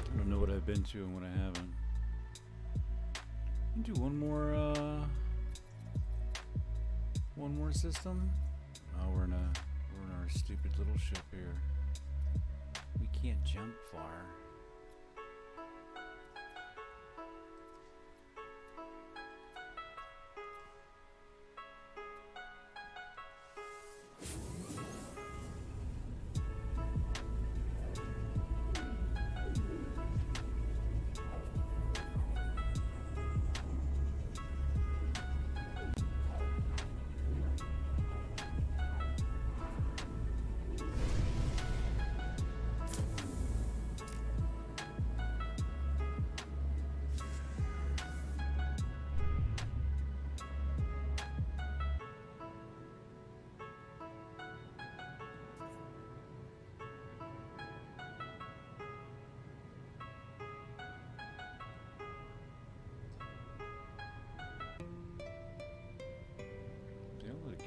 [SPEAKER 3] I don't know what I've been to and what I haven't. Can do one more system. Oh, we're in our stupid little ship here. We can't jump far.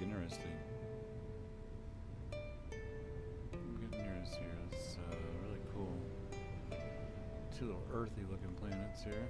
[SPEAKER 3] Interesting. I'm getting near us here. It's really cool. Two little earthy looking planets here.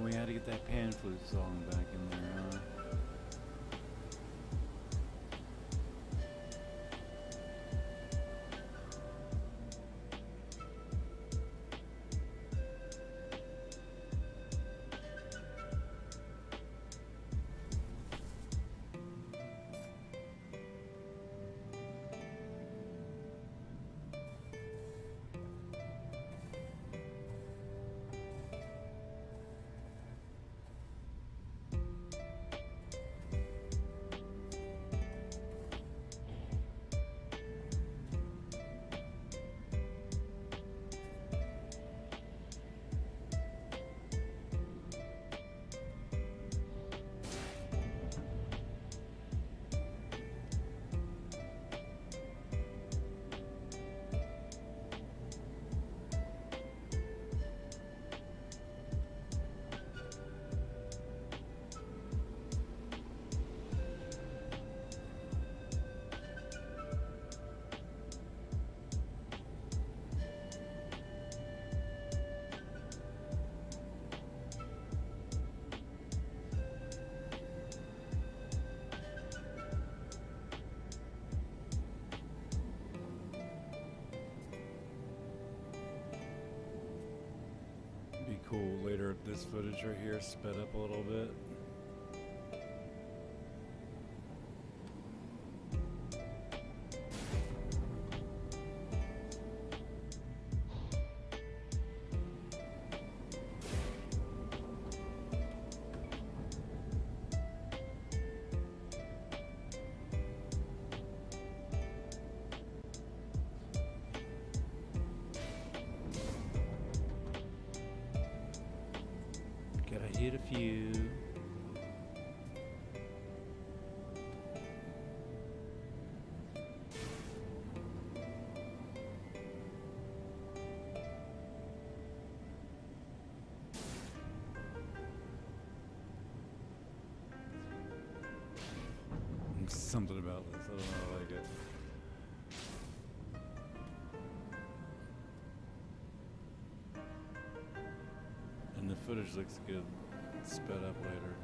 [SPEAKER 3] We had to get that pan flute song back in there, huh? Cool later this footage right here sped up a little bit. get a few. Something about this. I don't know. I like it. And the footage looks good. Sped up later.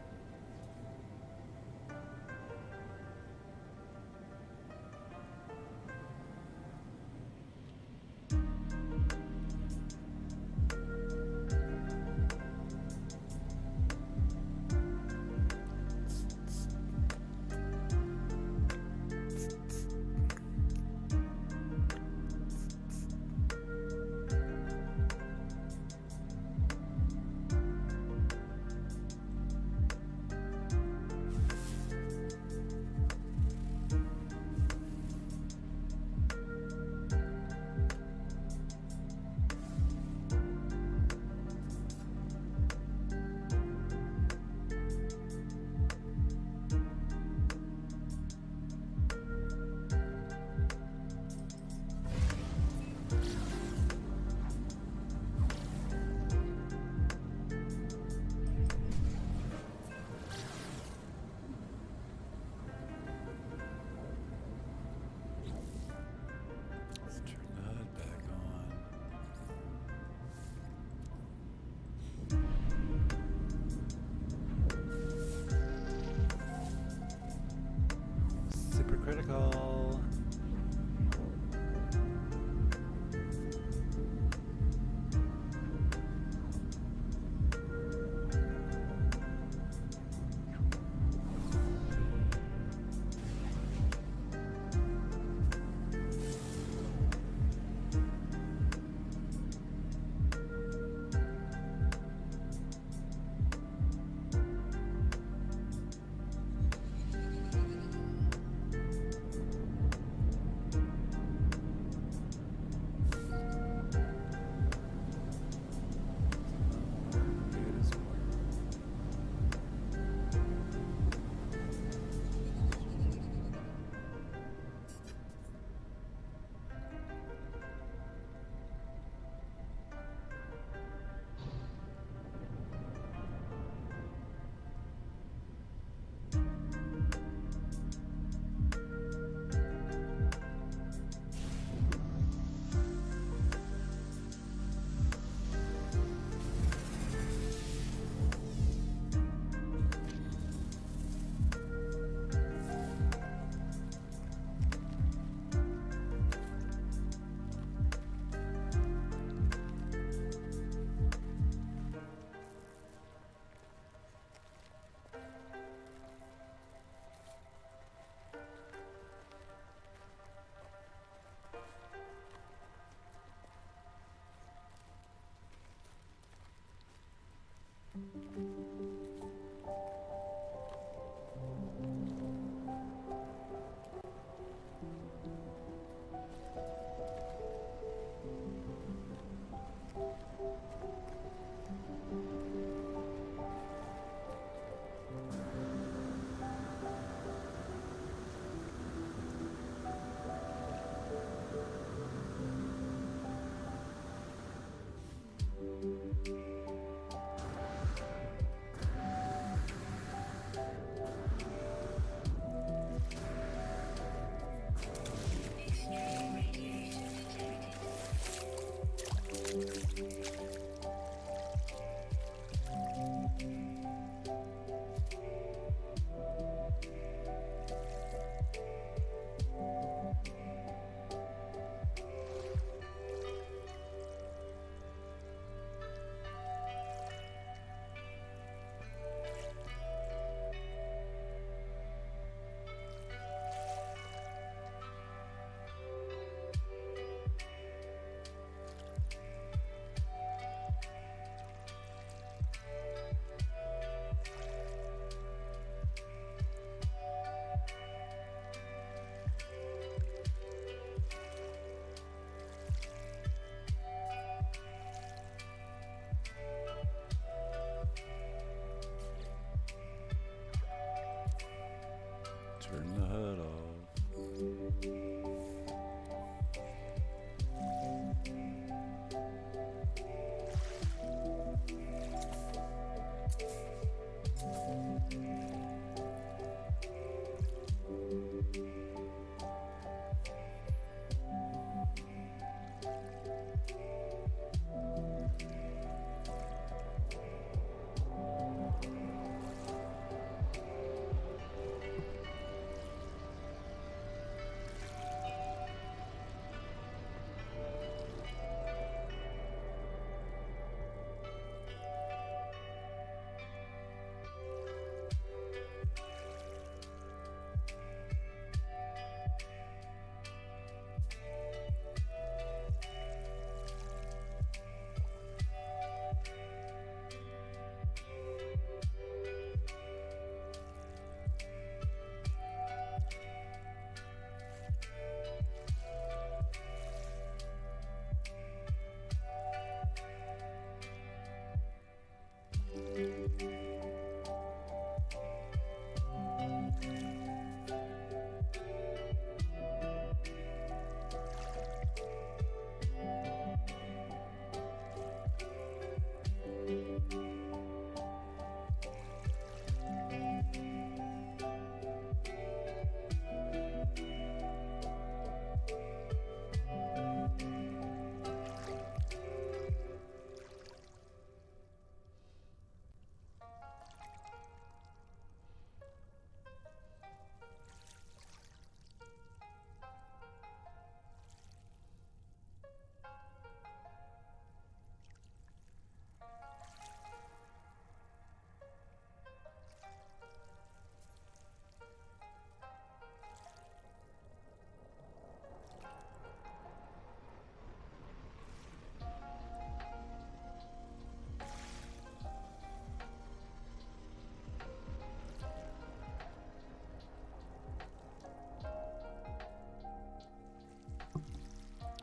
[SPEAKER 3] Critical. Turn the HUD off.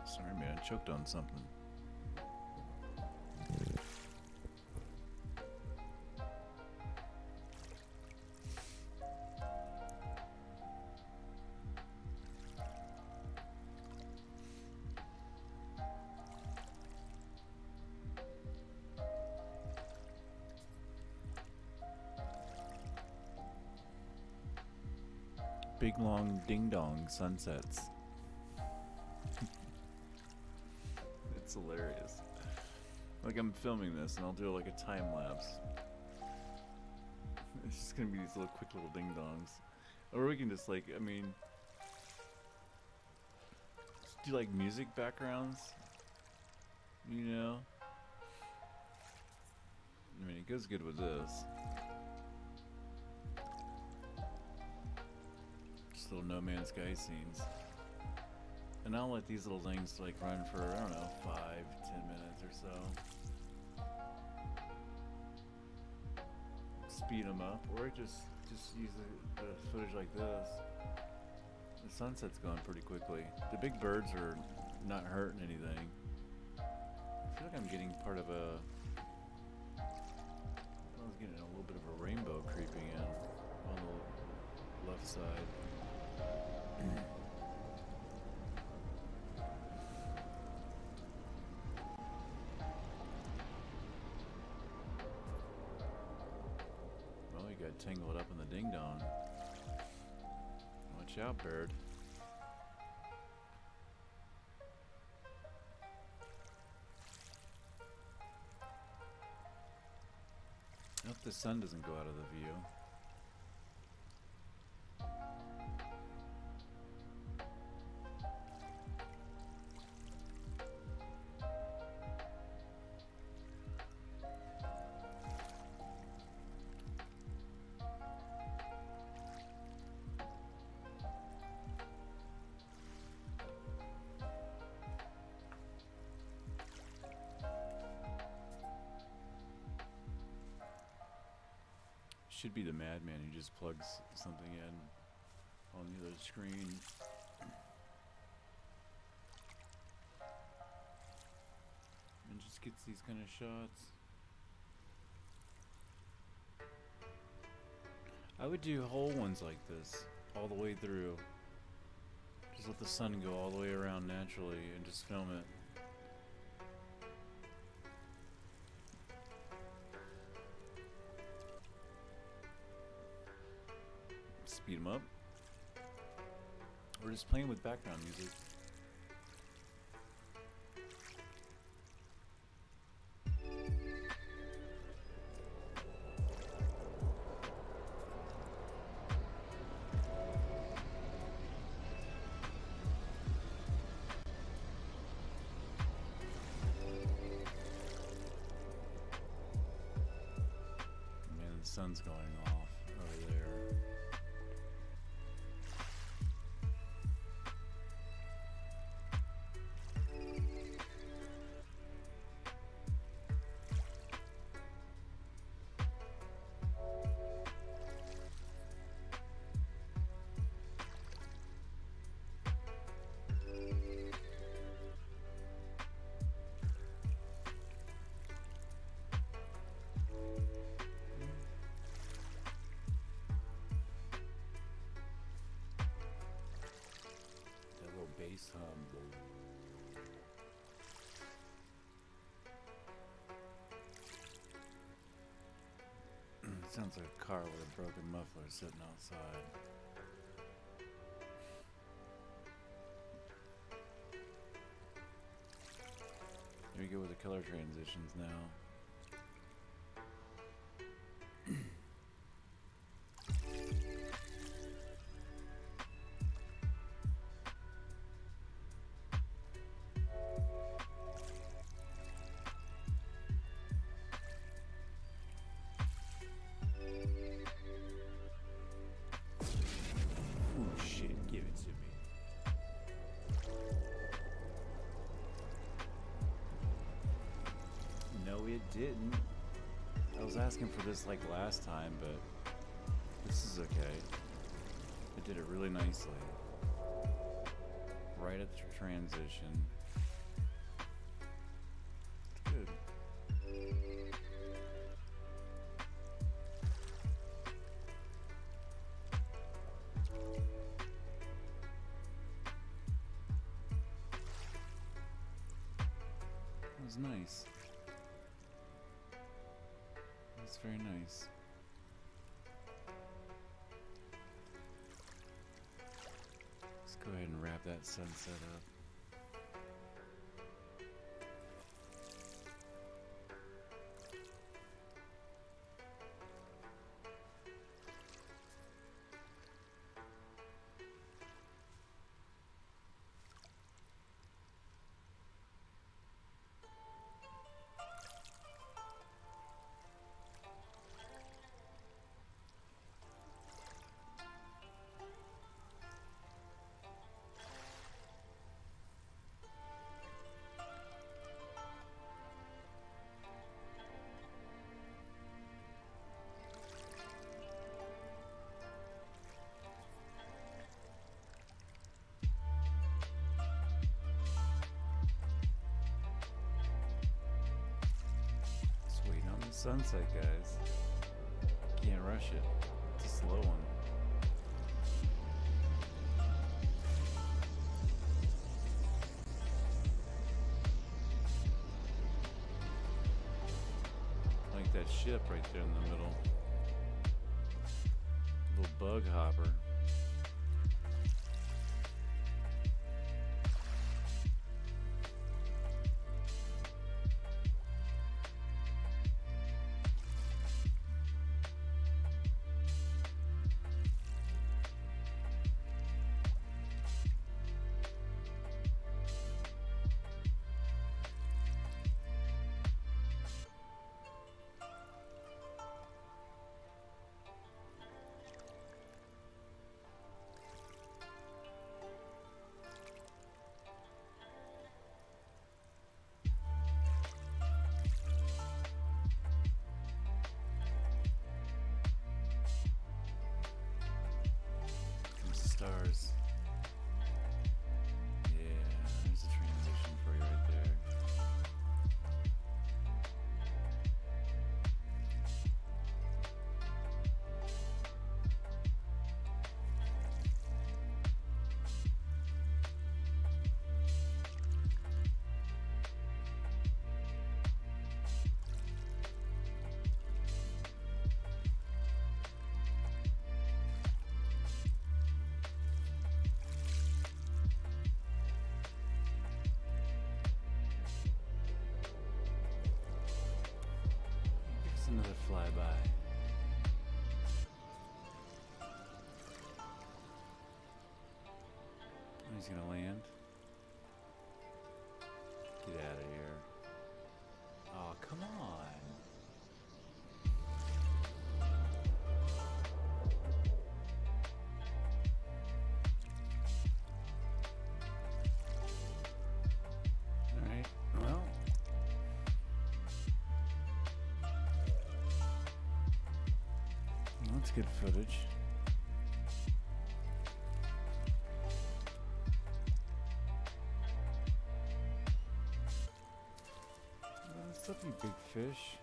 [SPEAKER 3] Sorry, man, I choked on something. Big long ding dong sunsets. It's hilarious. Like I'm filming this and I'll do like a time lapse. It's just gonna be these little quick little ding dongs. Or we can just like, I mean, just do like music backgrounds. You know? I mean, it goes good with this. Just little No Man's Sky scenes. And I'll let these little things like run for, I don't know, 5-10 minutes or so. Speed them up, or just use the footage like this. The sunset's going pretty quickly. The big birds are not hurting anything. I feel like I'm getting part of a... I was getting a little bit of a rainbow creeping in on the left side. Got tangled up in the ding dong. Watch out, bird. I hope the sun doesn't go out of the view. Should be the madman who just plugs something in on the other screen. And just gets these kind of shots. I would do whole ones like this. all the way through. Just let the sun go all the way around naturally and just film it. Speed them up. We're just playing with background music. Man, the sun's going off over there. Bass hum. Sounds like a car with a broken muffler sitting outside. Here we go with the color transitions now. Didn't. I was asking for this like last time, but this is okay. It did it really nicely. Right at the transition. It's good. It was nice. That's very nice. Let's go ahead and wrap that sunset up. Sunset, guys. Can't rush it. It's a slow one. Like that ship right there in the middle. Little bug hopper. Stars. Yeah, there's a transition for you right there. to fly by. He's gonna land. Get out of here. Oh, come on. Alright, well. That's good footage. What's up, you big fish?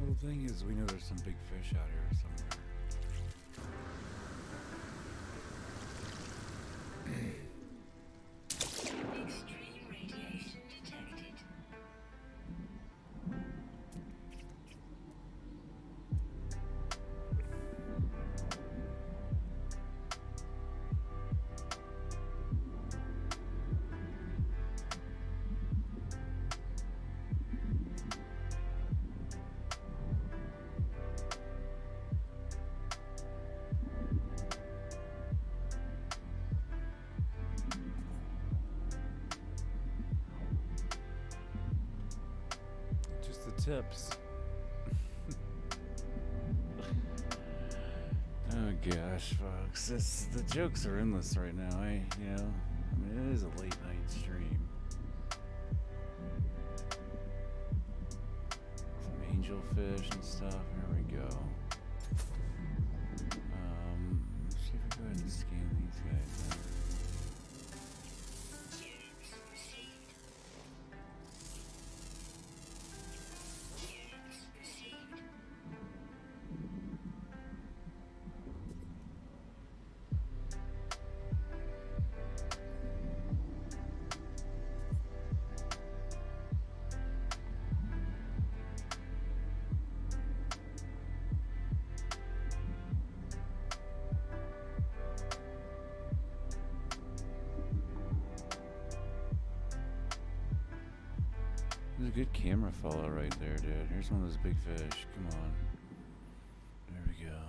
[SPEAKER 3] The thing is, we know there's some big fish out here somewhere.
[SPEAKER 4] Extreme radiation detected.
[SPEAKER 3] Tips. Oh gosh, folks, the jokes are endless right now. I mean, it is a late night stream. Some angelfish and stuff. Here we go. Let's see if we go ahead and scan these guys. There's a good camera follow right there, dude. Here's one of those big fish. Come on. There we go.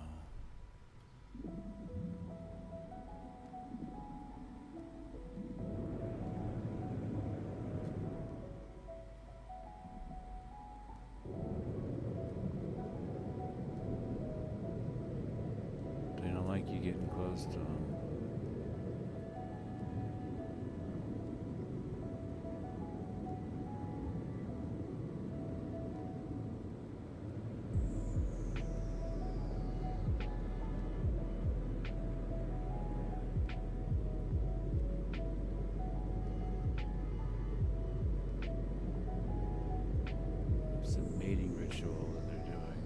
[SPEAKER 3] They don't like you getting close to them. Ritual that they're doing.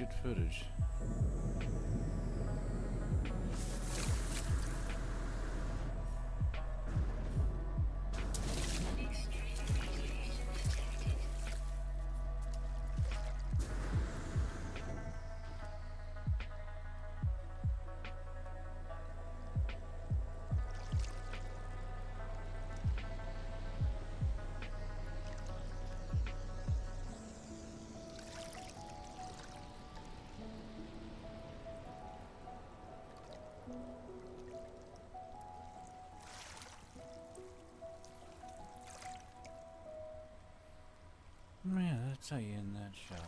[SPEAKER 3] good footage.
[SPEAKER 4] Extreme radiation detected.
[SPEAKER 3] Man, that's how you end that shot.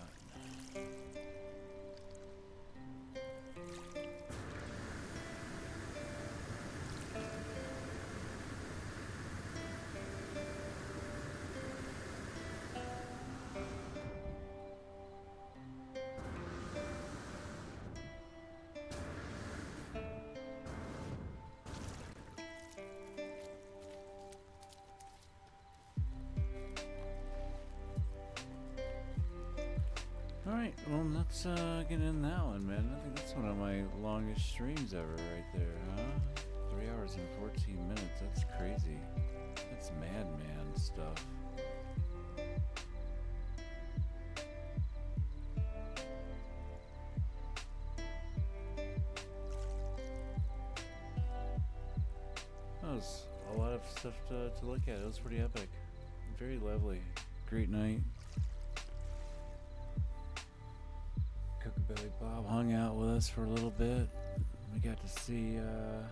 [SPEAKER 3] Alright, well let's get in that one, man. I think that's one of my longest streams ever right there, huh? 3 hours and 14 minutes, that's crazy. That's madman stuff. That was a lot of stuff to look at. It was pretty epic. Very lovely. Great night. Cookabilly Bob hung out with us for a little bit. We got to see a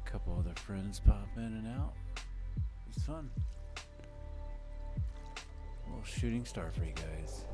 [SPEAKER 3] couple other friends pop in and out. It was fun. A little shooting star for you guys.